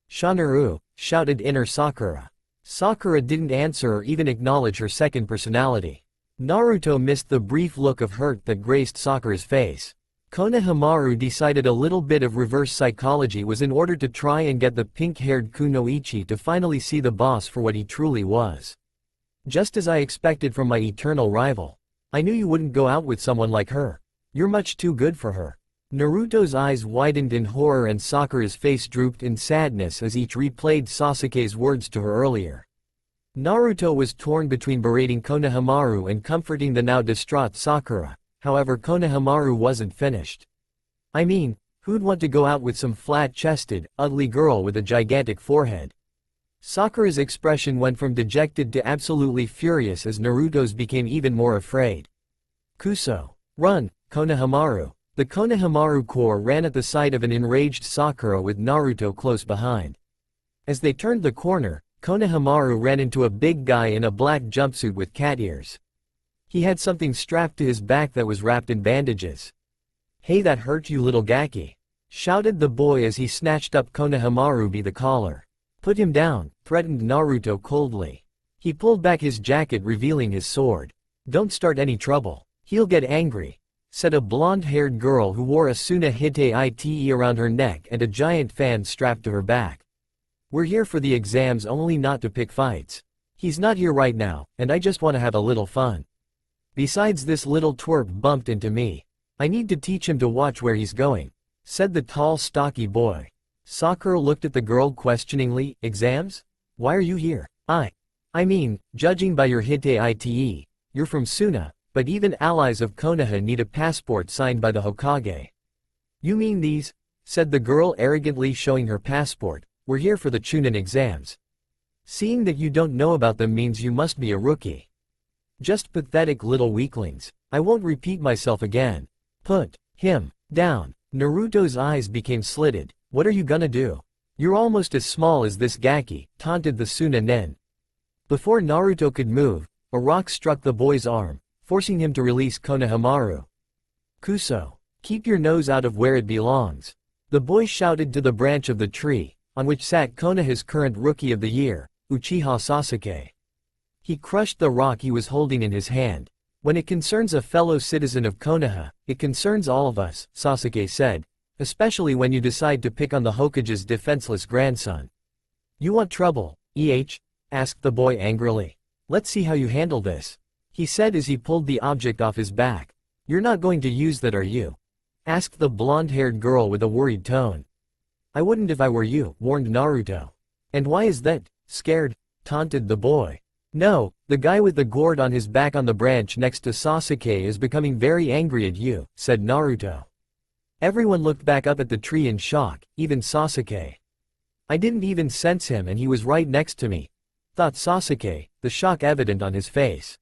Shanaru, shouted inner Sakura. Sakura didn't answer or even acknowledge her second personality. Naruto missed the brief look of hurt that graced Sakura's face. Konohamaru decided a little bit of reverse psychology was in order to try and get the pink-haired kunoichi to finally see the boss for what he truly was. Just as I expected from my eternal rival. I knew you wouldn't go out with someone like her. You're much too good for her. Naruto's eyes widened in horror and Sakura's face drooped in sadness as each replayed Sasuke's words to her earlier. Naruto was torn between berating Konohamaru and comforting the now distraught Sakura, however Konohamaru wasn't finished. I mean, who'd want to go out with some flat-chested, ugly girl with a gigantic forehead? Sakura's expression went from dejected to absolutely furious as Naruto's became even more afraid. Kuso. Run, Konohamaru. The Konohamaru corps ran at the sight of an enraged Sakura with Naruto close behind. As they turned the corner, Konohamaru ran into a big guy in a black jumpsuit with cat ears. He had something strapped to his back that was wrapped in bandages. "Hey, that hurt you, little Gaki," shouted the boy as he snatched up Konohamaru by the collar. "Put him down," threatened Naruto coldly. He pulled back his jacket revealing his sword. "Don't start any trouble. He'll get angry," said a blonde-haired girl who wore a Suna ite around her neck and a giant fan strapped to her back. "We're here for the exams only, not to pick fights. He's not here right now, and I just want to have a little fun. Besides, this little twerp bumped into me. I need to teach him to watch where he's going," said the tall stocky boy. Sakura looked at the girl questioningly. "Exams? Why are you here?" I mean, judging by your ite, you're from Suna, but even allies of Konoha need a passport signed by the Hokage." "You mean these?" said the girl arrogantly showing her passport. "We're here for the Chunin exams. Seeing that you don't know about them means you must be a rookie. Just pathetic little weaklings. I won't repeat myself again. Put him down." Naruto's eyes became slitted. "What are you gonna do? You're almost as small as this Gaki," taunted the Suna nen. Before Naruto could move, a rock struck the boy's arm, forcing him to release Konohamaru. "Kuso, keep your nose out of where it belongs," the boy shouted to the branch of the tree, on which sat Konoha's current Rookie of the Year, Uchiha Sasuke. He crushed the rock he was holding in his hand. "When it concerns a fellow citizen of Konoha, it concerns all of us," Sasuke said, "especially when you decide to pick on the Hokage's defenseless grandson." "You want trouble, asked the boy angrily. "Let's see how you handle this," he said as he pulled the object off his back. "You're not going to use that, are you?" asked the blonde-haired girl with a worried tone. "I wouldn't if I were you," warned Naruto. "And why is that? Scared?" taunted the boy. "No, the guy with the gourd on his back on the branch next to Sasuke is becoming very angry at you," said Naruto. Everyone looked back up at the tree in shock, even Sasuke. "I didn't even sense him and he was right next to me," thought Sasuke, the shock evident on his face.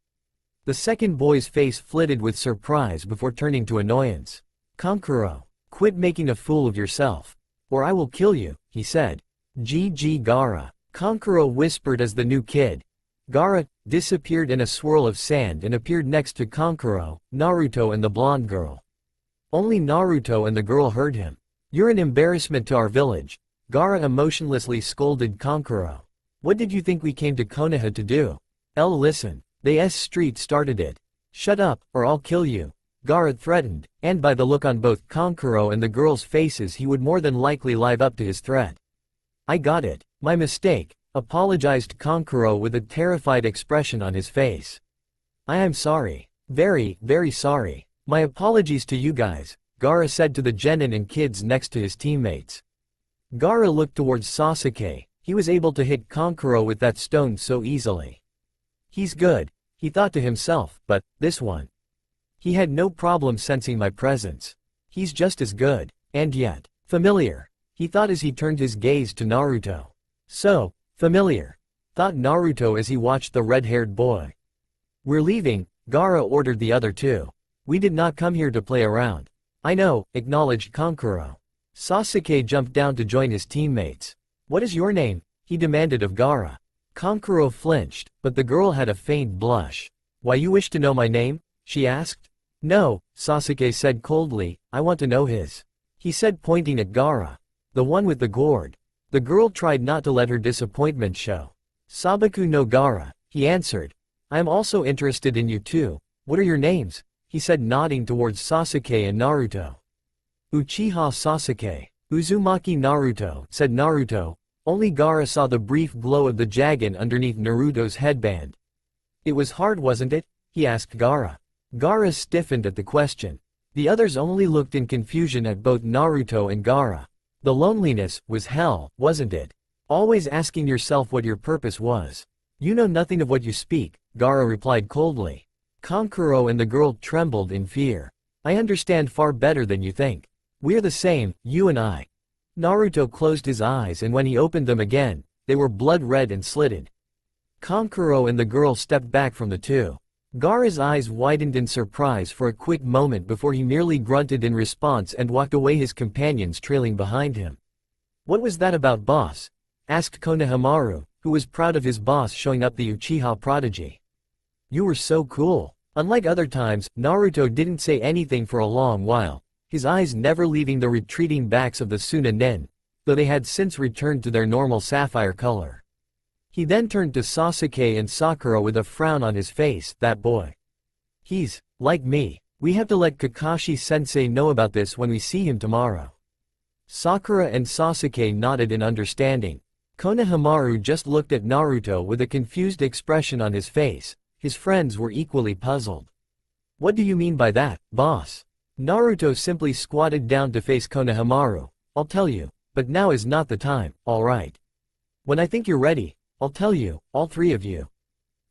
The second boy's face flitted with surprise before turning to annoyance. "Kankuro, quit making a fool of yourself, or I will kill you," he said. "GG Gaara," Kankuro whispered as the new kid, Gaara, disappeared in a swirl of sand and appeared next to Kankuro, Naruto and the blonde girl. Only Naruto and the girl heard him. "You're an embarrassment to our village," Gaara emotionlessly scolded Kankuro. "What did you think we came to Konoha to do? Listen, the street started it. Shut up, or I'll kill you," Gaara threatened, and by the look on both Kankuro and the girl's faces he would more than likely live up to his threat. "I got it. My mistake," apologized Kankuro with a terrified expression on his face. "I am sorry. Very, very sorry. My apologies to you guys," Gaara said to the genin and kids next to his teammates. Gaara looked towards Sasuke. He was able to hit Kankuro with that stone so easily. "He's good," he thought to himself, "but this one. He had no problem sensing my presence. He's just as good, and yet familiar," he thought as he turned his gaze to Naruto. "So familiar," thought Naruto as he watched the red-haired boy. "We're leaving," Gaara ordered the other two. "We did not come here to play around." "I know," acknowledged Kankuro. Sasuke jumped down to join his teammates. "What is your name?" he demanded of Gaara. Kankuro flinched, but the girl had a faint blush. "Why, you wish to know my name?" she asked. "No," Sasuke said coldly, "I want to know his," he said, pointing at Gaara. "The one with the gourd." The girl tried not to let her disappointment show. "Sabaku no Gaara," he answered. "I am also interested in you too. What are your names?" he said, nodding towards Sasuke and Naruto. "Uchiha Sasuke. Uzumaki Naruto," said Naruto. Only Gaara saw the brief glow of the Jagen underneath Naruto's headband. "It was hard, wasn't it?" he asked Gaara. Gaara stiffened at the question. The others only looked in confusion at both Naruto and Gaara. The loneliness was hell, wasn't it? Always asking yourself what your purpose was. "You know nothing of what you speak," Gaara replied coldly. Kankuro and the girl trembled in fear. "I understand far better than you think. We're the same, you and I." Naruto closed his eyes, and when he opened them again, they were blood red and slitted. Kankuro and the girl stepped back from the two. Gaara's eyes widened in surprise for a quick moment before he merely grunted in response and walked away, his companions trailing behind him. "What was that about, boss?" asked Konohamaru, who was proud of his boss showing up the Uchiha prodigy. "You were so cool." Unlike other times, Naruto didn't say anything for a long while, his eyes never leaving the retreating backs of the Suna nen, though they had since returned to their normal sapphire color. He then turned to Sasuke and Sakura with a frown on his face. "That boy. He's like me. We have to let Kakashi-sensei know about this when we see him tomorrow." Sakura and Sasuke nodded in understanding. Konohamaru just looked at Naruto with a confused expression on his face. His friends were equally puzzled. "What do you mean by that, boss?" Naruto simply squatted down to face Konohamaru. "I'll tell you, but now is not the time, alright? When I think you're ready, I'll tell you, all three of you,"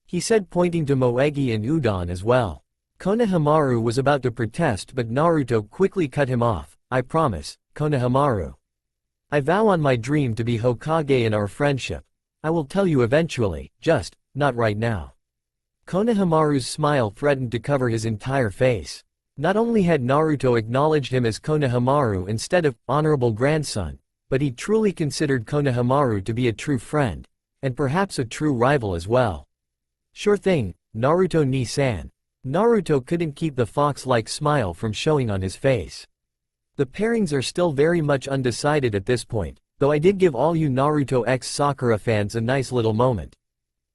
he said, pointing to Moegi and Udon as well. Konohamaru was about to protest, but Naruto quickly cut him off. "I promise, Konohamaru. I vow on my dream to be Hokage in our friendship. I will tell you eventually, just not right now." Konohamaru's smile threatened to cover his entire face. Not only had Naruto acknowledged him as Konohamaru instead of honorable grandson, but he truly considered Konohamaru to be a true friend, and perhaps a true rival as well. "Sure thing, Naruto-ni-san." Naruto couldn't keep the fox-like smile from showing on his face. "The pairings are still very much undecided at this point, though I did give all you Naruto x Sakura fans a nice little moment.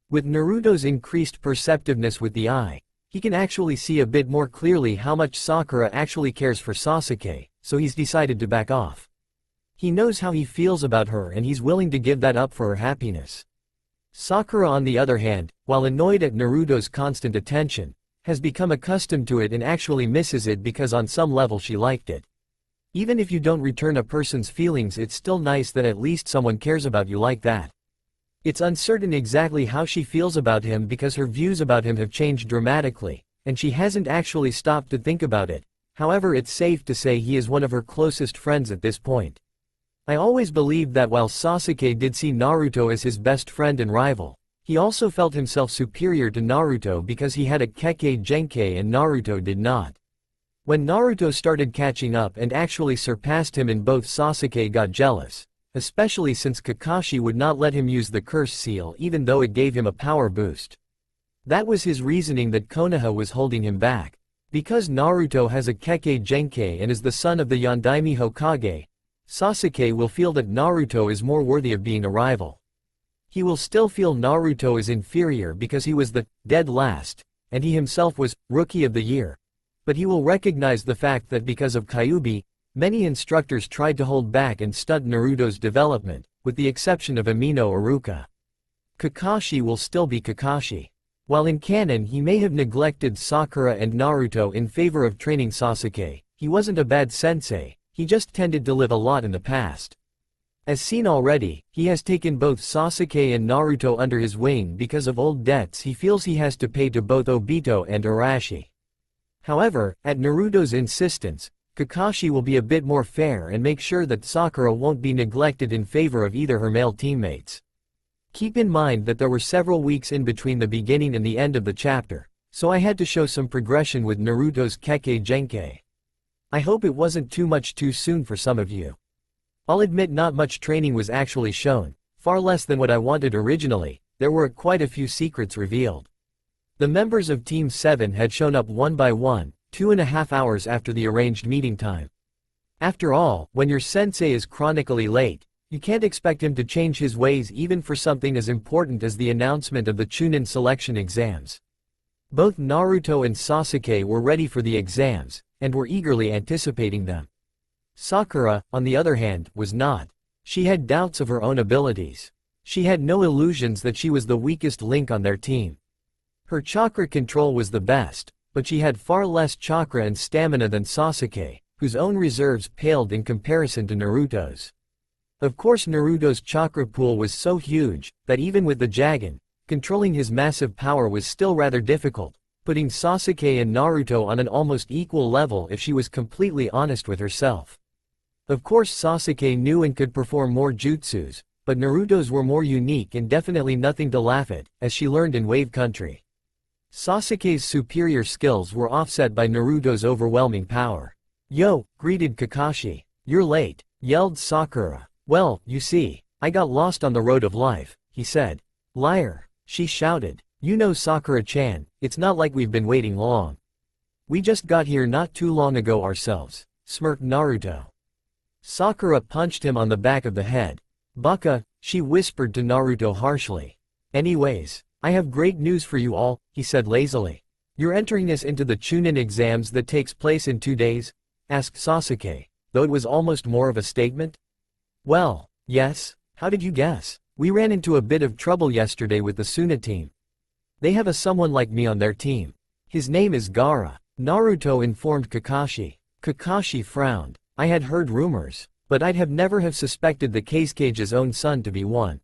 With Naruto's increased perceptiveness with the eye, he can actually see a bit more clearly how much Sakura actually cares for Sasuke, so he's decided to back off. He knows how he feels about her and he's willing to give that up for her happiness." Sakura, on the other hand, while annoyed at Naruto's constant attention, has become accustomed to it and actually misses it because on some level she liked it. Even if you don't return a person's feelings, it's still nice that at least someone cares about you like that. It's uncertain exactly how she feels about him because her views about him have changed dramatically, and she hasn't actually stopped to think about it. However, it's safe to say he is one of her closest friends at this point. I always believed that while Sasuke did see Naruto as his best friend and rival, he also felt himself superior to Naruto because he had a Kekkei Genkai and Naruto did not. When Naruto started catching up and actually surpassed him in both, Sasuke got jealous, especially since Kakashi would not let him use the curse seal even though it gave him a power boost. That was his reasoning that Konoha was holding him back. Because Naruto has a Kekkei Genkai and is the son of the Yondaime Hokage, Sasuke will feel that Naruto is more worthy of being a rival. He will still feel Naruto is inferior because he was the dead last, and he himself was Rookie of the Year. But he will recognize the fact that because of Kyuubi, many instructors tried to hold back and stunt Naruto's development, with the exception of Amino Iruka. Kakashi will still be Kakashi. While in canon he may have neglected Sakura and Naruto in favor of training Sasuke, he wasn't a bad sensei, he just tended to live a lot in the past. As seen already, he has taken both Sasuke and Naruto under his wing because of old debts he feels he has to pay to both Obito and Arashi. However, at Naruto's insistence, Kakashi will be a bit more fair and make sure that Sakura won't be neglected in favor of either her male teammates. Keep in mind that there were several weeks in between the beginning and the end of the chapter, so I had to show some progression with Naruto's Kekkei Genkai. I hope it wasn't too much too soon for some of you. I'll admit not much training was actually shown, far less than what I wanted originally. there were quite a few secrets revealed. The members of Team 7 had shown up one by one, 2.5 hours after the arranged meeting time. After all, when your sensei is chronically late, you can't expect him to change his ways even for something as important as the announcement of the Chunin selection exams. Both Naruto and Sasuke were ready for the exams, and were eagerly anticipating them. Sakura, on the other hand, was not. She had doubts of her own abilities. She had no illusions that she was the weakest link on their team. Her chakra control was the best, but she had far less chakra and stamina than Sasuke, whose own reserves paled in comparison to Naruto's. Of course, Naruto's chakra pool was so huge, that even with the Jagen, controlling his massive power was still rather difficult, putting Sasuke and Naruto on an almost equal level if she was completely honest with herself. Of course, Sasuke knew and could perform more jutsus, but Naruto's were more unique and definitely nothing to laugh at, as she learned in Wave Country. Sasuke's superior skills were offset by Naruto's overwhelming power. "Yo," greeted Kakashi. "You're late," yelled Sakura. "Well, you see, I got lost on the road of life," he said. "Liar," she shouted. "You know Sakura-chan, it's not like we've been waiting long. We just got here not too long ago ourselves," smirked Naruto. Sakura punched him on the back of the head. "Baka," she whispered to Naruto harshly. "Anyways, I have great news for you all," he said lazily. "You're entering us into the Chunin exams that takes place in 2 days?" asked Sasuke, though it was almost more of a statement. "Well, yes, how did you guess? We ran into a bit of trouble yesterday with the Suna team. They have someone like me on their team. His name is Gaara," Naruto informed Kakashi. Kakashi frowned. "I had heard rumors, but I'd never have suspected the Kekkei's own son to be one.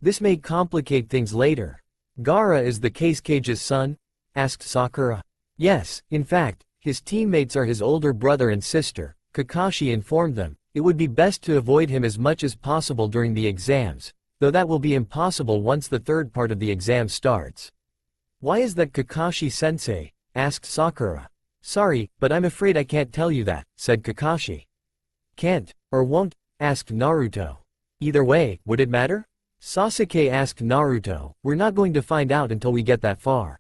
This may complicate things later." "Gaara is the Kekkei's son?" asked Sakura. "Yes, in fact, his teammates are his older brother and sister," Kakashi informed them. "It would be best to avoid him as much as possible during the exams, though that will be impossible once the third part of the exam starts." "Why is that, Kakashi-sensei?" asked Sakura. "Sorry, but I'm afraid I can't tell you that," said Kakashi. "Can't, or won't?" asked Naruto. "Either way, would it matter?" Sasuke asked Naruto. "We're not going to find out until we get that far."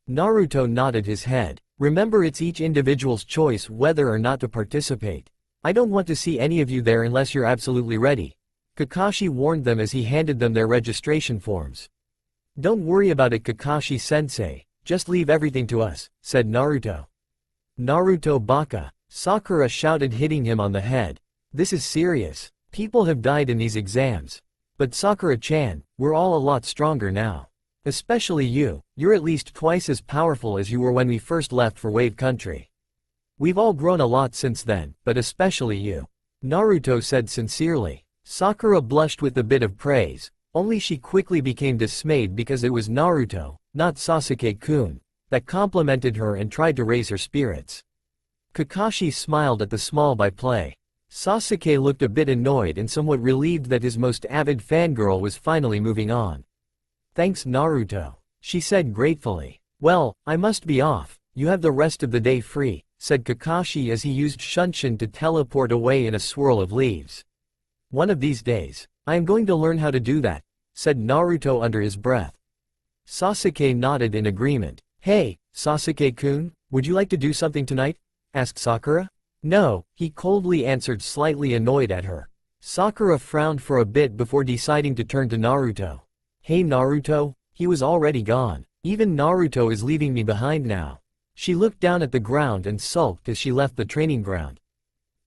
Naruto nodded his head. "Remember, it's each individual's choice whether or not to participate. I don't want to see any of you there unless you're absolutely ready," Kakashi warned them as he handed them their registration forms. "Don't worry about it, Kakashi-sensei, just leave everything to us," said Naruto. "Naruto Baka," Sakura shouted, hitting him on the head. "This is serious. People have died in these exams. But Sakura-chan, we're all a lot stronger now. Especially you, you're at least twice as powerful as you were when we first left for Wave Country. We've all grown a lot since then, but especially you," Naruto said sincerely. Sakura blushed with a bit of praise, only she quickly became dismayed because it was Naruto, not Sasuke-kun, that complimented her and tried to raise her spirits. Kakashi smiled at the small by-play. Sasuke looked a bit annoyed and somewhat relieved that his most avid fangirl was finally moving on. "Thanks, Naruto," she said gratefully. "Well, I must be off, you have the rest of the day free," said Kakashi as he used Shunshin to teleport away in a swirl of leaves. "One of these days, I am going to learn how to do that," said Naruto under his breath. Sasuke nodded in agreement. "Hey, Sasuke-kun, would you like to do something tonight?" asked Sakura. "No," he coldly answered, slightly annoyed at her. Sakura frowned for a bit before deciding to turn to Naruto. "Hey Naruto," he was already gone. "Even Naruto is leaving me behind now." She looked down at the ground and sulked as she left the training ground.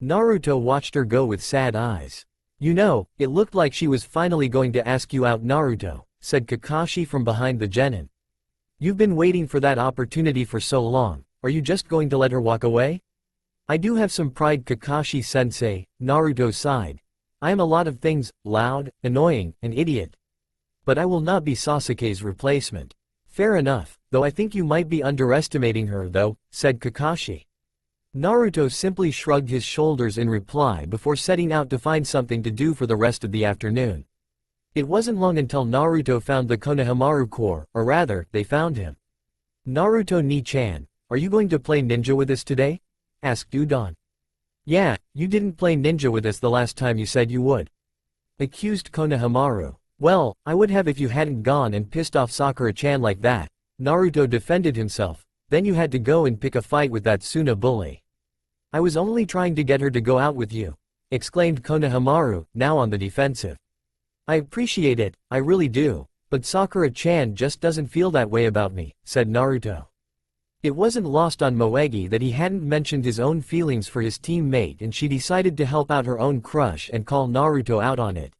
Naruto watched her go with sad eyes. "You know, it looked like she was finally going to ask you out, Naruto," said Kakashi from behind the genin. "You've been waiting for that opportunity for so long, are you just going to let her walk away?" "I do have some pride, Kakashi-sensei," Naruto sighed. "I am a lot of things, loud, annoying, and idiot. But I will not be Sasuke's replacement." "Fair enough, though I think you might be underestimating her though," said Kakashi. Naruto simply shrugged his shoulders in reply before setting out to find something to do for the rest of the afternoon. It wasn't long until Naruto found the Konohamaru core, or rather, they found him. "Naruto Ni-chan, are you going to play ninja with us today?" asked Udon. "Yeah, you didn't play ninja with us the last time you said you would," accused Konohamaru. Well, I would have if you hadn't gone and pissed off Sakura-chan like that. Naruto defended himself. Then you had to go and pick a fight with that Suna bully. I was only trying to get her to go out with you, exclaimed Konohamaru, now on the defensive. I appreciate it, I really do, but Sakura-chan just doesn't feel that way about me, said Naruto. It wasn't lost on Moegi that he hadn't mentioned his own feelings for his teammate, and she decided to help out her own crush and call Naruto out on it.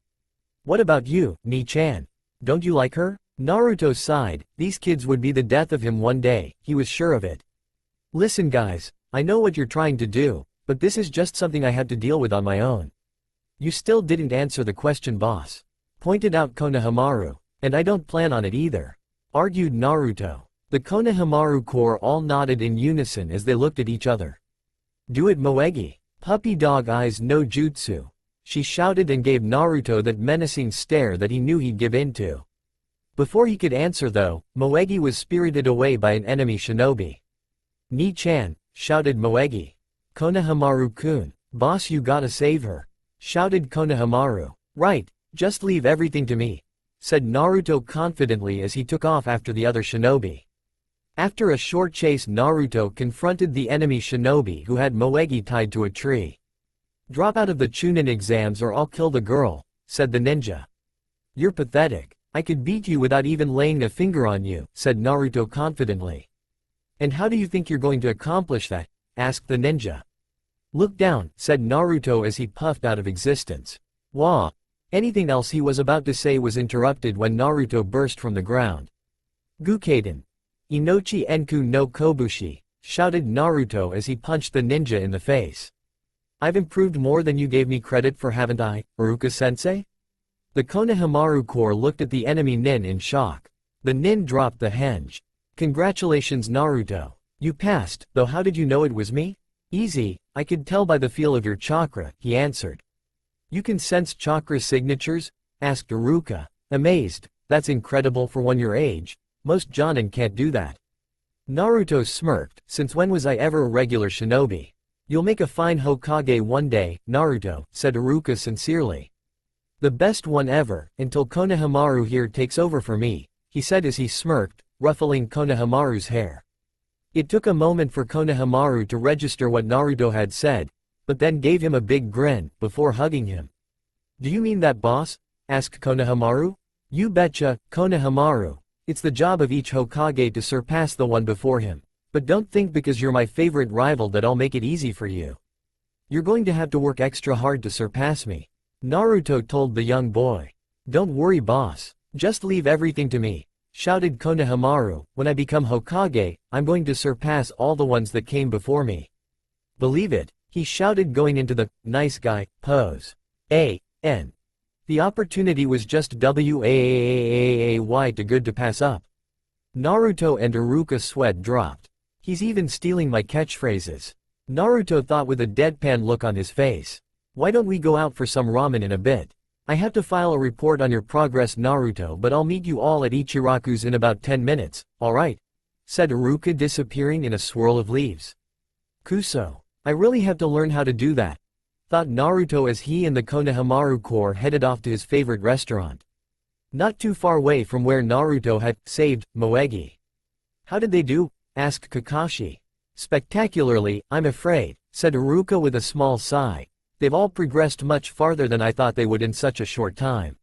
What about you, Ni-chan? Don't you like her? Naruto sighed. These kids would be the death of him one day, he was sure of it. Listen guys, I know what you're trying to do, but this is just something I had to deal with on my own. You still didn't answer the question, boss, pointed out Konohamaru. And I don't plan on it either, argued Naruto. The Konohamaru corps all nodded in unison as they looked at each other. Do it, Moegi. Puppy dog eyes no jutsu. She shouted and gave Naruto that menacing stare that he knew he'd give in to. Before he could answer though, Moegi was spirited away by an enemy shinobi. Ni-chan, shouted Moegi. Konohamaru-kun, boss, you gotta save her, shouted Konohamaru. Right, just leave everything to me, said Naruto confidently as he took off after the other shinobi. After a short chase, Naruto confronted the enemy shinobi who had Moegi tied to a tree. Drop out of the Chunin exams or I'll kill the girl, said the ninja. You're pathetic. I could beat you without even laying a finger on you, said Naruto confidently. And how do you think you're going to accomplish that? Asked the ninja. Look down, said Naruto as he puffed out of existence. Wah! Anything else he was about to say was interrupted when Naruto burst from the ground. Gukaden. Inochi Enku no Kobushi, shouted Naruto as he punched the ninja in the face. I've improved more than you gave me credit for, haven't I, Iruka-sensei? The Konohamaru corps looked at the enemy nin in shock. The nin dropped the henge. Congratulations, Naruto. You passed, though how did you know it was me? Easy, I could tell by the feel of your chakra, he answered. You can sense chakra signatures? Asked Iruka, amazed. That's incredible for one your age. Most jonin can't do that. Naruto smirked. Since when was I ever a regular shinobi? You'll make a fine Hokage one day, Naruto, said Iruka sincerely. The best one ever, until Konohamaru here takes over for me, he said as he smirked, ruffling Konohamaru's hair. It took a moment for Konohamaru to register what Naruto had said, but then gave him a big grin, before hugging him. Do you mean that, boss? Asked Konohamaru. You betcha, Konohamaru. It's the job of each Hokage to surpass the one before him. But don't think because you're my favorite rival that I'll make it easy for you. You're going to have to work extra hard to surpass me, Naruto told the young boy. Don't worry, boss. Just leave everything to me, shouted Konohamaru. When I become Hokage, I'm going to surpass all the ones that came before me. Believe it, he shouted, going into the nice guy pose. A.N. The opportunity was just way too good to pass up. Naruto and Iruka's sweat dropped. He's even stealing my catchphrases, Naruto thought with a deadpan look on his face. Why don't we go out for some ramen in a bit? I have to file a report on your progress, Naruto, but I'll meet you all at Ichiraku's in about 10 minutes, alright? Said Iruka, disappearing in a swirl of leaves. Kuso. I really have to learn how to do that, thought Naruto as he and the Konohamaru corps headed off to his favorite restaurant. Not too far away from where Naruto had saved Moegi. How did they do? Asked Kakashi. Spectacularly, I'm afraid, said Iruka with a small sigh. They've all progressed much farther than I thought they would in such a short time.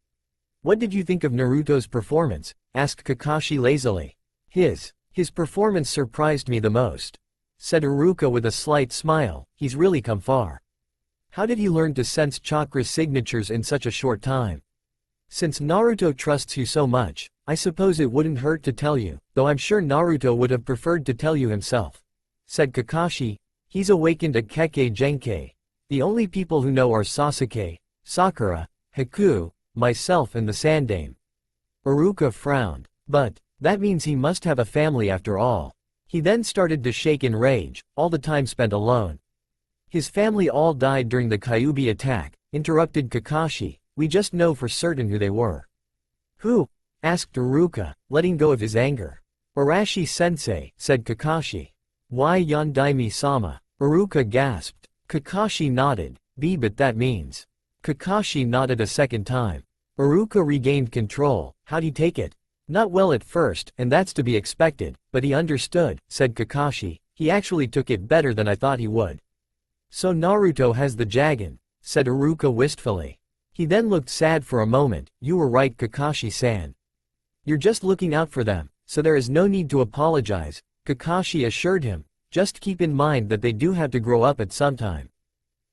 What did you think of Naruto's performance? Asked Kakashi lazily. His performance surprised me the most, said Iruka with a slight smile. He's really come far. How did he learn to sense chakra signatures in such a short time? Since Naruto trusts you so much, I suppose it wouldn't hurt to tell you, though I'm sure Naruto would have preferred to tell you himself, said Kakashi. He's awakened a Kekkei Genkai. The only people who know are Sasuke, Sakura, Haku, myself and the Sandaime. Iruka frowned. But that means he must have a family after all. He then started to shake in rage, all the time spent alone. His family all died during the Kyuubi attack, interrupted Kakashi. We just know for certain who they were. Who? Asked Iruka, letting go of his anger. Arashi-sensei, said Kakashi. Why Yondaime-sama? Iruka gasped. Kakashi nodded. But that means. Kakashi nodded a second time. Iruka regained control. How'd he take it? Not well at first, and that's to be expected, but he understood, said Kakashi. He actually took it better than I thought he would. So Naruto has the Jagen, said Iruka wistfully. He then looked sad for a moment. You were right, Kakashi-san. You're just looking out for them, so there is no need to apologize, Kakashi assured him. Just keep in mind that they do have to grow up at some time.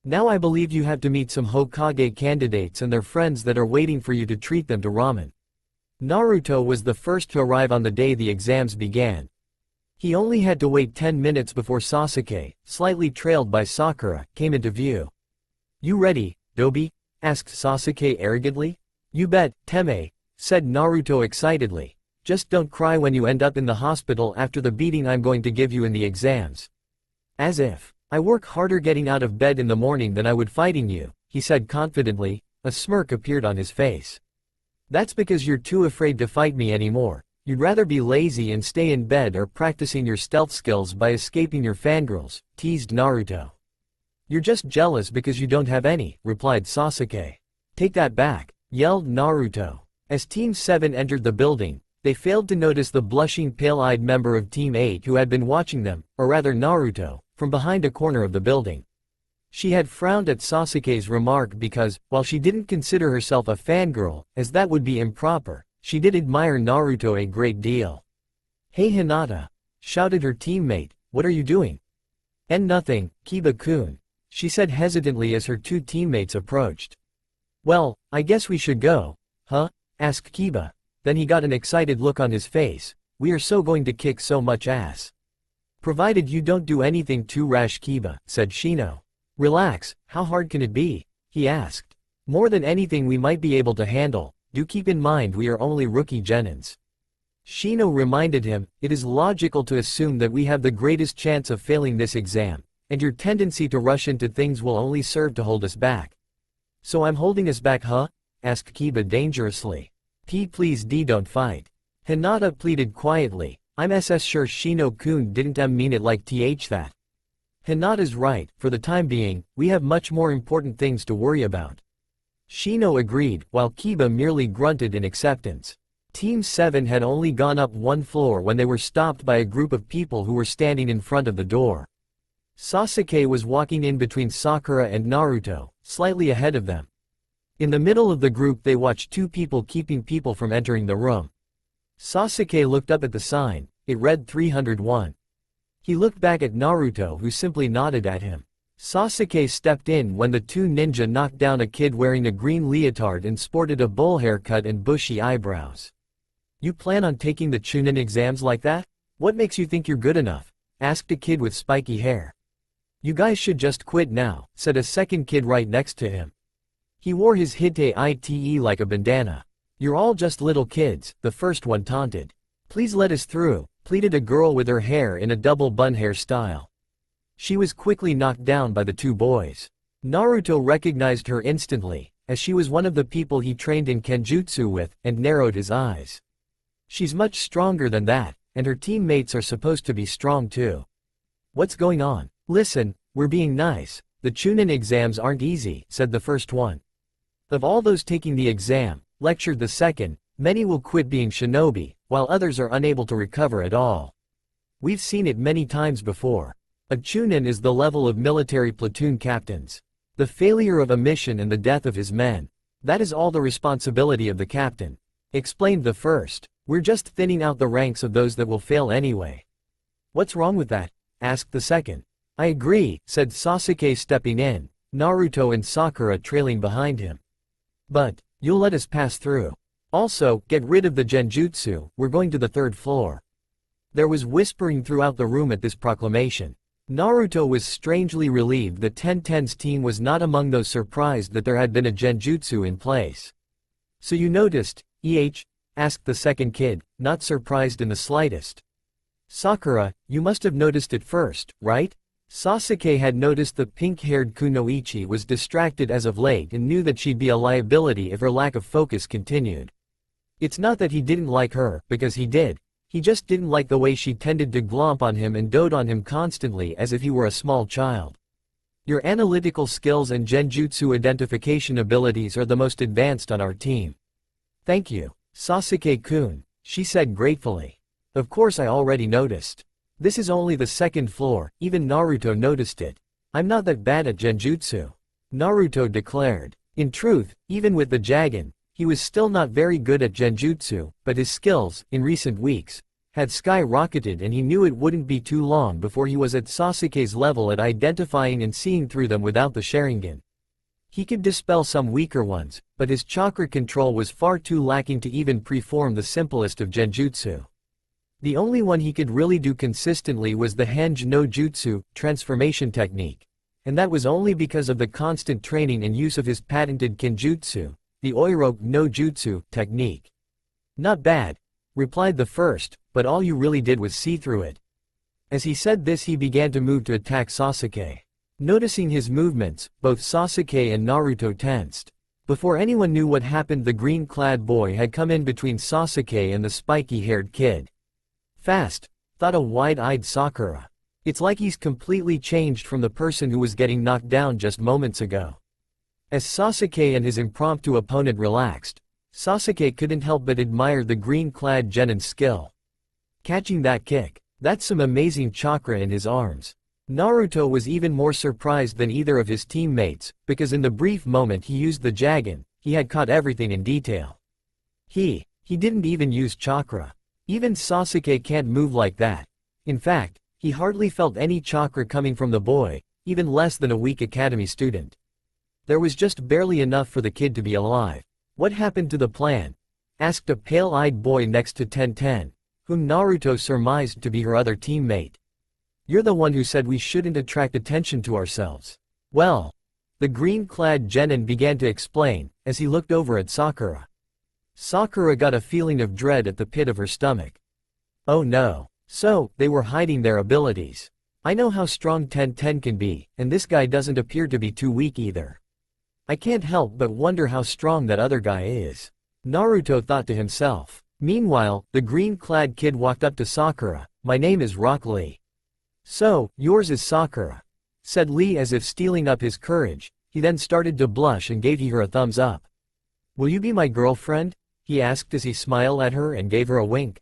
Now I believe you have to meet some Hokage candidates and their friends that are waiting for you to treat them to ramen. Naruto was the first to arrive on the day the exams began. He only had to wait 10 minutes before Sasuke, slightly trailed by Sakura, came into view. You ready, Dobi? Asked Sasuke arrogantly. You bet, Teme, said Naruto excitedly. Just don't cry when you end up in the hospital after the beating I'm going to give you in the exams. As if. I work harder getting out of bed in the morning than I would fighting you, he said confidently. A smirk appeared on his face. That's because you're too afraid to fight me anymore. You'd rather be lazy and stay in bed or practicing your stealth skills by escaping your fangirls, teased Naruto. You're just jealous because you don't have any, replied Sasuke. Take that back, yelled Naruto. As Team 7 entered the building, they failed to notice the blushing pale-eyed member of Team 8 who had been watching them, or rather Naruto, from behind a corner of the building. She had frowned at Sasuke's remark because, while she didn't consider herself a fangirl, as that would be improper, she did admire Naruto a great deal. Hey Hinata! Shouted her teammate, what are you doing? And nothing, Kiba-kun, she said hesitantly as her two teammates approached. Well, I guess we should go, huh? Asked Kiba. Then he got an excited look on his face. We are so going to kick so much ass. Provided you don't do anything too rash, Kiba, said Shino. Relax, how hard can it be? He asked. More than anything we might be able to handle. Do keep in mind we are only rookie genins. Shino reminded him, it is logical to assume that we have the greatest chance of failing this exam, and your tendency to rush into things will only serve to hold us back. So I'm holding us back, huh? Asked Kiba dangerously. Please don't fight. Hinata pleaded quietly. I'm sure Shino-kun didn't mean it like that. Hinata's right, for the time being, we have much more important things to worry about. Shino agreed, while Kiba merely grunted in acceptance. Team 7 had only gone up one floor when they were stopped by a group of people who were standing in front of the door. Sasuke was walking in between Sakura and Naruto, slightly ahead of them. In the middle of the group they watched two people keeping people from entering the room. Sasuke looked up at the sign, it read 301. He looked back at Naruto who simply nodded at him. Sasuke stepped in when the two ninja knocked down a kid wearing a green leotard and sported a bowl haircut and bushy eyebrows. You plan on taking the Chunin exams like that? What makes you think you're good enough? Asked a kid with spiky hair. You guys should just quit now, said a second kid right next to him. He wore his ite like a bandana. You're all just little kids, the first one taunted. Please let us through, pleaded a girl with her hair in a double bun hairstyle. She was quickly knocked down by the two boys. Naruto recognized her instantly, as she was one of the people he trained in Kenjutsu with, and narrowed his eyes. She's much stronger than that, and her teammates are supposed to be strong too. What's going on? Listen, we're being nice. The Chunin exams aren't easy, said the first one. Of all those taking the exam, lectured the second, many will quit being shinobi, while others are unable to recover at all. We've seen it many times before. A Chunin is the level of military platoon captains. The failure of a mission and the death of his men. That is all the responsibility of the captain. Explained the first. We're just thinning out the ranks of those that will fail anyway. What's wrong with that? Asked the second. I agree, said Sasuke stepping in, Naruto and Sakura trailing behind him. But, you'll let us pass through. Also, get rid of the genjutsu, we're going to the third floor. There was whispering throughout the room at this proclamation. Naruto was strangely relieved that Tenten's team was not among those surprised that there had been a genjutsu in place. So you noticed, asked the second kid, not surprised in the slightest. Sakura, you must have noticed it first, right? Sasuke had noticed the pink-haired Kunoichi was distracted as of late and knew that she'd be a liability if her lack of focus continued. It's not that he didn't like her, because he did. He just didn't like the way she tended to glomp on him and dote on him constantly as if he were a small child. Your analytical skills and genjutsu identification abilities are the most advanced on our team. Thank you, Sasuke-kun, she said gratefully. Of course I already noticed. This is only the second floor, even Naruto noticed it. I'm not that bad at genjutsu, Naruto declared. In truth, even with the Jagen, he was still not very good at genjutsu, but his skills, in recent weeks, had skyrocketed and he knew it wouldn't be too long before he was at Sasuke's level at identifying and seeing through them without the Sharingan. He could dispel some weaker ones, but his chakra control was far too lacking to even preform the simplest of genjutsu. The only one he could really do consistently was the Hange no Jutsu, transformation technique. And that was only because of the constant training and use of his patented Kenjutsu, the Oiroke no Jutsu, technique. Not bad, replied the first, but all you really did was see through it. As he said this he began to move to attack Sasuke. Noticing his movements, both Sasuke and Naruto tensed. Before anyone knew what happened the green-clad boy had come in between Sasuke and the spiky-haired kid. Fast, thought a wide-eyed Sakura. It's like he's completely changed from the person who was getting knocked down just moments ago. As Sasuke and his impromptu opponent relaxed, Sasuke couldn't help but admire the green-clad genin's skill. Catching that kick, that's some amazing chakra in his arms. Naruto was even more surprised than either of his teammates, because in the brief moment he used the Jagen, he had caught everything in detail. He didn't even use chakra. Even Sasuke can't move like that. In fact, he hardly felt any chakra coming from the boy, even less than a weak academy student. There was just barely enough for the kid to be alive. What happened to the plan? Asked a pale-eyed boy next to Tenten, whom Naruto surmised to be her other teammate. You're the one who said we shouldn't attract attention to ourselves. Well, the green-clad genin began to explain, as he looked over at Sakura. Sakura got a feeling of dread at the pit of her stomach. Oh no. So, they were hiding their abilities. I know how strong Tenten can be, and this guy doesn't appear to be too weak either. I can't help but wonder how strong that other guy is. Naruto thought to himself. Meanwhile, the green-clad kid walked up to Sakura. My name is Rock Lee. So, yours is Sakura, said Lee as if stealing up his courage. He then started to blush and gave her a thumbs up. Will you be my girlfriend? He asked as he smiled at her and gave her a wink.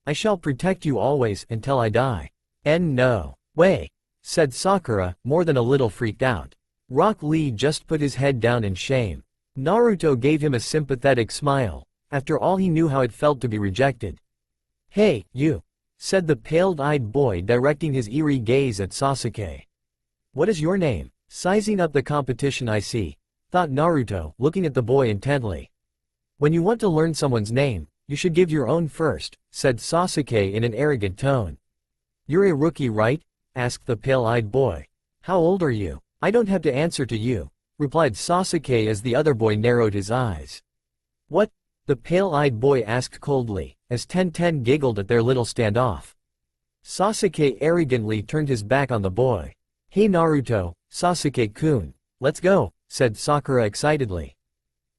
I shall protect you always until I die. No way, said Sakura, more than a little freaked out. Rock Lee just put his head down in shame. Naruto gave him a sympathetic smile. After all he knew how it felt to be rejected. Hey, you, said the pale-eyed boy directing his eerie gaze at Sasuke. What is your name? Sizing up the competition I see, thought Naruto, looking at the boy intently. When you want to learn someone's name, you should give your own first, said Sasuke in an arrogant tone. You're a rookie, right? Asked the pale-eyed boy. How old are you? I don't have to answer to you, replied Sasuke as the other boy narrowed his eyes. What? The pale-eyed boy asked coldly, as Tenten giggled at their little standoff. Sasuke arrogantly turned his back on the boy. Hey Naruto, Sasuke-kun, let's go, said Sakura excitedly.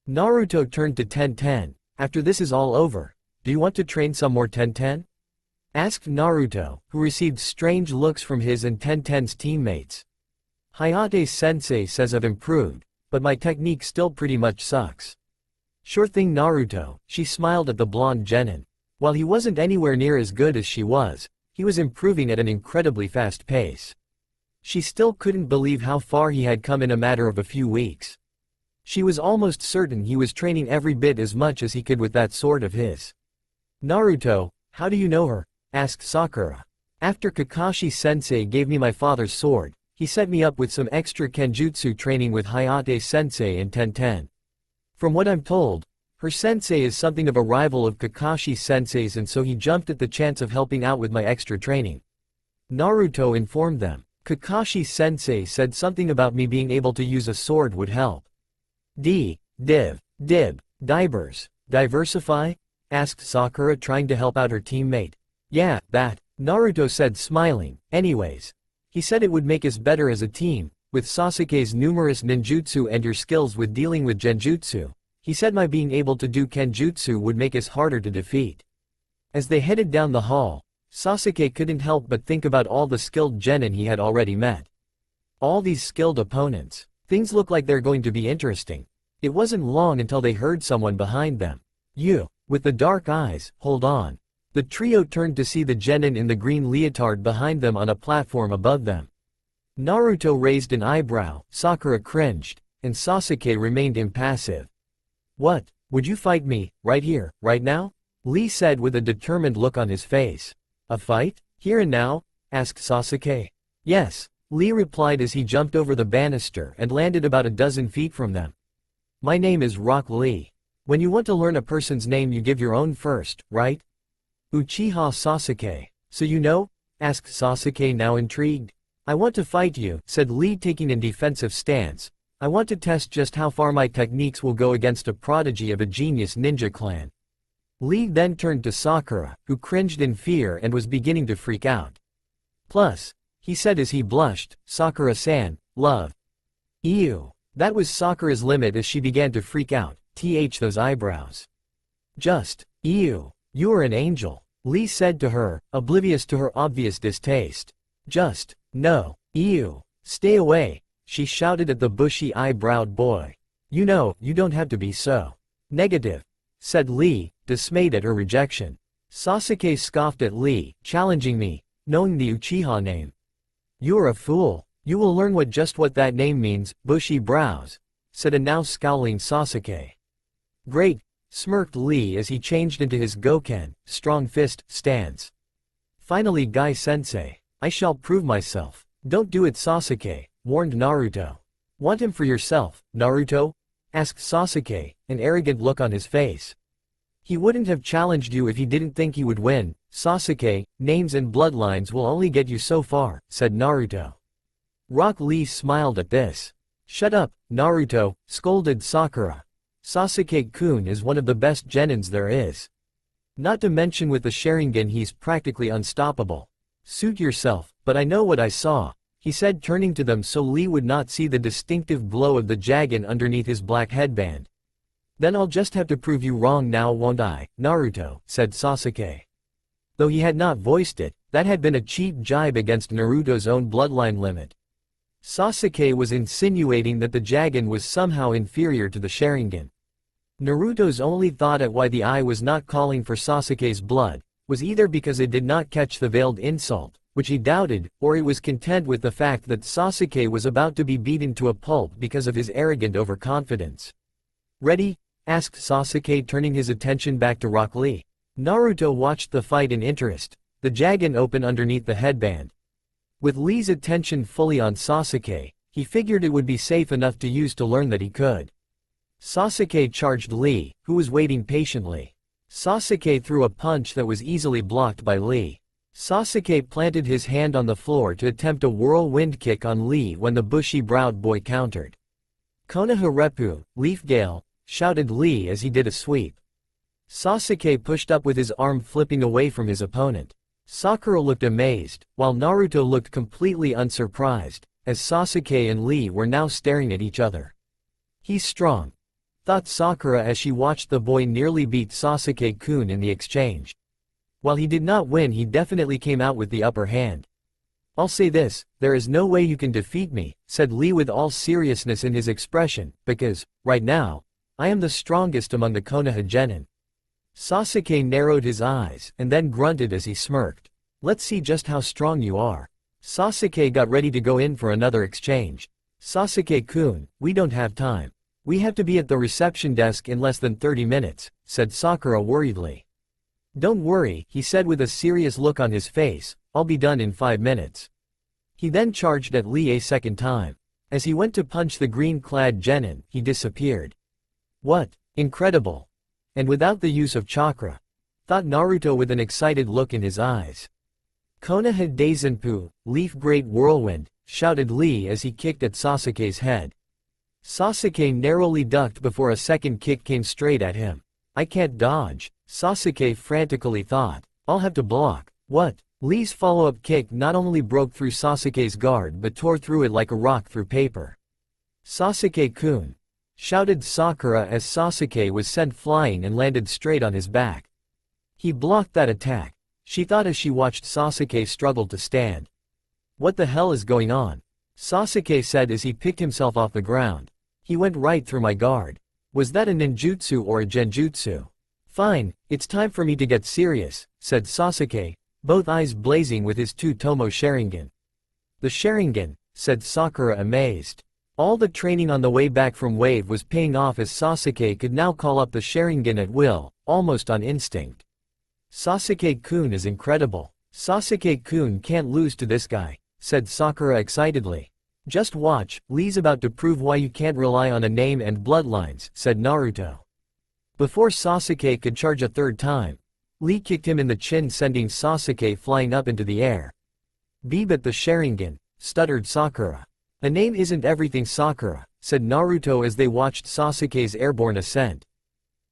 Naruto turned to Tenten. After this is all over, do you want to train some more Tenten? Asked Naruto, who received strange looks from his and Tenten's teammates. Hayate Sensei says I've improved, but my technique still pretty much sucks. Sure thing Naruto, she smiled at the blonde genin. While he wasn't anywhere near as good as she was, he was improving at an incredibly fast pace. She still couldn't believe how far he had come in a matter of a few weeks. She was almost certain he was training every bit as much as he could with that sword of his. Naruto, how do you know her? Asked Sakura. After Kakashi Sensei gave me my father's sword, he set me up with some extra kenjutsu training with Hayate Sensei and Tenten. From what I'm told, her sensei is something of a rival of Kakashi Sensei's and so he jumped at the chance of helping out with my extra training. Naruto informed them. Kakashi Sensei said something about me being able to use a sword would help. Dibers, diversify? Asked Sakura trying to help out her teammate. Yeah, that, Naruto said smiling. Anyways, he said it would make us better as a team, with Sasuke's numerous ninjutsu and your skills with dealing with genjutsu. He said my being able to do kenjutsu would make us harder to defeat. As they headed down the hall, Sasuke couldn't help but think about all the skilled genin he had already met. All these skilled opponents. Things look like they're going to be interesting. It wasn't long until they heard someone behind them. You, with the dark eyes, hold on. The trio turned to see the genin in the green leotard behind them on a platform above them. Naruto raised an eyebrow, Sakura cringed, and Sasuke remained impassive. What, would you fight me, right here, right now? Lee said with a determined look on his face. A fight? Here and now? Asked Sasuke. Yes, Lee replied as he jumped over the banister and landed about a dozen feet from them. My name is Rock Lee. When you want to learn a person's name you give your own first, right? Uchiha Sasuke. So you know? Asked Sasuke, now intrigued. I want to fight you, said Lee, taking a defensive stance. I want to test just how far my techniques will go against a prodigy of a genius ninja clan. Lee then turned to Sakura, who cringed in fear and was beginning to freak out. Plus, he said as he blushed, Sakura-san, love. Ew. That was Sakura's limit as she began to freak out, those eyebrows. Just, ew, you are an angel, Lee said to her, oblivious to her obvious distaste. Just, no, ew, stay away, she shouted at the bushy-eyebrowed boy. You know, you don't have to be so negative, said Lee, dismayed at her rejection. Sasuke scoffed at Lee, challenging me, knowing the Uchiha name. You're a fool. You will learn what that name means, bushy brows, said a now scowling Sasuke. Great, smirked Lee as he changed into his Goken, strong fist, stance. Finally, Guy Sensei, I shall prove myself. Don't do it, Sasuke, warned Naruto. Want him for yourself, Naruto? Asked Sasuke, an arrogant look on his face. He wouldn't have challenged you if he didn't think you would win, Sasuke. Names and bloodlines will only get you so far, said Naruto. Rock Lee smiled at this. Shut up, Naruto, scolded Sakura. Sasuke-kun is one of the best genins there is. Not to mention with the Sharingan he's practically unstoppable. Suit yourself, but I know what I saw, he said, turning to them so Lee would not see the distinctive glow of the Jagen underneath his black headband. Then I'll just have to prove you wrong now, won't I, Naruto, said Sasuke. Though he had not voiced it, that had been a cheap jibe against Naruto's own bloodline limit. Sasuke was insinuating that the Jagen was somehow inferior to the Sharingan. Naruto's only thought at why the eye was not calling for Sasuke's blood was either because it did not catch the veiled insult, which he doubted, or he was content with the fact that Sasuke was about to be beaten to a pulp because of his arrogant overconfidence. Ready? Asked Sasuke, turning his attention back to Rock Lee. Naruto watched the fight in interest, the Jagen open underneath the headband. With Lee's attention fully on Sasuke, he figured it would be safe enough to use to learn that he could. Sasuke charged Lee, who was waiting patiently. Sasuke threw a punch that was easily blocked by Lee. Sasuke planted his hand on the floor to attempt a whirlwind kick on Lee when the bushy-browed boy countered. Konoha Reppu, Leaf Gale, shouted Lee as he did a sweep. Sasuke pushed up with his arm flipping away from his opponent. Sakura looked amazed, while Naruto looked completely unsurprised, as Sasuke and Lee were now staring at each other. He's strong, thought Sakura as she watched the boy nearly beat Sasuke-kun in the exchange. While he did not win, he definitely came out with the upper hand. I'll say this, there is no way you can defeat me, said Lee with all seriousness in his expression, because, right now, I am the strongest among the Konoha genin. Sasuke narrowed his eyes, and then grunted as he smirked. Let's see just how strong you are. Sasuke got ready to go in for another exchange. Sasuke-kun, we don't have time. We have to be at the reception desk in less than 30 minutes, said Sakura worriedly. Don't worry, he said with a serious look on his face, I'll be done in 5 minutes. He then charged at Lee a second time. As he went to punch the green-clad genin, he disappeared. What? Incredible. And without the use of chakra, thought Naruto with an excited look in his eyes. Konoha Daizenpu, Leaf Great Whirlwind, shouted Lee as he kicked at Sasuke's head. Sasuke narrowly ducked before a second kick came straight at him. I can't dodge, Sasuke frantically thought. I'll have to block. What? Lee's follow-up kick not only broke through Sasuke's guard but tore through it like a rock through paper. Sasuke-kun, shouted Sakura as Sasuke was sent flying and landed straight on his back. He blocked that attack, she thought as she watched Sasuke struggle to stand. What the hell is going on? Sasuke said as he picked himself off the ground. He went right through my guard. Was that a ninjutsu or a genjutsu? Fine, it's time for me to get serious, said Sasuke, both eyes blazing with his two-tomo Sharingan. The Sharingan, said Sakura amazed. All the training on the way back from Wave was paying off as Sasuke could now call up the Sharingan at will, almost on instinct. Sasuke-kun is incredible. Sasuke-kun can't lose to this guy, said Sakura excitedly. Just watch, Lee's about to prove why you can't rely on a name and bloodlines, said Naruto. Before Sasuke could charge a third time, Lee kicked him in the chin, sending Sasuke flying up into the air. But the Sharingan, stuttered Sakura. A name isn't everything, Sakura, said Naruto as they watched Sasuke's airborne ascent.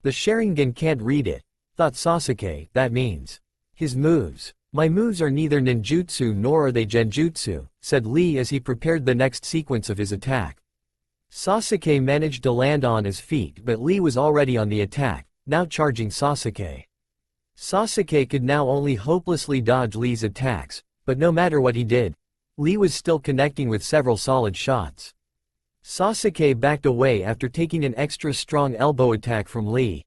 The Sharingan can't read it, thought Sasuke. That means his moves. My moves are neither ninjutsu nor are they genjutsu, said Lee as he prepared the next sequence of his attack. Sasuke managed to land on his feet, but Lee was already on the attack, now charging Sasuke. Sasuke could now only hopelessly dodge Lee's attacks, but no matter what he did, Lee was still connecting with several solid shots. Sasuke backed away after taking an extra strong elbow attack from Lee.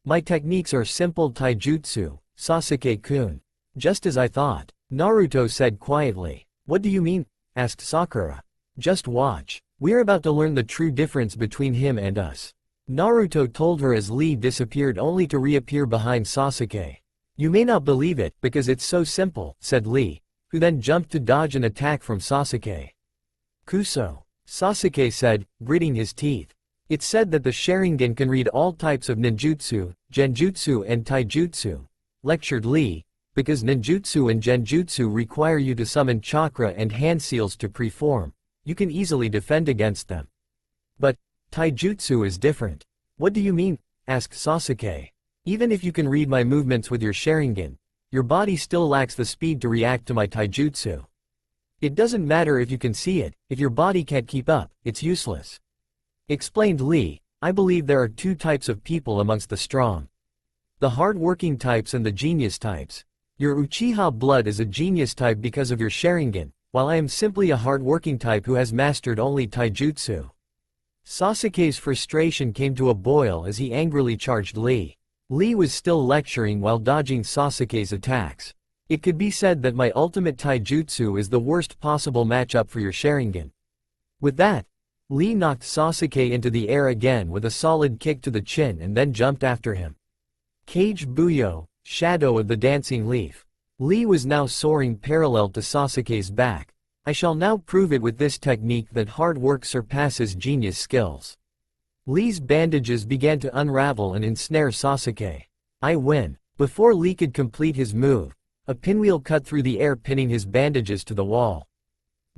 My techniques are simple taijutsu, Sasuke-kun. Just as I thought, Naruto said quietly. What do you mean? Asked Sakura. Just watch. We're about to learn the true difference between him and us. Naruto told her as Lee disappeared only to reappear behind Sasuke. You may not believe it, because it's so simple, said Lee, who then jumped to dodge an attack from Sasuke. Kuso. Sasuke said, gritting his teeth. It's said that the Sharingan can read all types of ninjutsu, genjutsu and taijutsu, lectured Lee, because ninjutsu and genjutsu require you to summon chakra and hand seals to preform. You can easily defend against them. But taijutsu is different. What do you mean? Asked Sasuke. Even if you can read my movements with your Sharingan, your body still lacks the speed to react to my taijutsu. It doesn't matter if you can see it, if your body can't keep up, it's useless. Explained Lee. I believe there are two types of people amongst the strong. The hard-working types and the genius types. Your Uchiha blood is a genius type because of your Sharingan, while I am simply a hard-working type who has mastered only taijutsu. Sasuke's frustration came to a boil as he angrily charged Lee. Lee was still lecturing while dodging Sasuke's attacks. It could be said that my ultimate taijutsu is the worst possible matchup for your Sharingan. With that, Lee knocked Sasuke into the air again with a solid kick to the chin and then jumped after him. Kage Buyo, shadow of the dancing leaf. Lee was now soaring parallel to Sasuke's back. I shall now prove it with this technique that hard work surpasses genius skills. Lee's bandages began to unravel and ensnare Sasuke. I win. Before Lee could complete his move, a pinwheel cut through the air, pinning his bandages to the wall.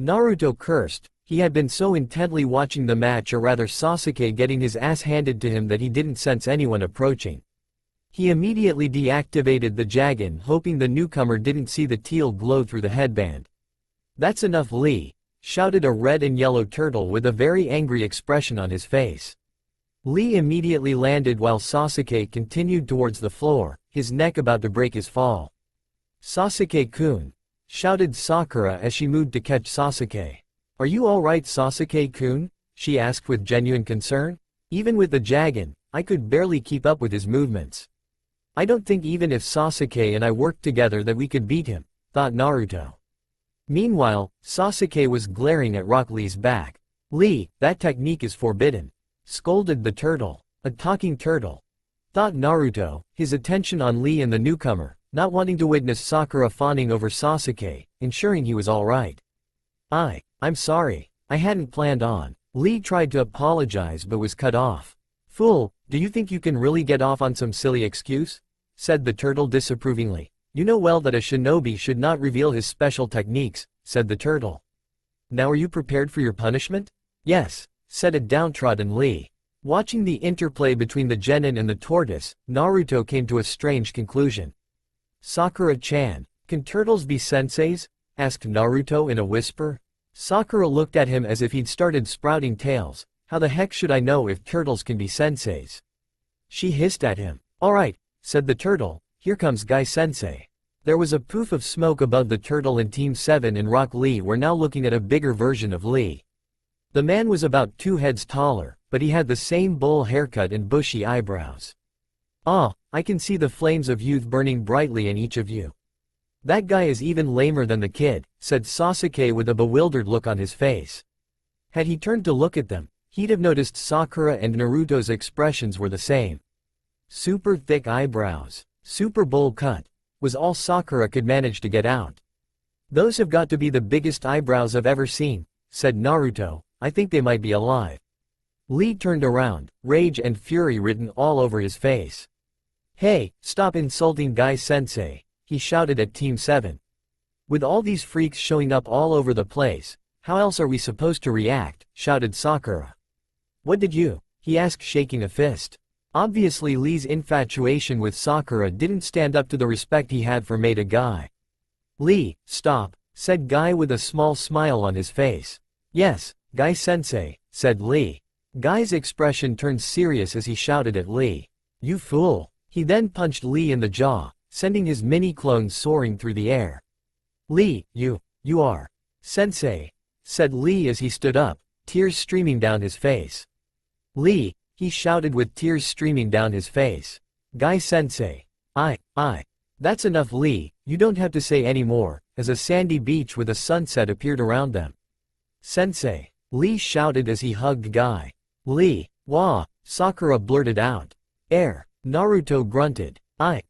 Naruto cursed. He had been so intently watching the match, or rather Sasuke getting his ass handed to him, that he didn't sense anyone approaching. He immediately deactivated the Jagen, hoping the newcomer didn't see the teal glow through the headband. That's enough, Lee, shouted a red and yellow turtle with a very angry expression on his face. Lee immediately landed while Sasuke continued towards the floor, his neck about to break his fall. Sasuke-kun, shouted Sakura as she moved to catch Sasuke. Are you alright, Sasuke-kun? She asked with genuine concern. Even with the Jagen, I could barely keep up with his movements. I don't think even if Sasuke and I worked together that we could beat him, thought Naruto. Meanwhile, Sasuke was glaring at Rock Lee's back. Lee, that technique is forbidden, scolded the turtle. A talking turtle, thought Naruto, his attention on Lee and the newcomer, not wanting to witness Sakura fawning over Sasuke, ensuring he was alright. I'm sorry, I hadn't planned on. Lee tried to apologize but was cut off. Fool, do you think you can really get off on some silly excuse? Said the turtle disapprovingly. You know well that a shinobi should not reveal his special techniques, said the turtle. Now are you prepared for your punishment? Yes, said a downtrodden Lee. Watching the interplay between the genin and the tortoise, Naruto came to a strange conclusion. Sakura-chan, can turtles be senseis? Asked Naruto in a whisper. Sakura looked at him as if he'd started sprouting tails. How the heck should I know if turtles can be senseis? She hissed at him. Alright, said the turtle, here comes Guy Sensei. There was a poof of smoke above the turtle, and Team 7 and Rock Lee were now looking at a bigger version of Lee. The man was about 2 heads taller, but he had the same bowl haircut and bushy eyebrows. I I can see the flames of youth burning brightly in each of you. That guy is even lamer than the kid, said Sasuke with a bewildered look on his face. Had he turned to look at them, he'd have noticed Sakura and Naruto's expressions were the same. Super thick eyebrows, super bowl cut, was all Sakura could manage to get out. Those have got to be the biggest eyebrows I've ever seen, said Naruto. I think they might be alive. Lee turned around, rage and fury written all over his face. Hey, stop insulting Guy Sensei, he shouted at Team 7. With all these freaks showing up all over the place, how else are we supposed to react, shouted Sakura. What did you? He asked shaking a fist. Obviously Lee's infatuation with Sakura didn't stand up to the respect he had for Maida Guy. Lee, stop, said Guy with a small smile on his face. Yes, Guy Sensei, said Lee. Guy's expression turned serious as he shouted at Lee. You fool. He then punched Lee in the jaw, sending his mini-clone soaring through the air. Lee, you are. Sensei, said Lee as he stood up, tears streaming down his face. Lee, he shouted with tears streaming down his face. Guy Sensei. That's enough Lee, you don't have to say any more, as a sandy beach with a sunset appeared around them. Sensei, Lee shouted as he hugged Guy. Lee, wah, Sakura blurted out. Naruto grunted. I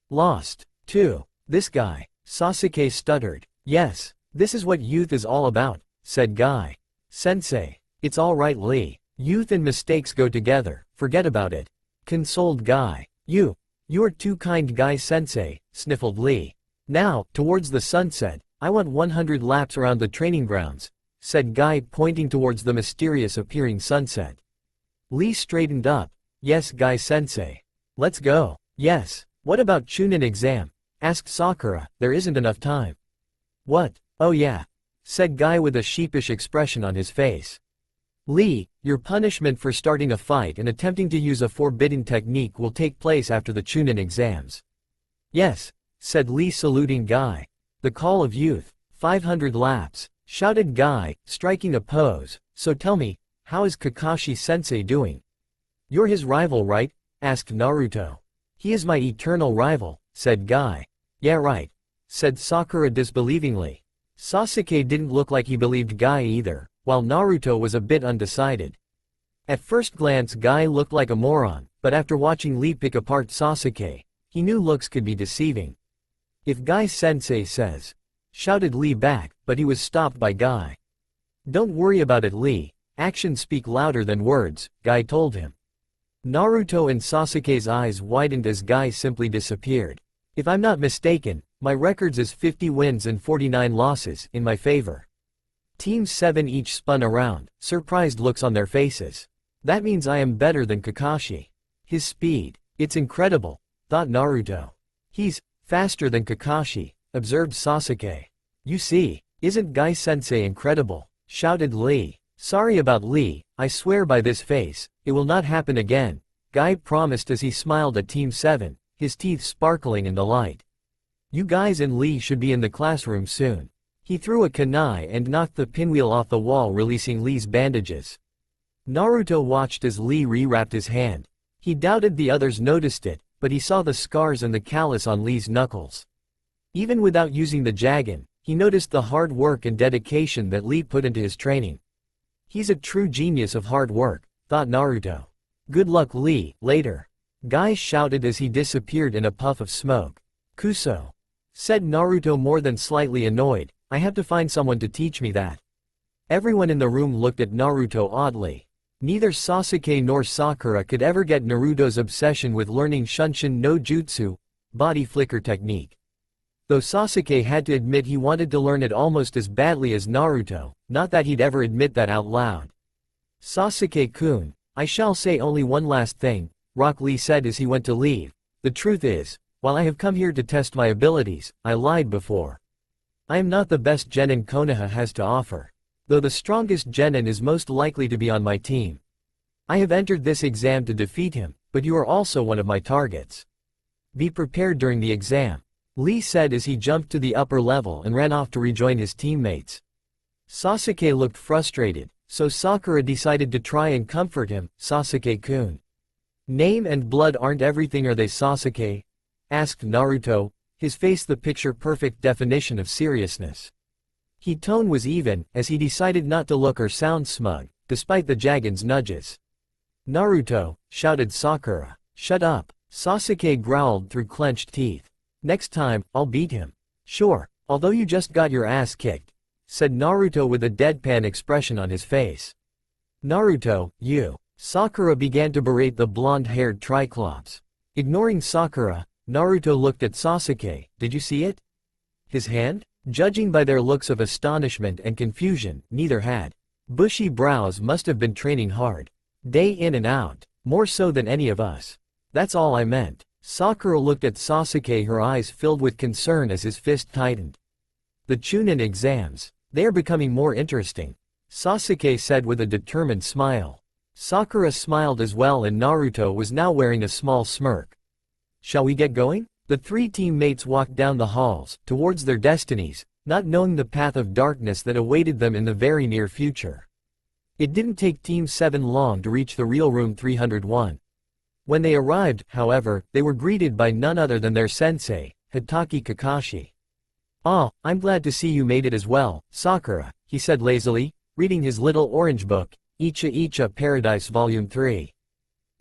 lost, too. This guy, Sasuke stuttered. Yes, this is what youth is all about, said Guy. Sensei, it's all right Lee. Youth and mistakes go together, forget about it. Consoled Guy. You are too kind Guy Sensei, sniffled Lee. Now, towards the sunset, I want 100 laps around the training grounds, said Guy pointing towards the mysterious appearing sunset. Lee straightened up. Yes Guy Sensei. Let's go. Yes. What about Chunin exam? Asked Sakura. There isn't enough time. What? Oh yeah, said Guy with a sheepish expression on his face. Lee, your punishment for starting a fight and attempting to use a forbidden technique will take place after the Chunin exams. Yes, said Lee saluting Guy. The call of youth. 500 laps, shouted Guy, striking a pose. So tell me, how is Kakashi Sensei doing? You're his rival right? Asked Naruto. He is my eternal rival, said Guy. Yeah right, said Sakura disbelievingly. Sasuke didn't look like he believed Guy either, while Naruto was a bit undecided. At first glance Guy looked like a moron, but after watching Lee pick apart Sasuke, he knew looks could be deceiving. If Guy Sensei says, shouted Lee back, but he was stopped by Guy. Don't worry about it Lee, actions speak louder than words, Guy told him. Naruto and Sasuke's eyes widened as Guy simply disappeared. If I'm not mistaken, my records is 50 wins and 49 losses in my favor. Team 7 each spun around, surprised looks on their faces. That means I am better than Kakashi. His speed, it's incredible, thought Naruto. He's faster than Kakashi, observed Sasuke. You see, isn't Guy Sensei incredible? Shouted Lee. Sorry about Lee, I swear by this face, it will not happen again, Guy promised as he smiled at Team 7, his teeth sparkling in the light. You guys and Lee should be in the classroom soon. He threw a kunai and knocked the pinwheel off the wall releasing Lee's bandages. Naruto watched as Lee rewrapped his hand. He doubted the others noticed it, but he saw the scars and the callus on Lee's knuckles. Even without using the Jagen, he noticed the hard work and dedication that Lee put into his training. He's a true genius of hard work, thought Naruto. Good luck Lee, later. Guy shouted as he disappeared in a puff of smoke. Kuso, said Naruto more than slightly annoyed, I have to find someone to teach me that. Everyone in the room looked at Naruto oddly. Neither Sasuke nor Sakura could ever get Naruto's obsession with learning Shunshin no Jutsu, body flicker technique. Though Sasuke had to admit he wanted to learn it almost as badly as Naruto, not that he'd ever admit that out loud. Sasuke-kun, I shall say only one last thing, Rock Lee said as he went to leave. The truth is, while I have come here to test my abilities, I lied before. I am not the best genin Konoha has to offer. Though the strongest genin is most likely to be on my team. I have entered this exam to defeat him, but you are also one of my targets. Be prepared during the exam, Lee said as he jumped to the upper level and ran off to rejoin his teammates. Sasuke looked frustrated, so Sakura decided to try and comfort him. Sasuke-kun. Name and blood aren't everything, are they, Sasuke? Asked Naruto, his face the picture-perfect definition of seriousness. His tone was even, as he decided not to look or sound smug, despite the Jagen's nudges. Naruto, shouted Sakura. Shut up, Sasuke growled through clenched teeth. Next time, I'll beat him. Sure, although you just got your ass kicked, said Naruto with a deadpan expression on his face. Naruto, you. Sakura began to berate the blonde-haired Triclops. Ignoring Sakura, Naruto looked at Sasuke. Did you see it? His hand? Judging by their looks of astonishment and confusion, neither had. Bushy brows must have been training hard. Day in and out, more so than any of us. That's all I meant. Sakura looked at Sasuke, her eyes filled with concern as his fist tightened. The Chunin exams. They are becoming more interesting, Sasuke said with a determined smile. Sakura smiled as well, and Naruto was now wearing a small smirk. Shall we get going? The three teammates walked down the halls, towards their destinies, not knowing the path of darkness that awaited them in the very near future. It didn't take Team 7 long to reach the real room 301. When they arrived, however, they were greeted by none other than their sensei, Hatake Kakashi. "Ah, I'm glad to see you made it as well, Sakura," he said lazily, reading his little orange book, Icha Icha Paradise Volume 3.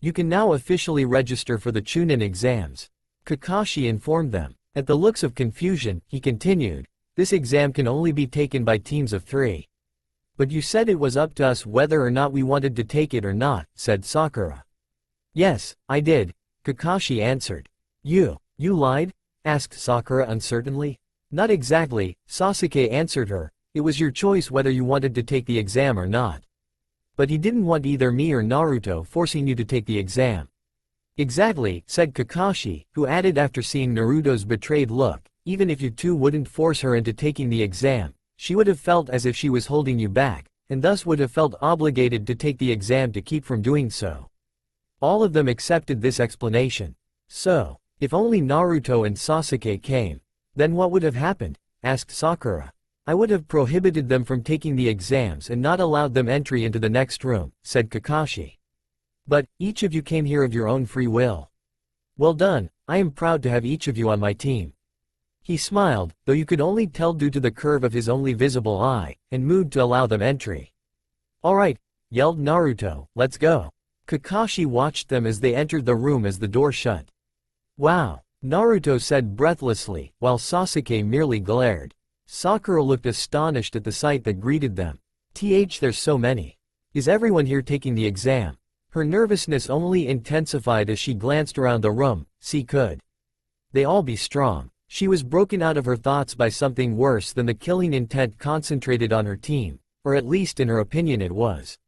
"You can now officially register for the Chunin exams," Kakashi informed them. At the looks of confusion, he continued, "This exam can only be taken by teams of 3. But you said it was up to us whether or not we wanted to take it or not," said Sakura. "Yes, I did," Kakashi answered. You lied?" asked Sakura uncertainly. "Not exactly," Sasuke answered her. "It was your choice whether you wanted to take the exam or not. But he didn't want either me or Naruto forcing you to take the exam." "Exactly," said Kakashi, who added after seeing Naruto's betrayed look, "even if you two wouldn't force her into taking the exam, she would have felt as if she was holding you back, and thus would have felt obligated to take the exam to keep from doing so." All of them accepted this explanation. "So, if only Naruto and Sasuke came, then what would have happened?" asked Sakura. "I would have prohibited them from taking the exams and not allowed them entry into the next room," said Kakashi. "But, each of you came here of your own free will. Well done, I am proud to have each of you on my team." He smiled, though you could only tell due to the curve of his only visible eye, and moved to allow them entry. "All right," yelled Naruto, "let's go." Kakashi watched them as they entered the room as the door shut. "Wow," Naruto said breathlessly, while Sasuke merely glared. Sakura looked astonished at the sight that greeted them. There's so many. Is everyone here taking the exam?" Her nervousness only intensified as she glanced around the room. Could they all be strong? She was broken out of her thoughts by something worse than the killing intent concentrated on her team, or at least in her opinion it was.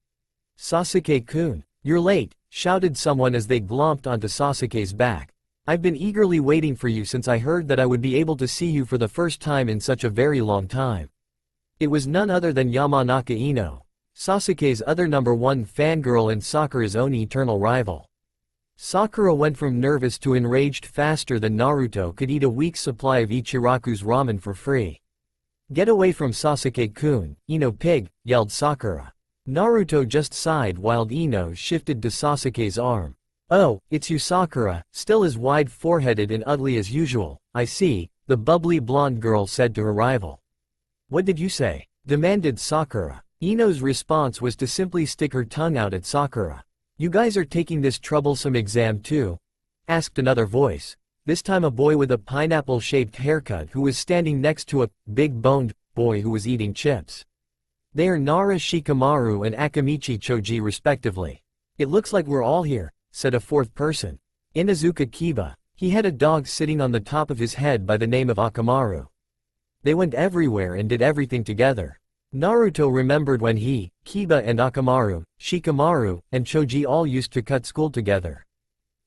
"Sasuke-kun, you're late," shouted someone as they glomped onto Sasuke's back. "I've been eagerly waiting for you since I heard that I would be able to see you for the first time in such a very long time." It was none other than Yamanaka Ino, Sasuke's other #1 fangirl and Sakura's own eternal rival. Sakura went from nervous to enraged faster than Naruto could eat a week's supply of Ichiraku's ramen for free. "Get away from Sasuke-kun, Ino pig," yelled Sakura. Naruto just sighed while Ino shifted to Sasuke's arm. "Oh, it's you, Sakura, still as wide-foreheaded and ugly as usual, I see," the bubbly blonde girl said to her rival. "What did you say?" demanded Sakura. Ino's response was to simply stick her tongue out at Sakura. "You guys are taking this troublesome exam too?" asked another voice, this time a boy with a pineapple-shaped haircut who was standing next to a big-boned boy who was eating chips. "They are Nara Shikamaru and Akamichi Choji respectively." "It looks like we're all here," said a fourth person. Inazuka Kiba. He had a dog sitting on the top of his head by the name of Akamaru. They went everywhere and did everything together. Naruto remembered when he, Kiba and Akamaru, Shikamaru, and Choji all used to cut school together.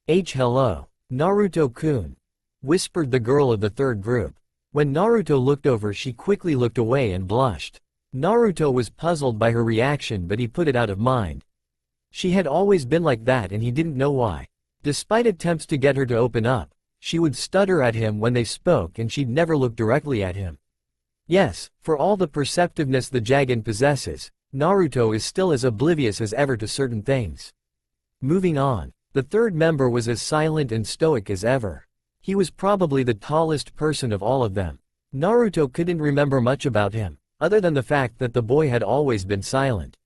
Hello. Naruto-kun," whispered the girl of the third group. When Naruto looked over, she quickly looked away and blushed. Naruto was puzzled by her reaction, but he put it out of mind. She had always been like that and he didn't know why. Despite attempts to get her to open up, she would stutter at him when they spoke and she'd never look directly at him. Yes, for all the perceptiveness the Jagen possesses, Naruto is still as oblivious as ever to certain things. Moving on, The third member was as silent and stoic as ever. He was probably the tallest person of all of them. Naruto couldn't remember much about him, other than the fact that the boy had always been silent.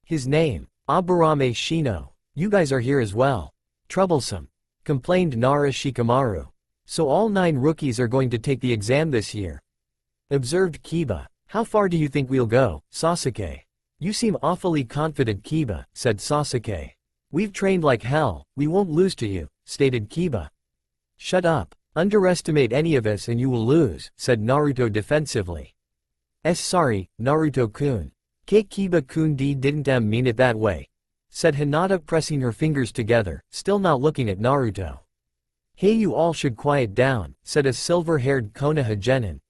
His name, Aburame Shino. You guys are here as well. Troublesome, complained Nara Shikamaru. So all 9 rookies are going to take the exam this year, observed Kiba. How far do you think we'll go, Sasuke? You seem awfully confident, Kiba, said Sasuke. We've trained like hell, we won't lose to you, stated Kiba. Shut up. Underestimate any of us and you will lose, said Naruto defensively. Sorry, Naruto-kun. Kiba-kun didn't mean it that way, said Hinata, pressing her fingers together, still not looking at Naruto. Hey, you all should quiet down, said a silver-haired Konoha genin.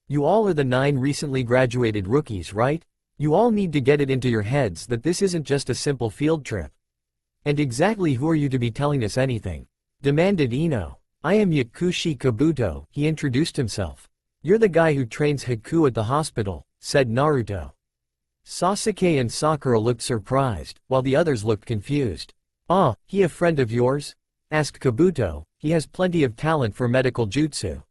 You all are the 9 recently graduated rookies, right? You all need to get it into your heads that this isn't just a simple field trip. And exactly who are you to be telling us anything? Demanded Ino. I am Yakushi Kabuto, he introduced himself. You're the guy who trains Haku at the hospital, said Naruto. Sasuke and Sakura looked surprised, while the others looked confused. Ah, he a friend of yours? Asked Kabuto. He has plenty of talent for medical jutsu,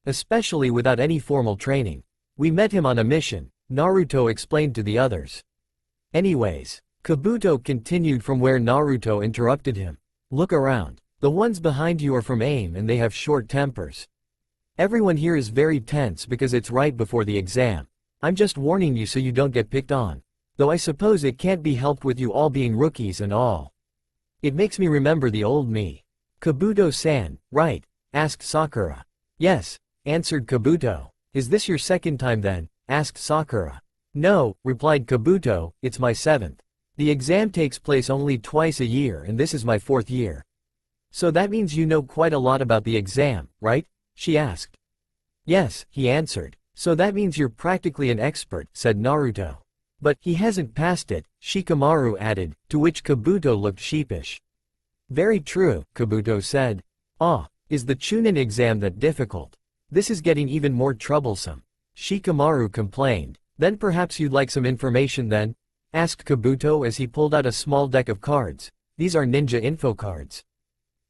especially without any formal training. We met him on a mission, Naruto explained to the others. Anyways, Kabuto continued from where Naruto interrupted him. Look around. The ones behind you are from AIM and they have short tempers. Everyone here is very tense because it's right before the exam. I'm just warning you so you don't get picked on. Though I suppose it can't be helped with you all being rookies and all. It makes me remember the old me. Kabuto-san, right? Asked Sakura. Yes, answered Kabuto. Is this your second time then? Asked Sakura. No, replied Kabuto, it's my 7th. The exam takes place only twice a year and this is my 4th year. So that means you know quite a lot about the exam, right? She asked. Yes, he answered. So that means you're practically an expert, said Naruto. But he hasn't passed it, Shikamaru added, to which Kabuto looked sheepish. Very true, Kabuto said. Ah, is the Chunin exam that difficult? This is getting even more troublesome. Shikamaru complained. Then perhaps you'd like some information then? Asked Kabuto as he pulled out a small deck of cards. These are ninja info cards.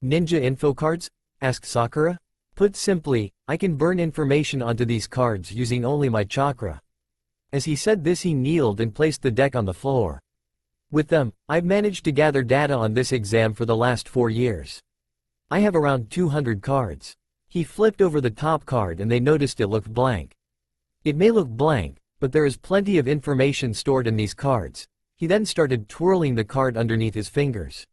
Ninja info cards? Asked Sakura. Put simply, I can burn information onto these cards using only my chakra. As he said this, he kneeled and placed the deck on the floor. With them, I've managed to gather data on this exam for the last 4 years. I have around 200 cards. He flipped over the top card and they noticed it looked blank. It may look blank, but there is plenty of information stored in these cards. He then started twirling the card underneath his fingers.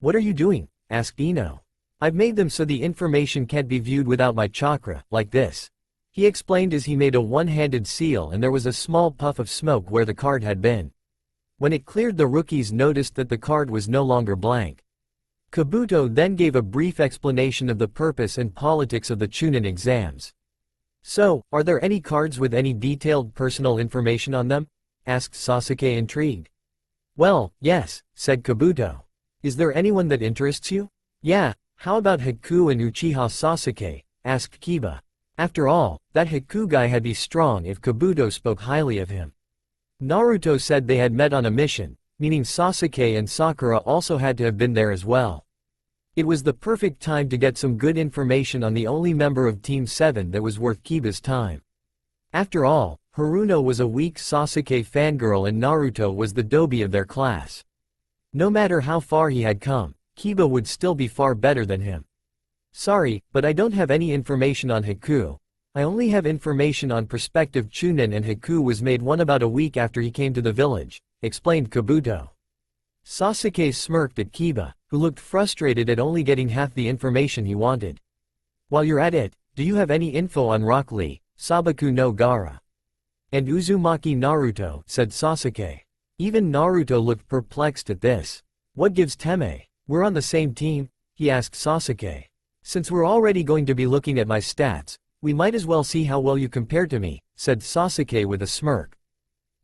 What are you doing? Asked Ino. I've made them so the information can't be viewed without my chakra, like this. He explained as he made a one-handed seal and there was a small puff of smoke where the card had been. When it cleared, the rookies noticed that the card was no longer blank. Kabuto then gave a brief explanation of the purpose and politics of the Chunin exams. So, are there any cards with any detailed personal information on them? Asked Sasuke, intrigued. Well, yes, said Kabuto. Is there anyone that interests you? Yeah, how about Haku and Uchiha Sasuke? Asked Kiba. After all, that Haku guy had be strong if Kabuto spoke highly of him. Naruto said they had met on a mission, meaning Sasuke and Sakura also had to have been there as well. It was the perfect time to get some good information on the only member of Team 7 that was worth Kiba's time. After all, Haruno was a weak Sasuke fangirl and Naruto was the dobi of their class. No matter how far he had come, Kiba would still be far better than him. Sorry, but I don't have any information on Haku. I only have information on prospective Chunin, and Haku was made one about a week after he came to the village, explained Kabuto. Sasuke smirked at Kiba, who looked frustrated at only getting half the information he wanted. While you're at it, do you have any info on Rock Lee, Sabaku no Gaara, and Uzumaki Naruto? Said Sasuke. Even Naruto looked perplexed at this. What gives Teme? We're on the same team? He asked Sasuke. Since we're already going to be looking at my stats, we might as well see how well you compare to me, said Sasuke with a smirk.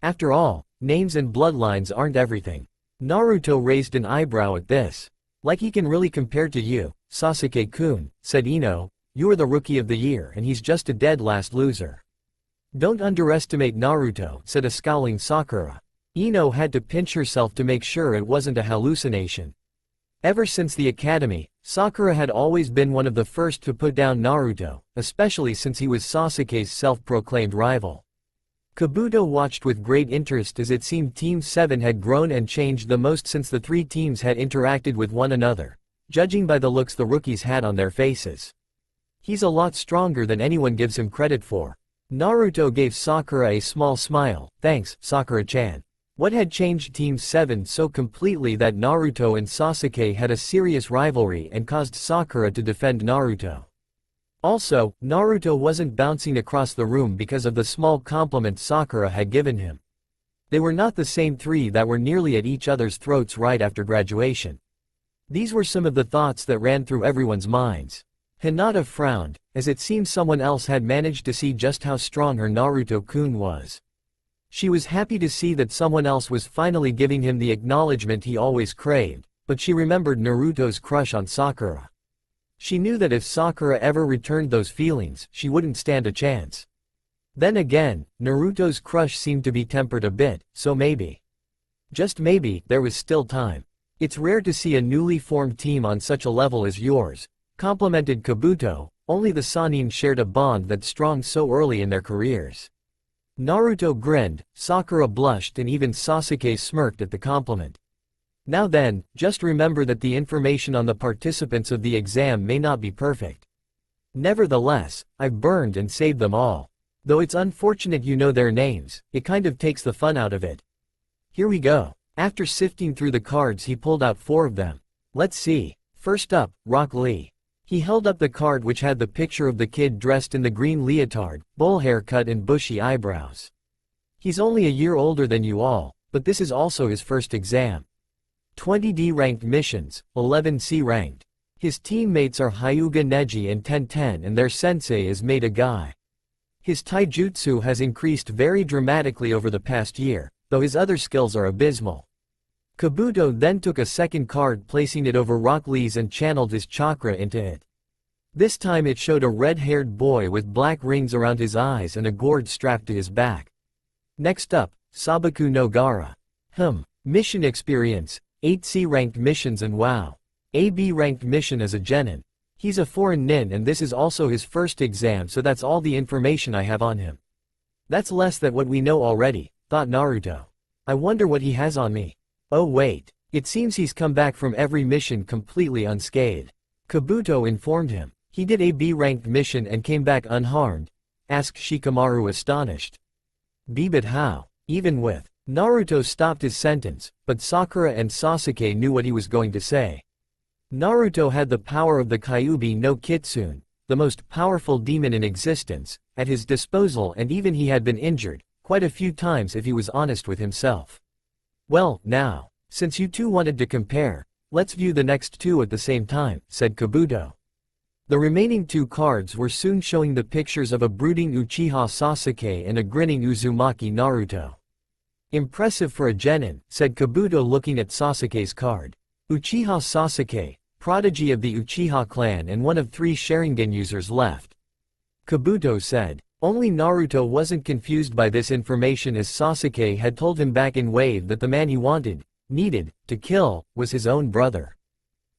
After all, names and bloodlines aren't everything. Naruto raised an eyebrow at this. Like he can really compare to you, Sasuke-kun, said Ino. You're the rookie of the year and he's just a dead last loser. Don't underestimate Naruto, said a scowling Sakura. Ino had to pinch herself to make sure it wasn't a hallucination. Ever since the academy, Sakura had always been one of the first to put down Naruto, especially since he was Sasuke's self-proclaimed rival. Kabuto watched with great interest as it seemed Team 7 had grown and changed the most since the three teams had interacted with one another, judging by the looks the rookies had on their faces. He's a lot stronger than anyone gives him credit for. Naruto gave Sakura a small smile. Thanks, Sakura-chan. What had changed Team 7 so completely that Naruto and Sasuke had a serious rivalry and caused Sakura to defend Naruto? Also, Naruto wasn't bouncing across the room because of the small compliment Sakura had given him. They were not the same three that were nearly at each other's throats right after graduation. These were some of the thoughts that ran through everyone's minds. Hinata frowned, as it seemed someone else had managed to see just how strong her Naruto-kun was. She was happy to see that someone else was finally giving him the acknowledgement he always craved, but she remembered Naruto's crush on Sakura. She knew that if Sakura ever returned those feelings, she wouldn't stand a chance. Then again, Naruto's crush seemed to be tempered a bit, so maybe, just maybe, there was still time. It's rare to see a newly formed team on such a level as yours, complimented Kabuto. Only the Sannin shared a bond that's strong so early in their careers. Naruto grinned, Sakura blushed, and even Sasuke smirked at the compliment. Now then, just remember that the information on the participants of the exam may not be perfect. Nevertheless, I've burned and saved them all. Though it's unfortunate you know their names, it kind of takes the fun out of it. Here we go. After sifting through the cards, he pulled out 4 of them. Let's see. First up, Rock Lee. He held up the card which had the picture of the kid dressed in the green leotard, bowl haircut and bushy eyebrows. He's only a year older than you all, but this is also his first exam. 20D ranked missions, 11C ranked. His teammates are Hyuga Neji and Tenten, and their sensei is Maeda Guy. His taijutsu has increased very dramatically over the past year, though his other skills are abysmal. Kabuto then took a second card, placing it over Rock Lee's, and channeled his chakra into it. This time it showed a red-haired boy with black rings around his eyes and a gourd strapped to his back. Next up, Sabaku no Gara. Mission experience, 8C ranked missions and WoW. AB ranked mission as a genin. He's a foreign nin and this is also his first exam, so that's all the information I have on him. That's less than what we know already, thought Naruto. I wonder what he has on me. Oh wait, it seems he's come back from every mission completely unscathed. Kabuto informed him. He did a B-ranked mission and came back unharmed, asked Shikamaru astonished. B, but how? Even with. Naruto stopped his sentence, but Sakura and Sasuke knew what he was going to say. Naruto had the power of the Kyuubi no Kitsune, the most powerful demon in existence, at his disposal, and even he had been injured quite a few times if he was honest with himself. Well, now, since you two wanted to compare, let's view the next 2 at the same time, said Kabuto. The remaining 2 cards were soon showing the pictures of a brooding Uchiha Sasuke and a grinning Uzumaki Naruto. Impressive for a genin, said Kabuto looking at Sasuke's card. Uchiha Sasuke, prodigy of the Uchiha clan and one of 3 Sharingan users left. Kabuto said. Only Naruto wasn't confused by this information, as Sasuke had told him back in Wave that the man he needed, to kill, was his own brother.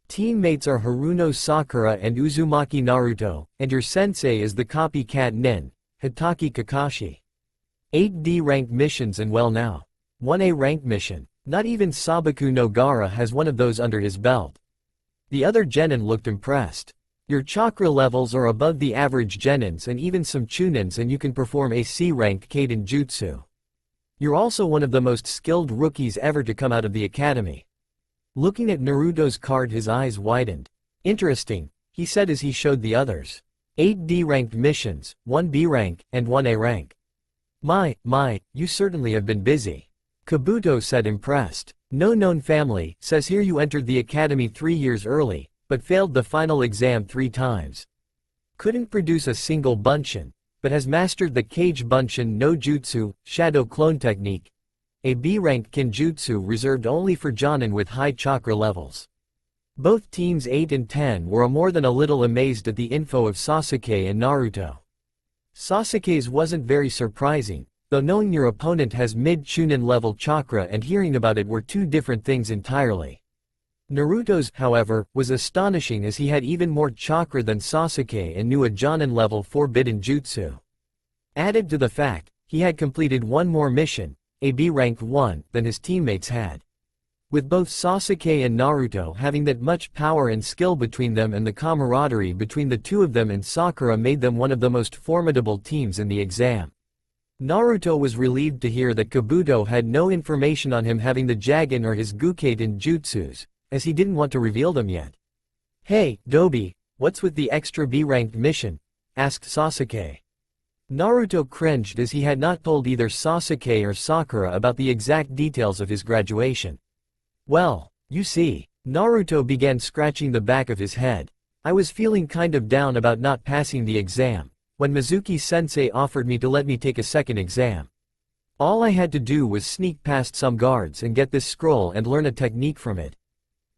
Teammates are Haruno Sakura and Uzumaki Naruto, and your sensei is the copycat nin, Hitaki Kakashi. 8D ranked missions and well now. 1A ranked mission. Not even Sabaku no Gara has one of those under his belt. The other genin looked impressed. Your chakra levels are above the average genins and even some chunins, and you can perform a C-ranked Kaiden Jutsu. You're also one of the most skilled rookies ever to come out of the academy. Looking at Naruto's card, his eyes widened. Interesting, he said as he showed the others. 8D ranked missions, 1B rank, and 1A rank. My, you certainly have been busy. Kabuto said, impressed. No known family, says here you entered the academy 3 years early, but failed the final exam 3 times. Couldn't produce a single bunshin, but has mastered the Kage Bunshin no Jutsu, Shadow Clone Technique, a B-ranked kinjutsu reserved only for jonin with high chakra levels. Both teams 8 and 10 were more than a little amazed at the info of Sasuke and Naruto. Sasuke's wasn't very surprising, though knowing your opponent has mid-chunin level chakra and hearing about it were 2 different things entirely. Naruto's, however, was astonishing as he had even more chakra than Sasuke and knew a Jonin-level forbidden jutsu. Added to the fact, he had completed one more mission, a B-ranked one, than his teammates had. With both Sasuke and Naruto having that much power and skill between them, and the camaraderie between the two of them and Sakura made them one of the most formidable teams in the exam. Naruto was relieved to hear that Kabuto had no information on him having the Jagen or his Gukaten jutsus, as he didn't want to reveal them yet. "Hey, Dobi, what's with the extra B-ranked mission?" asked Sasuke. Naruto cringed as he had not told either Sasuke or Sakura about the exact details of his graduation. "Well, you see," Naruto began scratching the back of his head. "I was feeling kind of down about not passing the exam, when Mizuki-sensei offered me to let me take a second exam. All I had to do was sneak past some guards and get this scroll and learn a technique from it.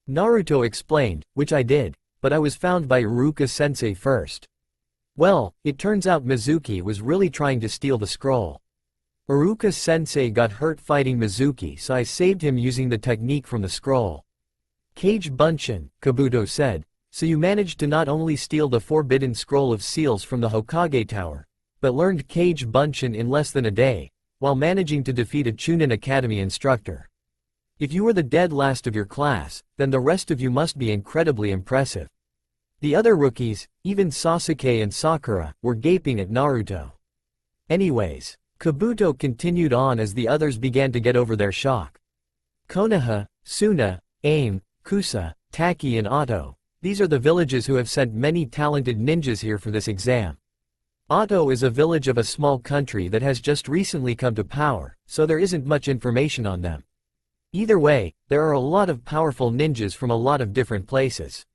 Naruto explained, which I did, but I was found by Iruka-sensei first. Well, it turns out Mizuki was really trying to steal the scroll. Iruka-sensei got hurt fighting Mizuki, so I saved him using the technique from the scroll." "Kage Bunshin," Kabuto said, "so you managed to not only steal the forbidden scroll of seals from the Hokage Tower, but learned Kage Bunshin in less than a day, while managing to defeat a Chunin Academy instructor. If you were the dead last of your class, then the rest of you must be incredibly impressive." The other rookies, even Sasuke and Sakura, were gaping at Naruto. Anyways, Kabuto continued on as the others began to get over their shock. "Konoha, Suna, Aim, Kusa, Taki and Otto, these are the villages who have sent many talented ninjas here for this exam. Otto is a village of a small country that has just recently come to power, so there isn't much information on them. Either way, there are a lot of powerful ninjas from a lot of different places.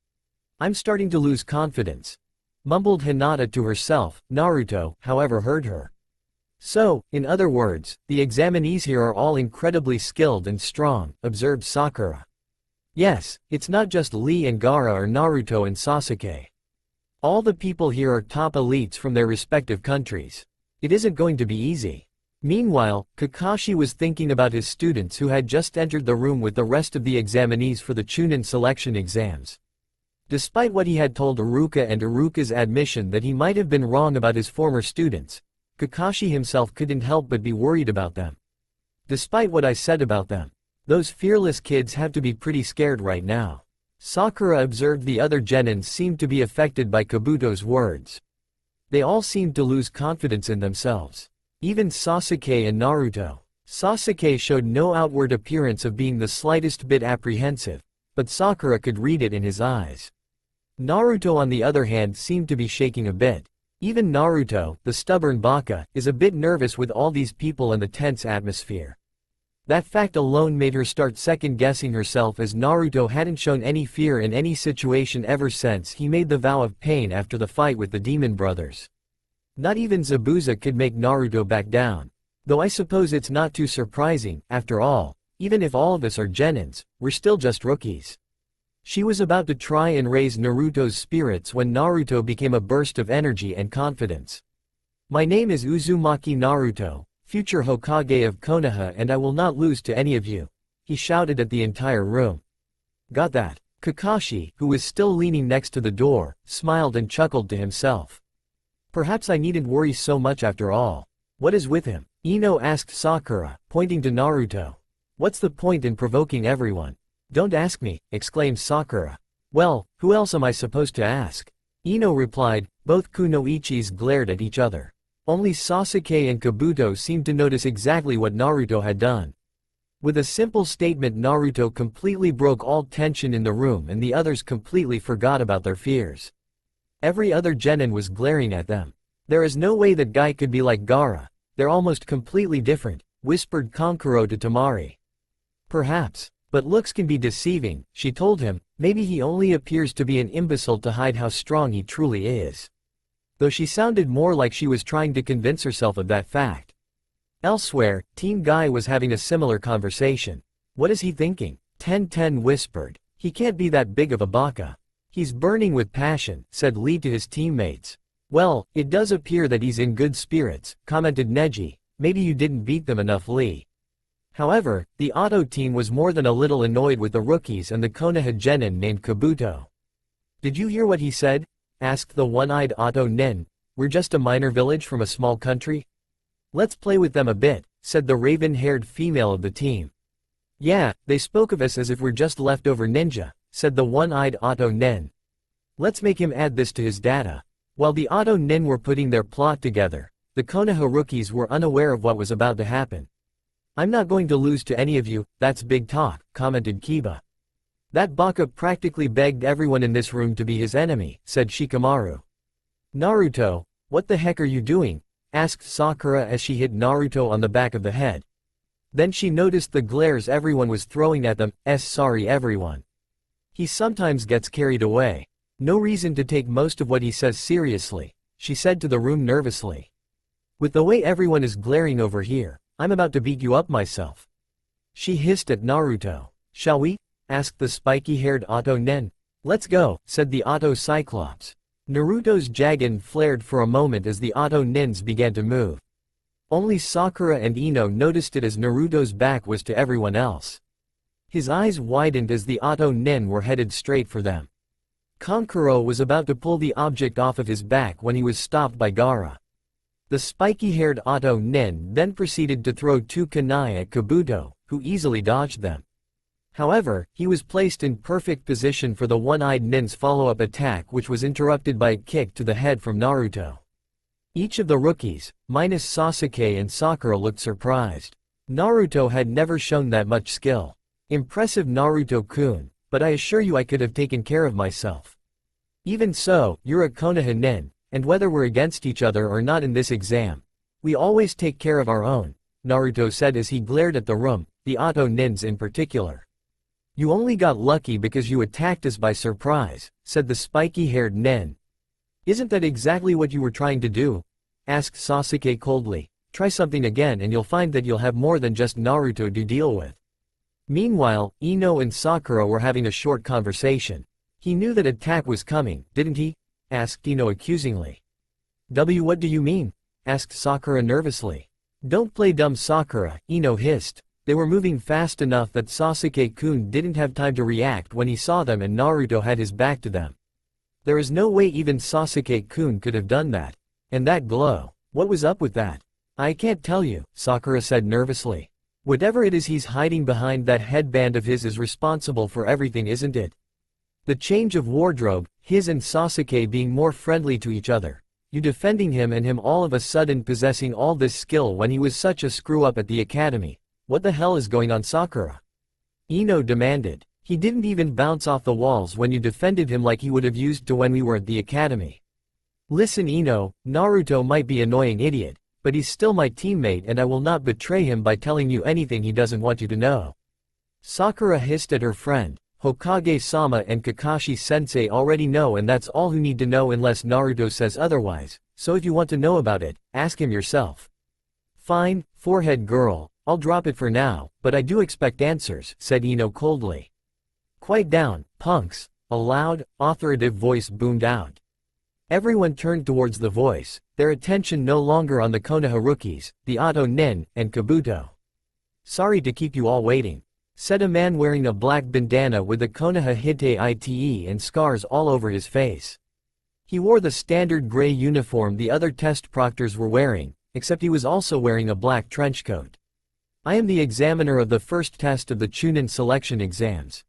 I'm starting to lose confidence," mumbled Hinata to herself. Naruto, however, heard her. "So, in other words, the examinees here are all incredibly skilled and strong," observed Sakura. "Yes, it's not just Lee and Gaara or Naruto and Sasuke. All the people here are top elites from their respective countries. It isn't going to be easy." Meanwhile, Kakashi was thinking about his students who had just entered the room with the rest of the examinees for the Chunin selection exams. Despite what he had told Iruka and Iruka's admission that he might have been wrong about his former students, Kakashi himself couldn't help but be worried about them. "Despite what I said about them, those fearless kids have to be pretty scared right now." Sakura observed the other genins seemed to be affected by Kabuto's words. They all seemed to lose confidence in themselves. Even Sasuke and Naruto. Sasuke showed no outward appearance of being the slightest bit apprehensive, but Sakura could read it in his eyes. Naruto on the other hand seemed to be shaking a bit. Even Naruto, the stubborn baka, is a bit nervous with all these people and the tense atmosphere. That fact alone made her start second-guessing herself, as Naruto hadn't shown any fear in any situation ever since he made the vow of pain after the fight with the demon brothers. Not even Zabuza could make Naruto back down. Though I suppose it's not too surprising, after all, even if all of us are genins, we're still just rookies. She was about to try and raise Naruto's spirits when Naruto became a burst of energy and confidence. "My name is Uzumaki Naruto, future Hokage of Konoha, and I will not lose to any of you," he shouted at the entire room. "Got that?" Kakashi, who was still leaning next to the door, smiled and chuckled to himself. "Perhaps I needn't worry so much after all. What is with him?" Ino asked Sakura, pointing to Naruto. "What's the point in provoking everyone?" "Don't ask me," exclaimed Sakura. "Well, who else am I supposed to ask?" Ino replied. Both kunoichis glared at each other. Only Sasuke and Kabuto seemed to notice exactly what Naruto had done. With a simple statement, Naruto completely broke all tension in the room, and the others completely forgot about their fears. Every other genin was glaring at them. "There is no way that guy could be like Gaara. They're almost completely different," whispered Kankuro to Temari. "Perhaps. But looks can be deceiving," she told him. "Maybe he only appears to be an imbecile to hide how strong he truly is." Though she sounded more like she was trying to convince herself of that fact. Elsewhere, Team Guy was having a similar conversation. "What is he thinking?" Ten whispered. "He can't be that big of a baka. He's burning with passion," said Lee to his teammates. "Well, it does appear that he's in good spirits," commented Neji. "Maybe you didn't beat them enough, Lee." However, the Auto team was more than a little annoyed with the rookies and the Konoha genin named Kabuto. "Did you hear what he said?" asked the one-eyed Auto nin. "We're just a minor village from a small country? Let's play with them a bit," said the raven-haired female of the team. "Yeah, they spoke of us as if we're just leftover ninja," said the one-eyed Auto nin. "Let's make him add this to his data." While the Auto nin were putting their plot together, the Konoha rookies were unaware of what was about to happen. "I'm not going to lose to any of you, that's big talk," commented Kiba. "That baka practically begged everyone in this room to be his enemy," said Shikamaru. "Naruto, what the heck are you doing?" asked Sakura as she hit Naruto on the back of the head. Then she noticed the glares everyone was throwing at them. Sorry everyone. He sometimes gets carried away. No reason to take most of what he says seriously, she said to the room nervously. "With the way everyone is glaring over here, I'm about to beat you up myself." She hissed at Naruto. "Shall we?" asked the spiky-haired Auto nin. "Let's go," said the Auto Cyclops. Naruto's Jagen flared for a moment as the Auto nins began to move. Only Sakura and Ino noticed it as Naruto's back was to everyone else. His eyes widened as the Auto nin were headed straight for them. Kankuro was about to pull the object off of his back when he was stopped by Gaara. The spiky-haired Auto nin then proceeded to throw 2 kunai at Kabuto, who easily dodged them. However, he was placed in perfect position for the one-eyed nin's follow-up attack, which was interrupted by a kick to the head from Naruto. Each of the rookies, minus Sasuke and Sakura, looked surprised. Naruto had never shown that much skill. "Impressive, Naruto-kun, but I assure you I could have taken care of myself." "Even so, you're a Konoha nin, and whether we're against each other or not in this exam, we always take care of our own," Naruto said as he glared at the room, the Auto nins in particular. "You only got lucky because you attacked us by surprise," said the spiky-haired nin. "Isn't that exactly what you were trying to do?" asked Sasuke coldly. "Try something again and you'll find that you'll have more than just Naruto to deal with." Meanwhile, Ino and Sakura were having a short conversation. "He knew that attack was coming, didn't he?" asked Ino accusingly. What do you mean?" asked Sakura nervously. "Don't play dumb, Sakura," Ino hissed. They were moving fast enough that Sasuke-kun didn't have time to react when he saw them and Naruto had his back to them. There is no way even Sasuke-kun could have done that. And that glow. What was up with that? "I can't tell you," Sakura said nervously. "Whatever it is he's hiding behind that headband of his is responsible for everything, isn't it? The change of wardrobe, his and Sasuke being more friendly to each other. You defending him and him all of a sudden possessing all this skill when he was such a screw-up at the academy. What the hell is going on, Sakura?" Ino demanded. "He didn't even bounce off the walls when you defended him like he would have used to when we were at the academy." "Listen, Ino, Naruto might be an annoying idiot, but he's still my teammate and I will not betray him by telling you anything he doesn't want you to know." Sakura hissed at her friend. "Hokage-sama and Kakashi Sensei already know, and that's all who need to know unless Naruto says otherwise, so if you want to know about it, ask him yourself." "Fine, forehead girl, I'll drop it for now, but I do expect answers," said Ino coldly. "Quiet down, punks," a loud, authoritative voice boomed out. Everyone turned towards the voice, their attention no longer on the Konoha rookies, the Auto nin, and Kabuto. "Sorry to keep you all waiting," said a man wearing a black bandana with the Konoha Hite ite and scars all over his face. He wore the standard gray uniform the other test proctors were wearing, except he was also wearing a black trench coat. "I am the examiner of the first test of the Chunin selection exams.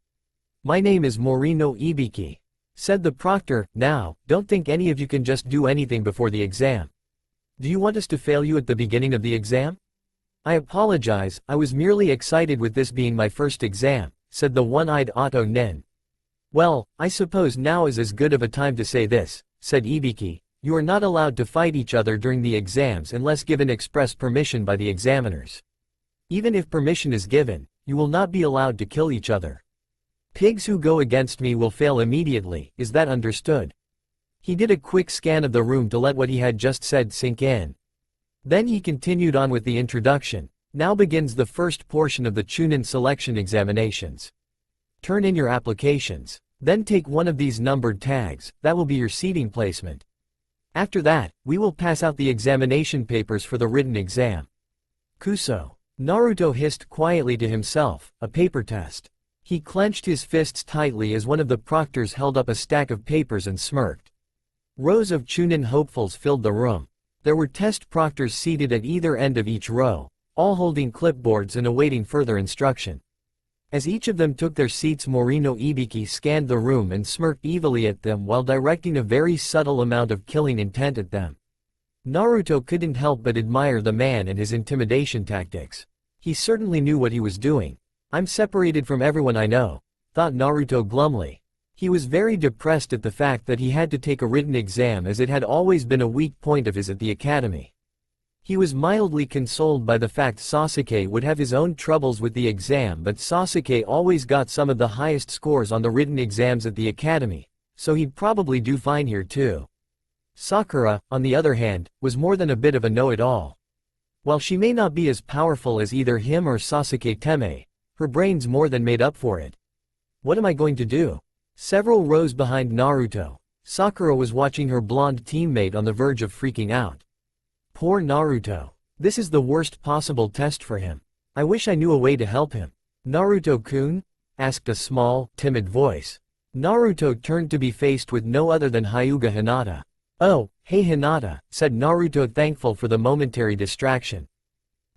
My name is Morino Ibiki," said the proctor. "Now, don't think any of you can just do anything before the exam. Do you want us to fail you at the beginning of the exam?" "I apologize, I was merely excited with this being my first exam," said the one-eyed Auto nin. "Well, I suppose now is as good of a time to say this," said Ibiki. "You are not allowed to fight each other during the exams unless given express permission by the examiners. Even if permission is given, you will not be allowed to kill each other. Pigs who go against me will fail immediately, is that understood?" He did a quick scan of the room to let what he had just said sink in. Then he continued on with the introduction. "Now begins the first portion of the Chunin selection examinations. Turn in your applications. Then take one of these numbered tags, that will be your seating placement. After that, we will pass out the examination papers for the written exam. Kuso." Naruto hissed quietly to himself, a paper test. He clenched his fists tightly as one of the proctors held up a stack of papers and smirked. Rows of Chunin hopefuls filled the room. There were test proctors seated at either end of each row, all holding clipboards and awaiting further instruction. As each of them took their seats, Morino Ibiki scanned the room and smirked evilly at them while directing a very subtle amount of killing intent at them. Naruto couldn't help but admire the man and his intimidation tactics. He certainly knew what he was doing. I'm separated from everyone I know, thought Naruto glumly. He was very depressed at the fact that he had to take a written exam, as it had always been a weak point of his at the academy. He was mildly consoled by the fact Sasuke would have his own troubles with the exam, but Sasuke always got some of the highest scores on the written exams at the academy, so he'd probably do fine here too. Sakura, on the other hand, was more than a bit of a know-it-all. While she may not be as powerful as either him or Sasuke Teme, her brains more than made up for it. What am I going to do? Several rows behind Naruto, Sakura was watching her blonde teammate on the verge of freaking out. Poor Naruto. This is the worst possible test for him. I wish I knew a way to help him. Naruto-kun? Asked a small, timid voice. Naruto turned to be faced with no other than Hyuga Hinata. Oh, hey Hinata, said Naruto, thankful for the momentary distraction.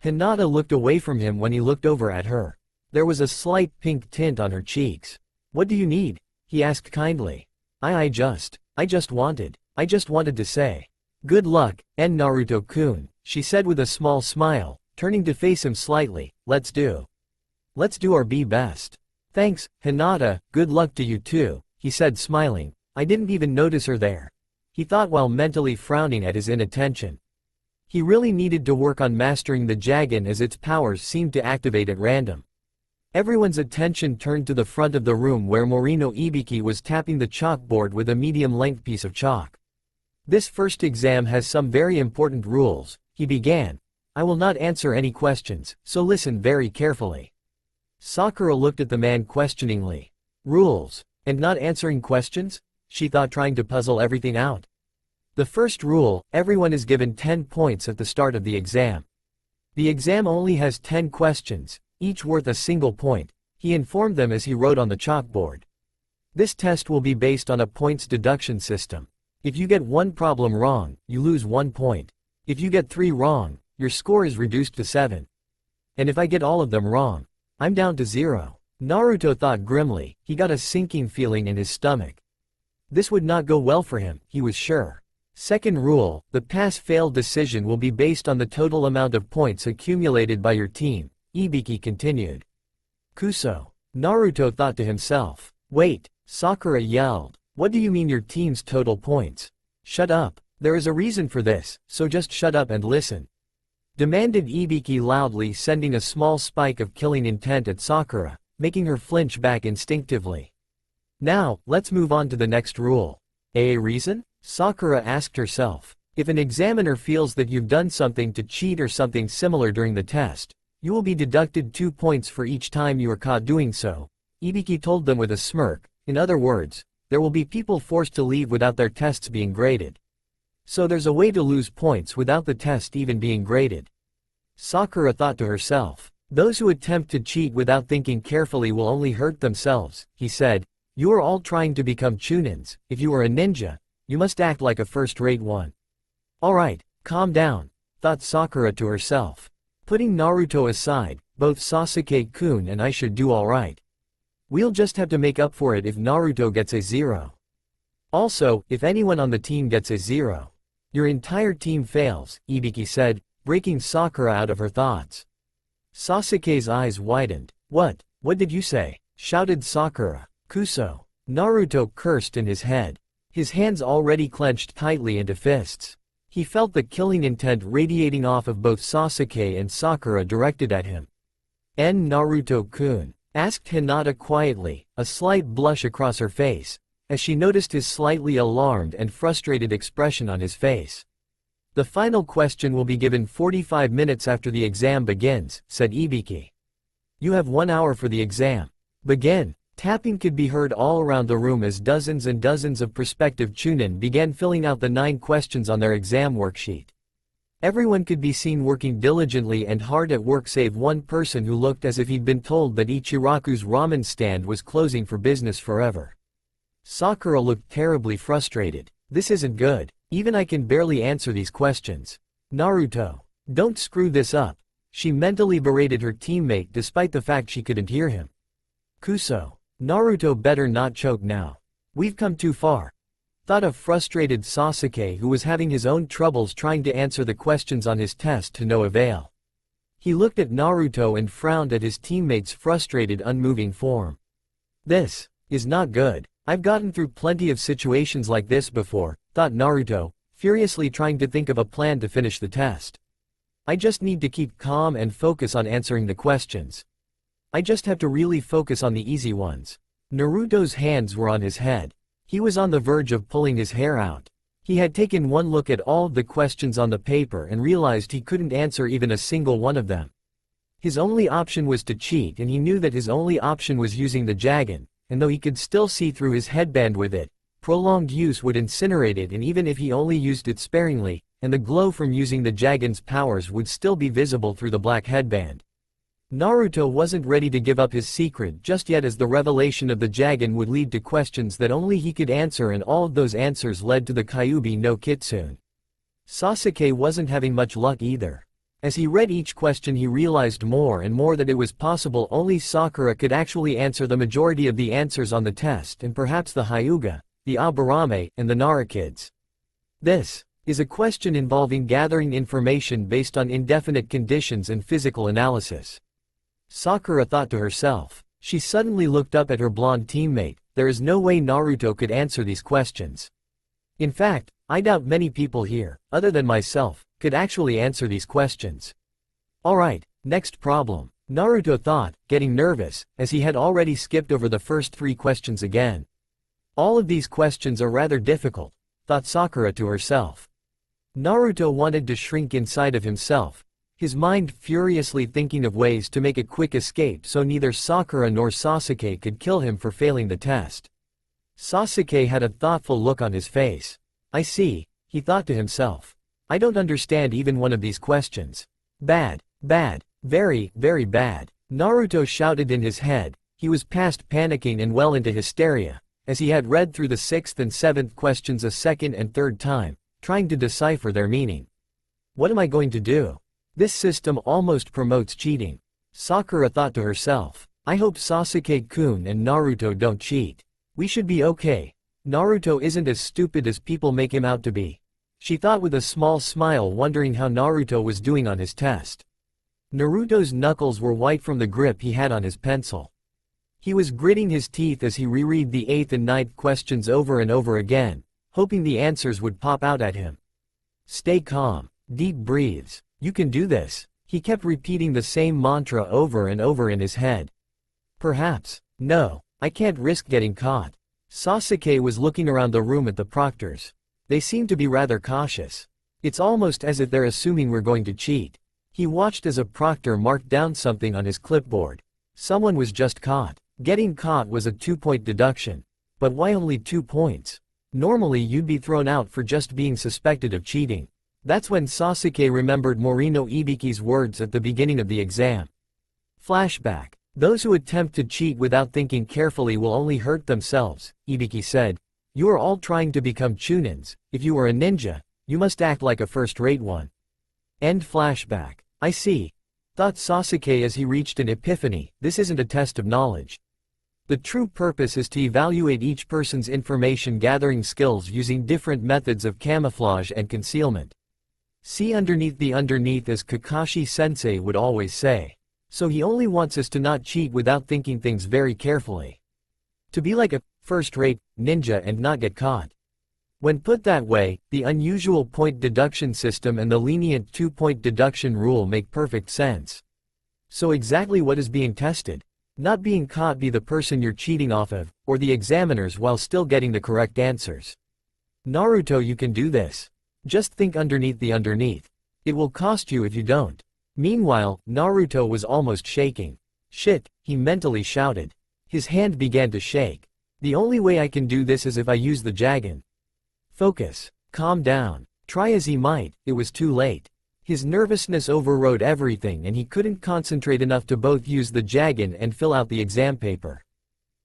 Hinata looked away from him when he looked over at her. There was a slight pink tint on her cheeks. What do you need? He asked kindly. I just wanted to say. Good luck, Naruto-kun, she said with a small smile, turning to face him slightly. Let's do our best. Thanks, Hinata, good luck to you too, he said smiling. I didn't even notice her there, he thought while mentally frowning at his inattention. He really needed to work on mastering the Jagen, as its powers seemed to activate at random. Everyone's attention turned to the front of the room where Morino Ibiki was tapping the chalkboard with a medium-length piece of chalk. This first exam has some very important rules, he began. I will not answer any questions, so listen very carefully. Sakura looked at the man questioningly. Rules? And not answering questions? She thought, trying to puzzle everything out. The first rule, everyone is given 10 points at the start of the exam. The exam only has 10 questions, each worth a single point, he informed them as he wrote on the chalkboard. This test will be based on a points deduction system. If you get one problem wrong, you lose 1 point. If you get 3 wrong, your score is reduced to 7. And if I get all of them wrong, I'm down to 0. Naruto thought grimly. He got a sinking feeling in his stomach. This would not go well for him, he was sure. Second rule, the pass-fail decision will be based on the total amount of points accumulated by your team, Ibiki continued. Kuso. Naruto thought to himself. Wait, Sakura yelled. What do you mean your team's total points? Shut up. There is a reason for this, so just shut up and listen. Demanded Ibiki loudly, sending a small spike of killing intent at Sakura, making her flinch back instinctively. Now, let's move on to the next rule. A reason? Sakura asked herself. If an examiner feels that you've done something to cheat or something similar during the test, you will be deducted 2 points for each time you are caught doing so, Ibiki told them with a smirk. In other words, there will be people forced to leave without their tests being graded. So there's a way to lose points without the test even being graded. Sakura thought to herself. Those who attempt to cheat without thinking carefully will only hurt themselves, he said. You are all trying to become Chunins. If you are a ninja, you must act like a first-rate one. Alright, calm down, thought Sakura to herself. Putting Naruto aside, both Sasuke-kun and I should do alright. We'll just have to make up for it if Naruto gets a 0. Also, if anyone on the team gets a 0, your entire team fails, Ibiki said, breaking Sakura out of her thoughts. Sasuke's eyes widened. What did you say? Shouted Sakura. Kuso. Naruto cursed in his head. His hands already clenched tightly into fists. He felt the killing intent radiating off of both Sasuke and Sakura directed at him. Naruto-kun? Asked Hinata quietly, a slight blush across her face, as she noticed his slightly alarmed and frustrated expression on his face. The final question will be given 45 minutes after the exam begins, said Ibiki. You have 1 hour for the exam. Begin. Tapping could be heard all around the room as dozens and dozens of prospective Chunin began filling out the 9 questions on their exam worksheet. Everyone could be seen working diligently and hard at work save one person who looked as if he'd been told that Ichiraku's ramen stand was closing for business forever. Sakura looked terribly frustrated. This isn't good. Even I can barely answer these questions. Naruto, don't screw this up. She mentally berated her teammate despite the fact she couldn't hear him. Kuso, Naruto better not choke now. We've come too far. Thought a frustrated Sasuke who was having his own troubles trying to answer the questions on his test to no avail. He looked at Naruto and frowned at his teammate's frustrated unmoving form. This is not good. I've gotten through plenty of situations like this before, thought Naruto, furiously trying to think of a plan to finish the test. I just need to keep calm and focus on answering the questions. I just have to really focus on the easy ones. Naruto's hands were on his head. He was on the verge of pulling his hair out. He had taken one look at all of the questions on the paper and realized he couldn't answer even a single one of them. His only option was to cheat, and he knew that his only option was using the Jagen, and though he could still see through his headband with it, prolonged use would incinerate it, and even if he only used it sparingly, and the glow from using the Jagen's powers would still be visible through the black headband. Naruto wasn't ready to give up his secret just yet, as the revelation of the Jagen would lead to questions that only he could answer, and all of those answers led to the Kyuubi no Kitsune. Sasuke wasn't having much luck either. As he read each question he realized more and more that it was possible only Sakura could actually answer the majority of the answers on the test, and perhaps the Hyuga, the Aburame, and the Nara kids. This is a question involving gathering information based on indefinite conditions and physical analysis. Sakura thought to herself. She suddenly looked up at her blonde teammate. There is no way Naruto could answer these questions. In fact, I doubt many people here, other than myself, could actually answer these questions. Alright, next problem, Naruto thought, getting nervous, as he had already skipped over the first 3 questions again. All of these questions are rather difficult, thought Sakura to herself. Naruto wanted to shrink inside of himself, his mind furiously thinking of ways to make a quick escape so neither Sakura nor Sasuke could kill him for failing the test. Sasuke had a thoughtful look on his face. I see, he thought to himself. I don't understand even one of these questions. Bad, bad, very, very bad. Naruto shouted in his head. He was past panicking and well into hysteria, as he had read through the 6th and 7th questions a second and third time, trying to decipher their meaning. What am I going to do? This system almost promotes cheating. Sakura thought to herself. I hope Sasuke-kun and Naruto don't cheat. We should be okay. Naruto isn't as stupid as people make him out to be. She thought with a small smile, wondering how Naruto was doing on his test. Naruto's knuckles were white from the grip he had on his pencil. He was gritting his teeth as he reread the 8th and 9th questions over and over again, hoping the answers would pop out at him. Stay calm. Deep breaths. You can do this. He kept repeating the same mantra over and over in his head. Perhaps. No, I can't risk getting caught. Sasuke was looking around the room at the proctors. They seem to be rather cautious. It's almost as if they're assuming we're going to cheat. He watched as a proctor marked down something on his clipboard. Someone was just caught. Getting caught was a 2-point deduction. But why only 2 points? Normally you'd be thrown out for just being suspected of cheating. That's when Sasuke remembered Morino Ibiki's words at the beginning of the exam. Flashback. Those who attempt to cheat without thinking carefully will only hurt themselves, Ibiki said. You are all trying to become chunins. If you are a ninja, you must act like a first-rate one. End flashback. I see. Thought Sasuke as he reached an epiphany. This isn't a test of knowledge. The true purpose is to evaluate each person's information gathering skills using different methods of camouflage and concealment. See underneath the underneath, as Kakashi Sensei would always say. So he only wants us to not cheat without thinking things very carefully. To be like a first-rate ninja and not get caught. When put that way, the unusual point deduction system and the lenient 2-point deduction rule make perfect sense. So exactly what is being tested? Not being caught be the person you're cheating off of, or the examiners, while still getting the correct answers. Naruto, you can do this. Just think underneath the underneath. It will cost you if you don't. Meanwhile, Naruto was almost shaking. Shit, he mentally shouted. His hand began to shake. The only way I can do this is if I use the Jagen. Focus. Calm down. Try as he might, it was too late. His nervousness overrode everything and he couldn't concentrate enough to both use the Jagen and fill out the exam paper.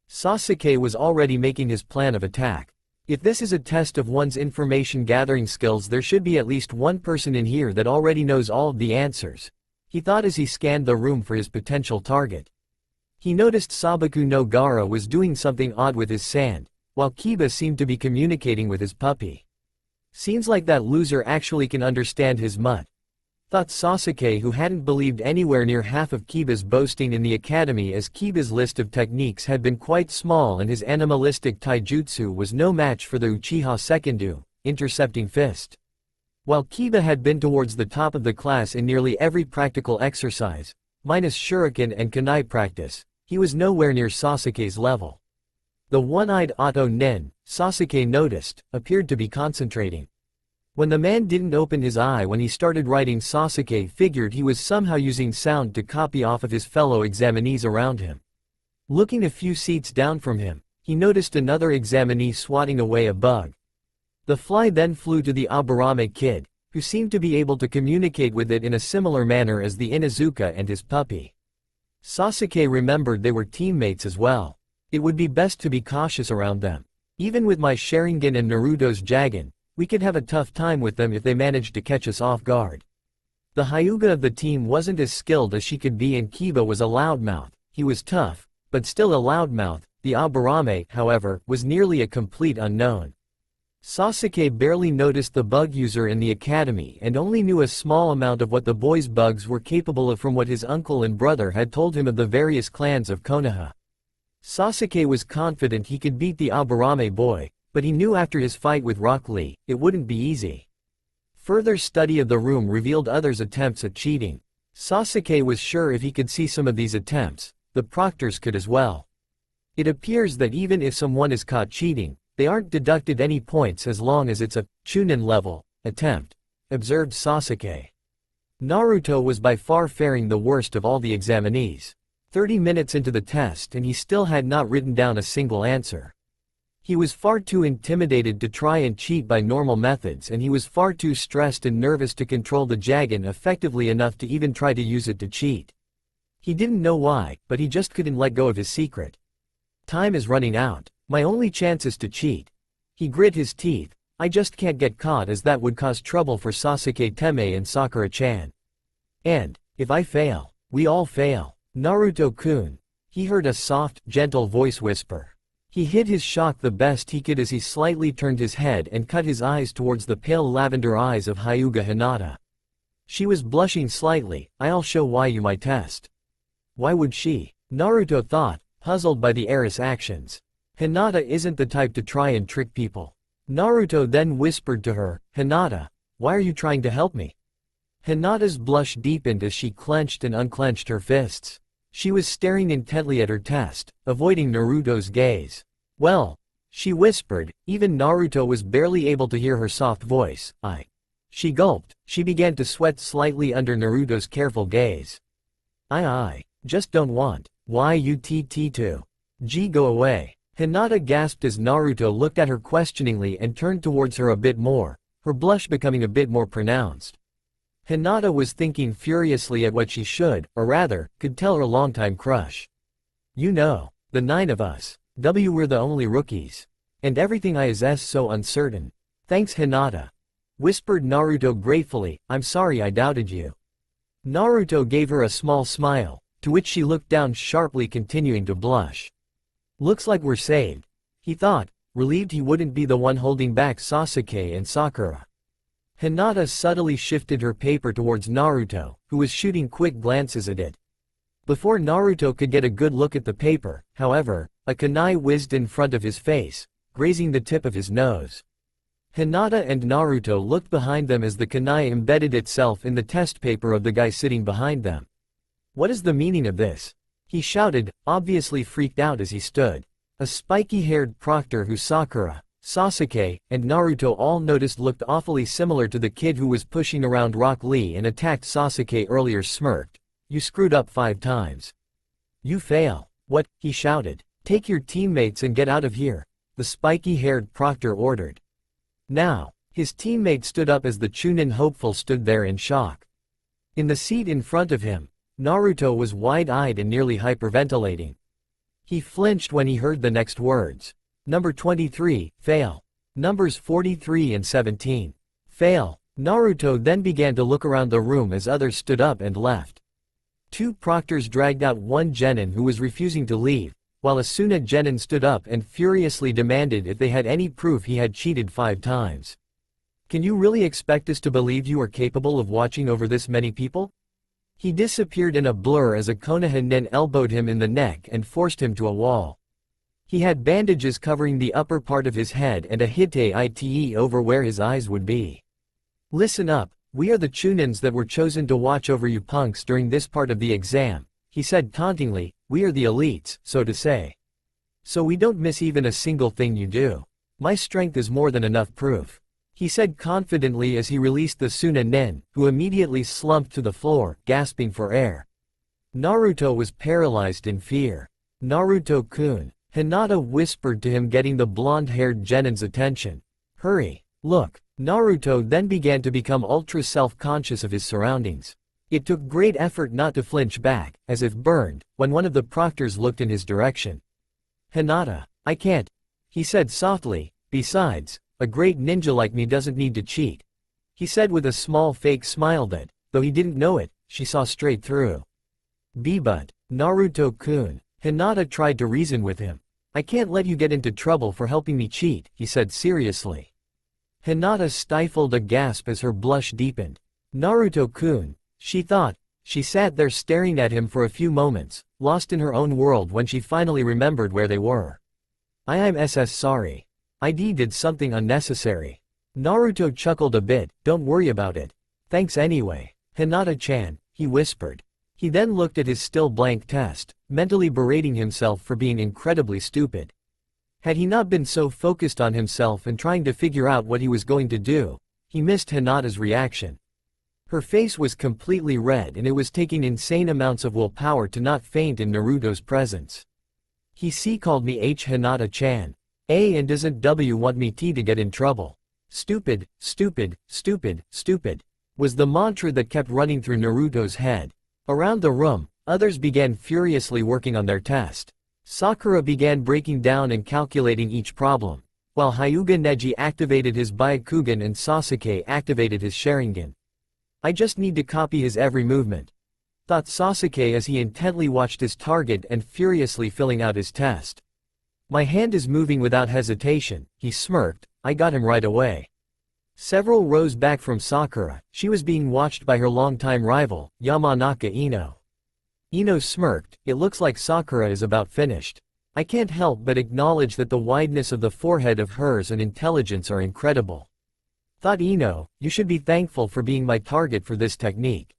Sasuke was already making his plan of attack. If this is a test of one's information gathering skills, there should be at least one person in here that already knows all of the answers, he thought as he scanned the room for his potential target. He noticed Sabaku no Gara was doing something odd with his sand, while Kiba seemed to be communicating with his puppy. Seems like that loser actually can understand his mutt, thought Sasuke, who hadn't believed anywhere near half of Kiba's boasting in the academy, as Kiba's list of techniques had been quite small and his animalistic taijutsu was no match for the Uchiha Sekendu, intercepting fist. While Kiba had been towards the top of the class in nearly every practical exercise, minus shuriken and kunai practice, he was nowhere near Sasuke's level. The one-eyed Otto Nen, Sasuke noticed, appeared to be concentrating. When the man didn't open his eye when he started writing, Sasuke figured he was somehow using sound to copy off of his fellow examinees around him. Looking a few seats down from him, he noticed another examinee swatting away a bug. The fly then flew to the Aburame kid, who seemed to be able to communicate with it in a similar manner as the Inuzuka and his puppy. Sasuke remembered they were teammates as well. It would be best to be cautious around them. Even with my Sharingan and Naruto's Jagen, we could have a tough time with them if they managed to catch us off guard. The Hyuga of the team wasn't as skilled as she could be and Kiba was a loudmouth. He was tough, but still a loudmouth. The Aburame, however, was nearly a complete unknown. Sasuke barely noticed the bug user in the academy and only knew a small amount of what the boy's bugs were capable of from what his uncle and brother had told him of the various clans of Konoha. Sasuke was confident he could beat the Aburame boy, but he knew after his fight with Rock Lee, it wouldn't be easy. Further study of the room revealed others' attempts at cheating. Sasuke was sure if he could see some of these attempts, the proctors could as well. It appears that even if someone is caught cheating, they aren't deducted any points as long as it's a Chunin level attempt, observed Sasuke. Naruto was by far faring the worst of all the examinees. 30 minutes into the test and he still had not written down a single answer. He was far too intimidated to try and cheat by normal methods and he was far too stressed and nervous to control the Jagen effectively enough to even try to use it to cheat. He didn't know why, but he just couldn't let go of his secret. Time is running out. My only chance is to cheat. He grit his teeth. I just can't get caught as that would cause trouble for Sasuke Teme and Sakura-chan. And, if I fail, we all fail. Naruto-kun. He heard a soft, gentle voice whisper. He hid his shock the best he could as he slightly turned his head and cut his eyes towards the pale lavender eyes of Hyuga Hinata. She was blushing slightly. I'll show why you my test. Why would she? Naruto thought, puzzled by the heiress' actions. Hinata isn't the type to try and trick people. Naruto then whispered to her, Hinata, why are you trying to help me? Hinata's blush deepened as she clenched and unclenched her fists. She was staring intently at her test, avoiding Naruto's gaze. Well, she whispered, even Naruto was barely able to hear her soft voice, She gulped, she began to sweat slightly under Naruto's careful gaze. I just don't want. Why you to? G go away. Hinata gasped as Naruto looked at her questioningly and turned towards her a bit more, her blush becoming a bit more pronounced. Hinata was thinking furiously at what she should, or rather, could tell her longtime crush. You know, the 9 of us. We're the only rookies. And everything is so uncertain. Thanks Hinata. Whispered Naruto gratefully, I'm sorry I doubted you. Naruto gave her a small smile, to which she looked down sharply continuing to blush. Looks like we're saved, he thought, relieved he wouldn't be the one holding back Sasuke and Sakura. Hinata subtly shifted her paper towards Naruto, who was shooting quick glances at it. Before Naruto could get a good look at the paper, however, a kunai whizzed in front of his face, grazing the tip of his nose. Hinata and Naruto looked behind them as the kunai embedded itself in the test paper of the guy sitting behind them. What is the meaning of this? He shouted, obviously freaked out as he stood. A spiky-haired proctor who Sakura, Sasuke, and Naruto all noticed looked awfully similar to the kid who was pushing around Rock Lee and attacked Sasuke earlier, smirked. You screwed up 5 times. You fail. What? He shouted. Take your teammates and get out of here, the spiky-haired proctor ordered. Now, his teammate stood up as the Chunin hopeful stood there in shock. In the seat in front of him, Naruto was wide-eyed and nearly hyperventilating. He flinched when he heard the next words. Number 23, fail. Numbers 43 and 17. Fail. Naruto then began to look around the room as others stood up and left. Two proctors dragged out one genin who was refusing to leave, while a Suna genin stood up and furiously demanded if they had any proof he had cheated 5 times. Can you really expect us to believe you are capable of watching over this many people? He disappeared in a blur as a Konoha nin elbowed him in the neck and forced him to a wall. He had bandages covering the upper part of his head and a hite over where his eyes would be. Listen up, we are the Chunins that were chosen to watch over you punks during this part of the exam, he said tauntingly, we are the elites, so to say. So we don't miss even a single thing you do. My strength is more than enough proof, he said confidently as he released the Suna nin, who immediately slumped to the floor, gasping for air. Naruto was paralyzed in fear. Naruto-kun, Hinata whispered to him, getting the blonde-haired genin's attention. Hurry, look. Naruto then began to become ultra self-conscious of his surroundings. It took great effort not to flinch back, as if burned, when one of the proctors looked in his direction. Hinata, I can't, he said softly, besides, a great ninja like me doesn't need to cheat. He said with a small fake smile that, though he didn't know it, she saw straight through. But, Naruto-kun, Hinata tried to reason with him. I can't let you get into trouble for helping me cheat, he said seriously. Hinata stifled a gasp as her blush deepened. Naruto-kun, she thought. She sat there staring at him for a few moments, lost in her own world when she finally remembered where they were. I'm sorry. I did something unnecessary. Naruto chuckled a bit, don't worry about it. Thanks anyway. Hinata-chan, he whispered. He then looked at his still blank test, mentally berating himself for being incredibly stupid. Had he not been so focused on himself and trying to figure out what he was going to do, he missed Hinata's reaction. Her face was completely red and it was taking insane amounts of willpower to not faint in Naruto's presence. He called me Hinata-chan. And doesn't W want me to get in trouble? Stupid, stupid, stupid, stupid, was the mantra that kept running through Naruto's head. Around the room, others began furiously working on their test. Sakura began breaking down and calculating each problem, while Hyuga Neji activated his Byakugan and Sasuke activated his Sharingan. I just need to copy his every movement, thought Sasuke as he intently watched his target and furiously filling out his test. My hand is moving without hesitation, he smirked, I got him right away. Several rows back from Sakura, she was being watched by her longtime rival, Yamanaka Ino. Ino smirked, it looks like Sakura is about finished. I can't help but acknowledge that the wideness of the forehead of hers and intelligence are incredible. Thought Ino, you should be thankful for being my target for this technique.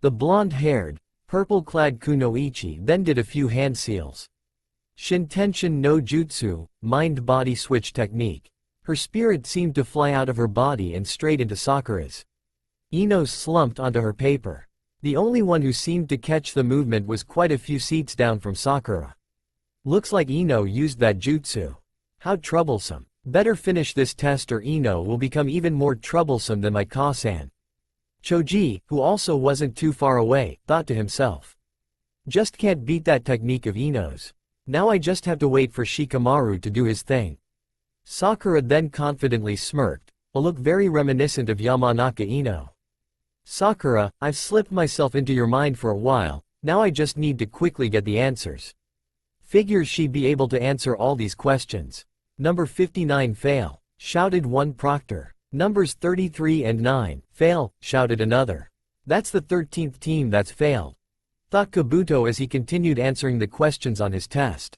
The blonde-haired, purple-clad Kunoichi then did a few hand seals. Shintenshin no Jutsu, mind-body switch technique. Her spirit seemed to fly out of her body and straight into Sakura's. Ino slumped onto her paper. The only one who seemed to catch the movement was quite a few seats down from Sakura. Looks like Ino used that jutsu. How troublesome. Better finish this test or Ino will become even more troublesome than my Kasan. Choji, who also wasn't too far away, thought to himself. Just can't beat that technique of Ino's. Now I just have to wait for Shikamaru to do his thing. Sakura then confidently smirked, a look very reminiscent of Yamanaka Ino. Sakura, I've slipped myself into your mind for a while, now I just need to quickly get the answers. Figures she'd be able to answer all these questions. Number 59 fail, shouted one proctor. Numbers 33 and 9, fail, shouted another. That's the 13th team that's failed, thought Kabuto as he continued answering the questions on his test.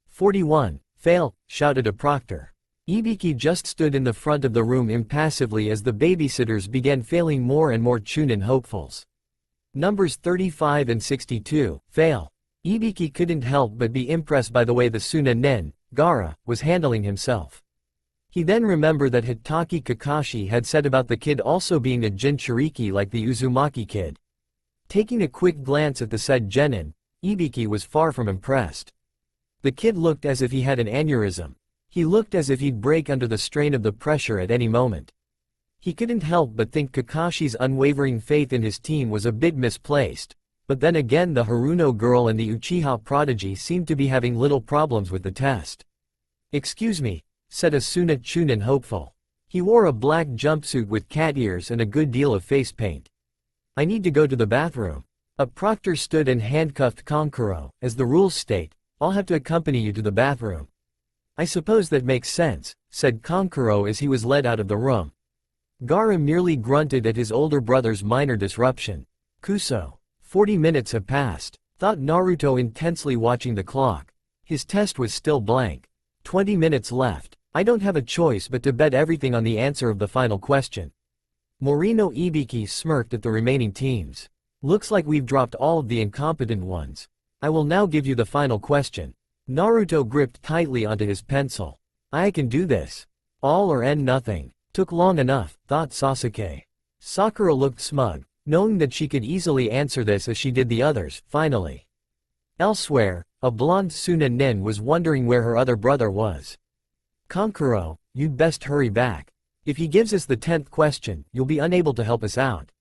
41, fail, shouted a proctor. Ibiki just stood in the front of the room impassively as the babysitters began failing more and more Chunin hopefuls. Numbers 35 and 62, fail. Ibiki couldn't help but be impressed by the way the Suna nen, Gaara, was handling himself. He then remembered that Hitaki Kakashi had said about the kid also being a Jinchuriki like the Uzumaki kid. Taking a quick glance at the said genin, Ibiki was far from impressed. The kid looked as if he had an aneurysm. He looked as if he'd break under the strain of the pressure at any moment. He couldn't help but think Kakashi's unwavering faith in his team was a bit misplaced, but then again the Haruno girl and the Uchiha prodigy seemed to be having little problems with the test. "Excuse me," said a Suna Chunin hopeful. He wore a black jumpsuit with cat ears and a good deal of face paint. "I need to go to the bathroom." A proctor stood and handcuffed Kankuro. "As the rules state, I'll have to accompany you to the bathroom." "I suppose that makes sense," said Kankuro as he was led out of the room. Gaara merely grunted at his older brother's minor disruption. "Kuso. 40 minutes have passed," thought Naruto intensely watching the clock. His test was still blank. 20 minutes left. "I don't have a choice but to bet everything on the answer of the final question." Morino Ibiki smirked at the remaining teams. "Looks like we've dropped all of the incompetent ones. I will now give you the final question." Naruto gripped tightly onto his pencil. "I can do this. All or end nothing." "Took long enough," thought Sasuke. Sakura looked smug, knowing that she could easily answer this as she did the others, finally. Elsewhere, a blonde Suna nin was wondering where her other brother was. "Kankuro, you'd best hurry back. If he gives us the 10th question, you'll be unable to help us out."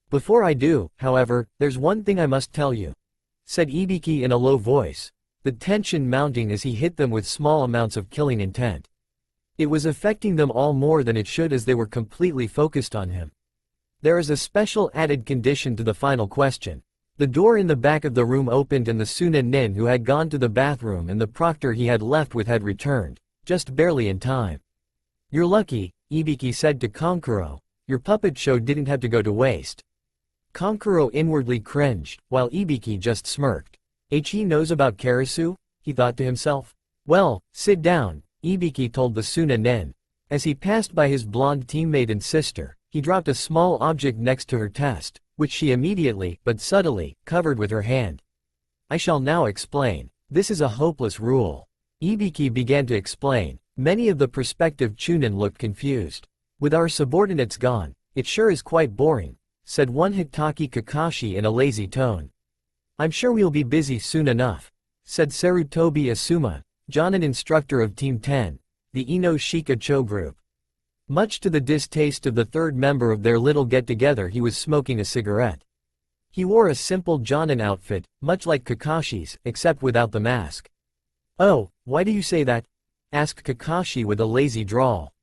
"Before I do, however, there's one thing I must tell you," said Ibiki in a low voice, the tension mounting as he hit them with small amounts of killing intent. It was affecting them all more than it should as they were completely focused on him. "There is a special added condition to the final question." The door in the back of the room opened and the Suna nin who had gone to the bathroom and the proctor he had left with had returned, just barely in time. "You're lucky," Ibiki said to Kankuro. "Your puppet show didn't have to go to waste." Kankuro inwardly cringed, while Ibiki just smirked. "He knows about Karasu?" he thought to himself. "Well, sit down," Ibiki told the Suna nin. As he passed by his blonde teammate and sister, he dropped a small object next to her test, which she immediately, but subtly, covered with her hand. "I shall now explain. This is a hopeless rule." Ibiki began to explain. Many of the prospective Chunin looked confused. "With our subordinates gone, it sure is quite boring," said one Hitaki Kakashi in a lazy tone. "I'm sure we'll be busy soon enough," said Sarutobi Asuma, Jonin instructor of Team 10, the Ino Shika Cho group. Much to the distaste of the third member of their little get-together, he was smoking a cigarette. He wore a simple Jonin outfit, much like Kakashi's, except without the mask. "Oh, why do you say that?" asked Kakashi with a lazy drawl.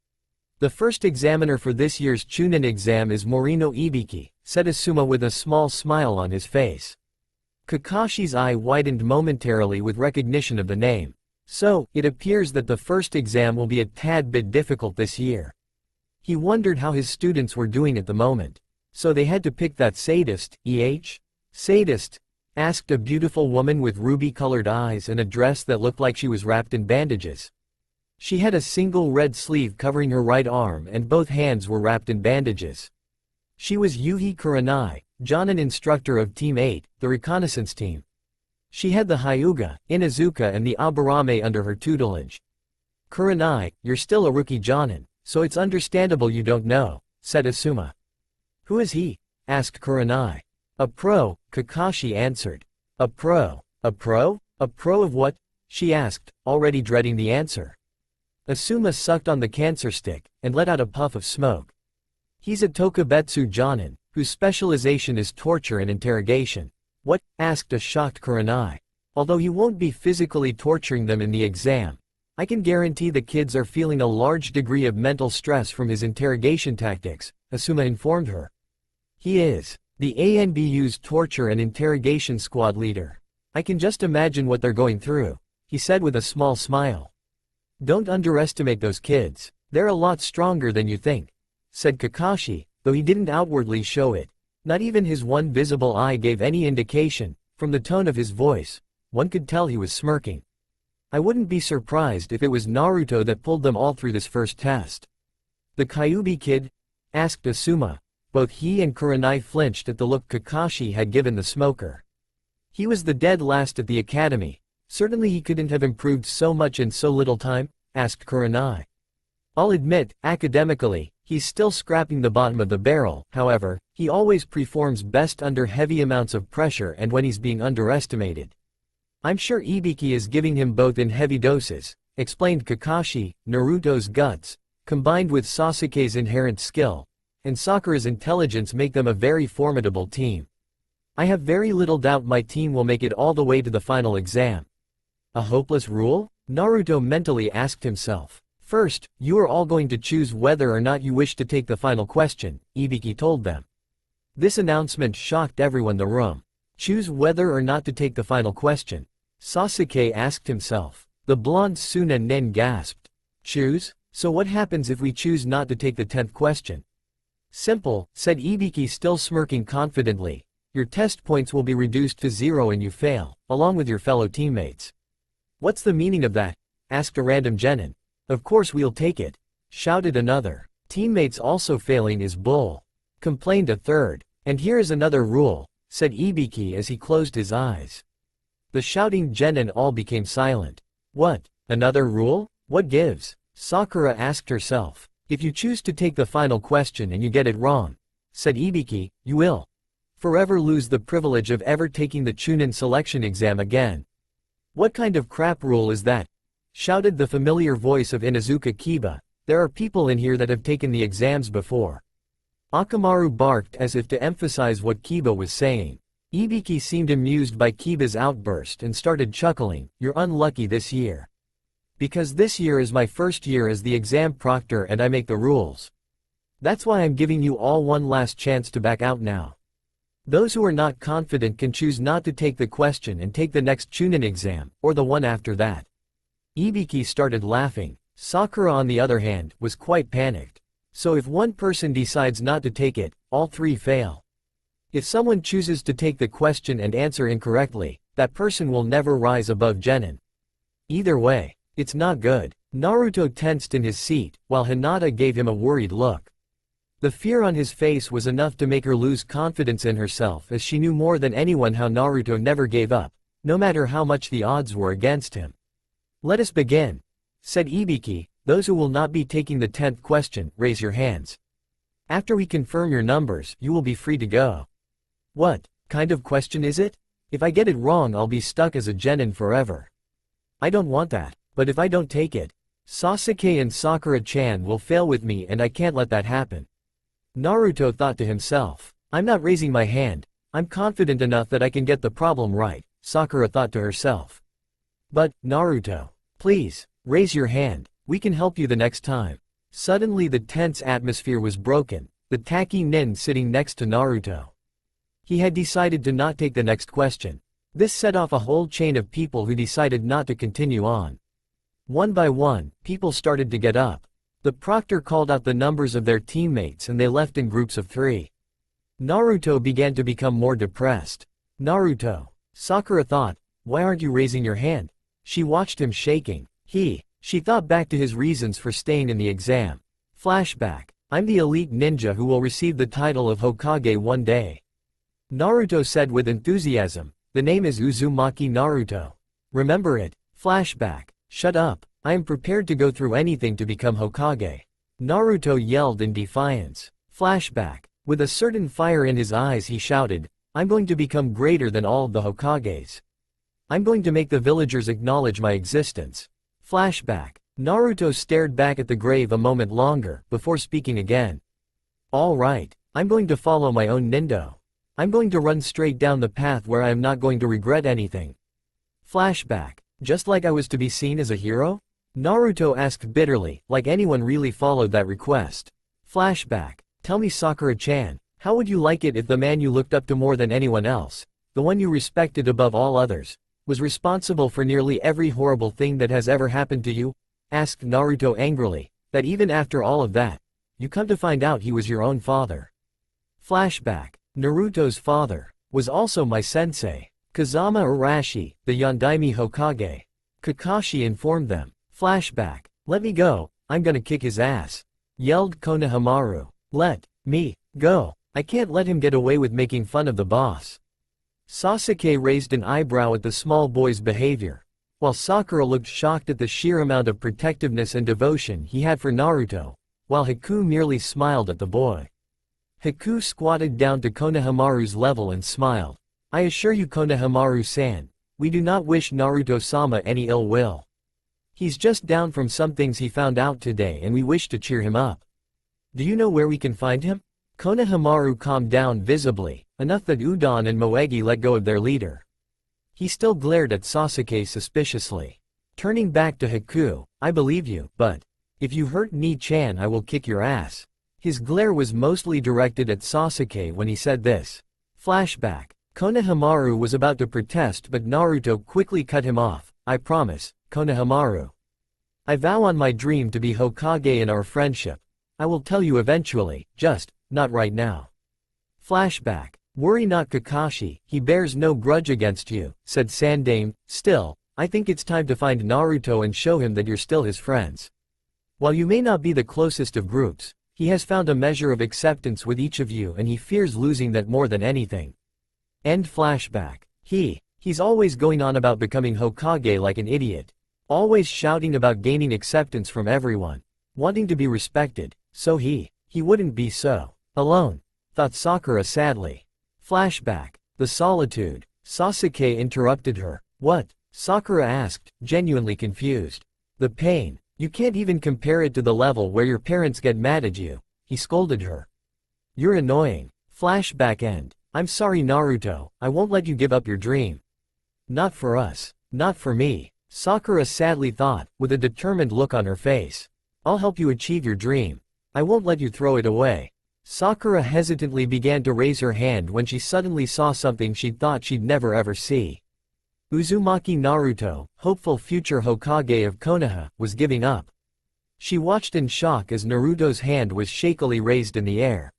"The first examiner for this year's Chunin exam is Morino Ibiki," said Asuma with a small smile on his face. Kakashi's eye widened momentarily with recognition of the name. "So, it appears that the first exam will be a tad bit difficult this year." He wondered how his students were doing at the moment. "So they had to pick that sadist, Sadist?" asked a beautiful woman with ruby-colored eyes and a dress that looked like she was wrapped in bandages. She had a single red sleeve covering her right arm and both hands were wrapped in bandages. She was Yuhi Kuranai, Jonin instructor of Team 8, the reconnaissance team. She had the Hyuga, Inazuka and the Aburame under her tutelage. "Kuranai, you're still a rookie Jonin, so it's understandable you don't know," said Asuma. "Who is he?" asked Kuranai. "A pro," Kakashi answered. "A pro? A pro? A pro of what?" she asked, already dreading the answer. Asuma sucked on the cancer stick, and let out a puff of smoke. "He's a Tokubetsu Jonin, whose specialization is torture and interrogation." "What?" asked a shocked Kuranai. "Although he won't be physically torturing them in the exam, I can guarantee the kids are feeling a large degree of mental stress from his interrogation tactics," Asuma informed her. "He is the ANBU's torture and interrogation squad leader. I can just imagine what they're going through," he said with a small smile. "Don't underestimate those kids. They're a lot stronger than you think," said Kakashi, though he didn't outwardly show it. Not even his one visible eye gave any indication. From the tone of his voice, one could tell he was smirking. "I wouldn't be surprised if it was Naruto that pulled them all through this first test." "The Kyuubi kid?" asked Asuma. Both he and Kuranai flinched at the look Kakashi had given the smoker. "He was the dead last at the academy. Certainly he couldn't have improved so much in so little time?" asked Kuranai. "I'll admit, academically, he's still scraping the bottom of the barrel, however, he always performs best under heavy amounts of pressure and when he's being underestimated. I'm sure Ibiki is giving him both in heavy doses," explained Kakashi. "Naruto's guts, combined with Sasuke's inherent skill, and Sakura's intelligence make them a very formidable team. I have very little doubt my team will make it all the way to the final exam. A hopeless rule? Naruto mentally asked himself. First, you are all going to choose whether or not you wish to take the final question, Ibiki told them. This announcement shocked everyone in the room. Choose whether or not to take the final question? Sasuke asked himself. The blonde Suna Nen gasped. Choose? So what happens if we choose not to take the 10th question? Simple, said Ibiki, still smirking confidently. Your test points will be reduced to 0 and you fail, along with your fellow teammates. What's the meaning of that? Asked a random genin. Of course we'll take it, shouted another. Teammates also failing is bull, complained a third. And here is another rule, said Ibiki as he closed his eyes. The shouting genin all became silent. What? Another rule? What gives? Sakura asked herself. If you choose to take the final question and you get it wrong, said Ibiki, you will forever lose the privilege of ever taking the Chunin selection exam again. What kind of crap rule is that? Shouted the familiar voice of Inuzuka Kiba. There are people in here that have taken the exams before. Akamaru barked as if to emphasize what Kiba was saying. Ibiki seemed amused by Kiba's outburst and started chuckling. You're unlucky this year. Because this year is my first year as the exam proctor and I make the rules. That's why I'm giving you all one last chance to back out now. Those who are not confident can choose not to take the question and take the next Chunin exam, or the one after that. Ibiki started laughing. Sakura on the other hand, was quite panicked. So if one person decides not to take it, all three fail. If someone chooses to take the question and answer incorrectly, that person will never rise above genin. Either way, it's not good. Naruto tensed in his seat, while Hinata gave him a worried look. The fear on his face was enough to make her lose confidence in herself, as she knew more than anyone how Naruto never gave up, no matter how much the odds were against him. Let us begin, said Ibiki. Those who will not be taking the 10th question, raise your hands. After we confirm your numbers, you will be free to go. What kind of question is it? If I get it wrong, I'll be stuck as a genin forever. I don't want that, but if I don't take it, Sasuke and Sakura-chan will fail with me and I can't let that happen. Naruto thought to himself. I'm not raising my hand, I'm confident enough that I can get the problem right, Sakura thought to herself. But, Naruto, please, raise your hand, we can help you the next time. Suddenly the tense atmosphere was broken, the tacky nin sitting next to Naruto. He had decided to not take the next question. This set off a whole chain of people who decided not to continue on. One by one, people started to get up. The proctor called out the numbers of their teammates and they left in groups of 3. Naruto began to become more depressed. Naruto, Sakura thought, why aren't you raising your hand? She watched him shaking. She thought back to his reasons for staying in the exam. Flashback. I'm the elite ninja who will receive the title of Hokage one day. Naruto said with enthusiasm. The name is Uzumaki Naruto. Remember it. Flashback. Shut up. I am prepared to go through anything to become Hokage. Naruto yelled in defiance. Flashback. With a certain fire in his eyes he shouted, I'm going to become greater than all of the Hokages. I'm going to make the villagers acknowledge my existence. Flashback. Naruto stared back at the grave a moment longer, before speaking again. All right, I'm going to follow my own nindo. I'm going to run straight down the path where I am not going to regret anything. Flashback. Just like I was to be seen as a hero? Naruto asked bitterly, like anyone really followed that request. Flashback. Tell me, Sakura-chan, how would you like it if the man you looked up to more than anyone else, the one you respected above all others, was responsible for nearly every horrible thing that has ever happened to you? Asked Naruto angrily, that even after all of that, you come to find out he was your own father. Flashback. Naruto's father was also my sensei, Kazama Arashi, the Yondaime Hokage. Kakashi informed them. Flashback. Let me go, I'm gonna kick his ass, yelled Konohamaru. Let me go. I can't let him get away with making fun of the boss. Sasuke raised an eyebrow at the small boy's behavior, while Sakura looked shocked at the sheer amount of protectiveness and devotion he had for Naruto, while Haku merely smiled at the boy. Haku squatted down to Konohamaru's level and smiled. I assure you, Konohamaru-san, we do not wish Naruto-sama any ill will. He's just down from some things he found out today and we wish to cheer him up. Do you know where we can find him? Konohamaru calmed down visibly, enough that Udon and Moegi let go of their leader. He still glared at Sasuke suspiciously. Turning back to Haku, I believe you, but if you hurt Ni-chan I will kick your ass. His glare was mostly directed at Sasuke when he said this. Flashback. Konohamaru was about to protest but Naruto quickly cut him off. I promise, Konohamaru. I vow on my dream to be Hokage in our friendship. I will tell you eventually, just, not right now. Flashback. Worry not Kakashi, he bears no grudge against you, said Sandame. Still, I think it's time to find Naruto and show him that you're still his friends. While you may not be the closest of groups, he has found a measure of acceptance with each of you and he fears losing that more than anything. End flashback. He's always going on about becoming Hokage like an idiot. Always shouting about gaining acceptance from everyone. Wanting to be respected, so he wouldn't be so alone, thought Sakura sadly. Flashback. The solitude. Sasuke interrupted her. What? Sakura asked, genuinely confused. The pain. You can't even compare it to the level where your parents get mad at you, he scolded her. You're annoying. Flashback end. I'm sorry Naruto, I won't let you give up your dream. Not for us. Not for me. Sakura sadly thought, with a determined look on her face. I'll help you achieve your dream. I won't let you throw it away. Sakura hesitantly began to raise her hand when she suddenly saw something she'd thought she'd never ever see. Uzumaki Naruto, hopeful future Hokage of Konoha, was giving up. She watched in shock as Naruto's hand was shakily raised in the air.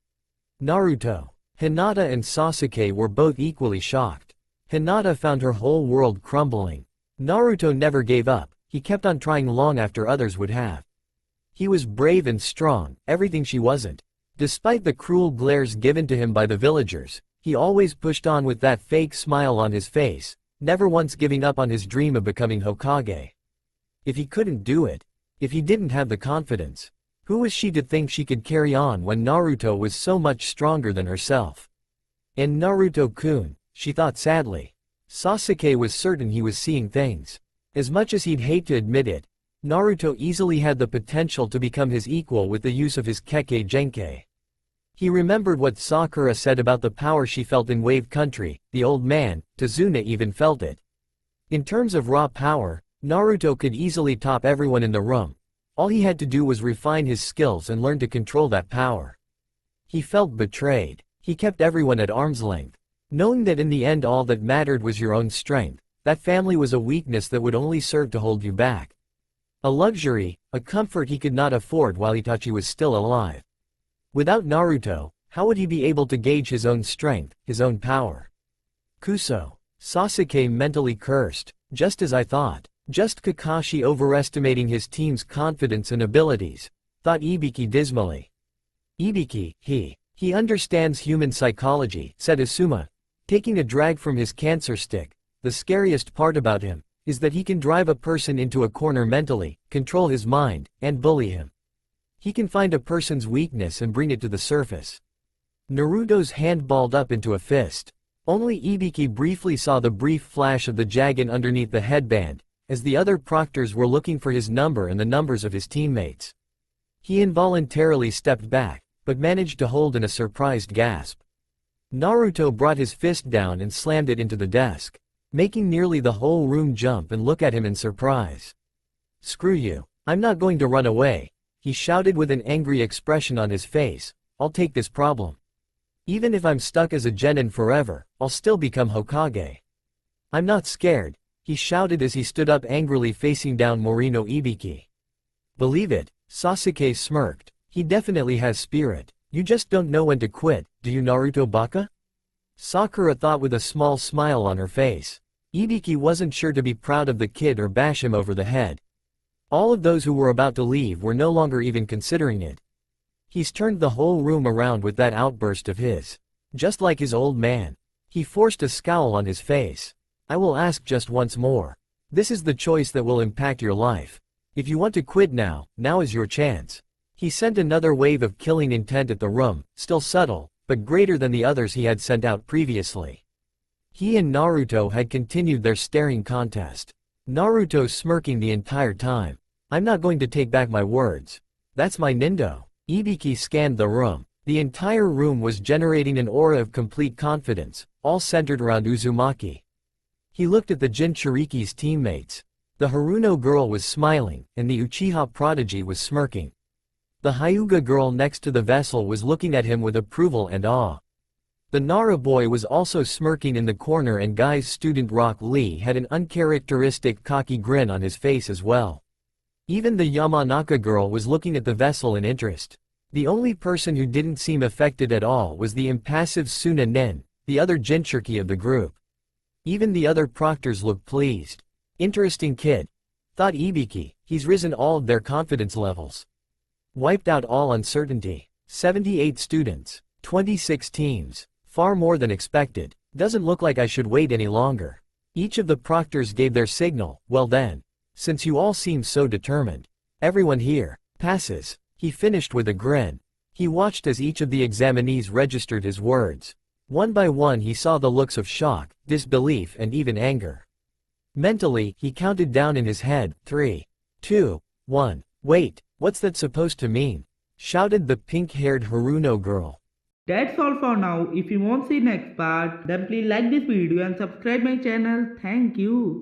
Naruto. Hinata and Sasuke were both equally shocked. Hinata found her whole world crumbling. Naruto never gave up, he kept on trying long after others would have. He was brave and strong, everything she wasn't. Despite the cruel glares given to him by the villagers, he always pushed on with that fake smile on his face, never once giving up on his dream of becoming Hokage. If he couldn't do it, if he didn't have the confidence, who was she to think she could carry on when Naruto was so much stronger than herself? And Naruto-kun, she thought sadly. Sasuke was certain he was seeing things. As much as he'd hate to admit it, Naruto easily had the potential to become his equal with the use of his Kekkei Genkai. He remembered what Sakura said about the power she felt in Wave Country, the old man, Tazuna even felt it. In terms of raw power, Naruto could easily top everyone in the room. All he had to do was refine his skills and learn to control that power. He felt betrayed. He kept everyone at arm's length. Knowing that in the end all that mattered was your own strength, that family was a weakness that would only serve to hold you back. A luxury, a comfort he could not afford while Itachi was still alive. Without Naruto, how would he be able to gauge his own strength, his own power? Kuso. Sasuke mentally cursed. Just as I thought. Just Kakashi overestimating his team's confidence and abilities, thought Ibiki dismally. Ibiki, he understands human psychology, said Asuma, taking a drag from his cancer stick. The scariest part about him is that he can drive a person into a corner mentally, control his mind, and bully him. He can find a person's weakness and bring it to the surface. Naruto's hand balled up into a fist. Only Ibiki briefly saw the brief flash of the Jagen underneath the headband, as the other proctors were looking for his number and the numbers of his teammates. He involuntarily stepped back, but managed to hold in a surprised gasp. Naruto brought his fist down and slammed it into the desk, making nearly the whole room jump and look at him in surprise. Screw you, I'm not going to run away, he shouted with an angry expression on his face. I'll take this problem. Even if I'm stuck as a genin forever, I'll still become Hokage. I'm not scared, he shouted as he stood up angrily facing down Morino Ibiki. Believe it, Sasuke smirked. He definitely has spirit. You just don't know when to quit, do you Naruto Baka? Sakura thought with a small smile on her face. Ibiki wasn't sure to be proud of the kid or bash him over the head. All of those who were about to leave were no longer even considering it. He's turned the whole room around with that outburst of his. Just like his old man. He forced a scowl on his face. I will ask just once more. This is the choice that will impact your life. If you want to quit now is your chance. He sent another wave of killing intent at the room, still subtle, but greater than the others he had sent out previously. He and Naruto had continued their staring contest. Naruto smirking the entire time. I'm not going to take back my words. That's my Nindo. Ibiki scanned the room. The entire room was generating an aura of complete confidence, all centered around Uzumaki. He looked at the Jinchuriki's teammates. The Haruno girl was smiling, and the Uchiha prodigy was smirking. The Hyuga girl next to the vessel was looking at him with approval and awe. The Nara boy was also smirking in the corner, and Guy's student Rock Lee had an uncharacteristic cocky grin on his face as well. Even the Yamanaka girl was looking at the vessel in interest. The only person who didn't seem affected at all was the impassive Suna Nen, the other Jinchuriki of the group. Even the other proctors looked pleased. Interesting kid, thought Ibiki. He's risen all of their confidence levels. Wiped out all uncertainty. 78 students, 26 teams, far more than expected. Doesn't look like I should wait any longer. Each of the proctors gave their signal. Well then, since you all seem so determined, everyone here passes. He finished with a grin. He watched as each of the examinees registered his words. One by one he saw the looks of shock, disbelief and even anger. Mentally, he counted down in his head, 3, 2, 1. Wait, what's that supposed to mean? Shouted the pink-haired Haruno girl. That's all for now. If you want to see next part, then please like this video and subscribe my channel. Thank you.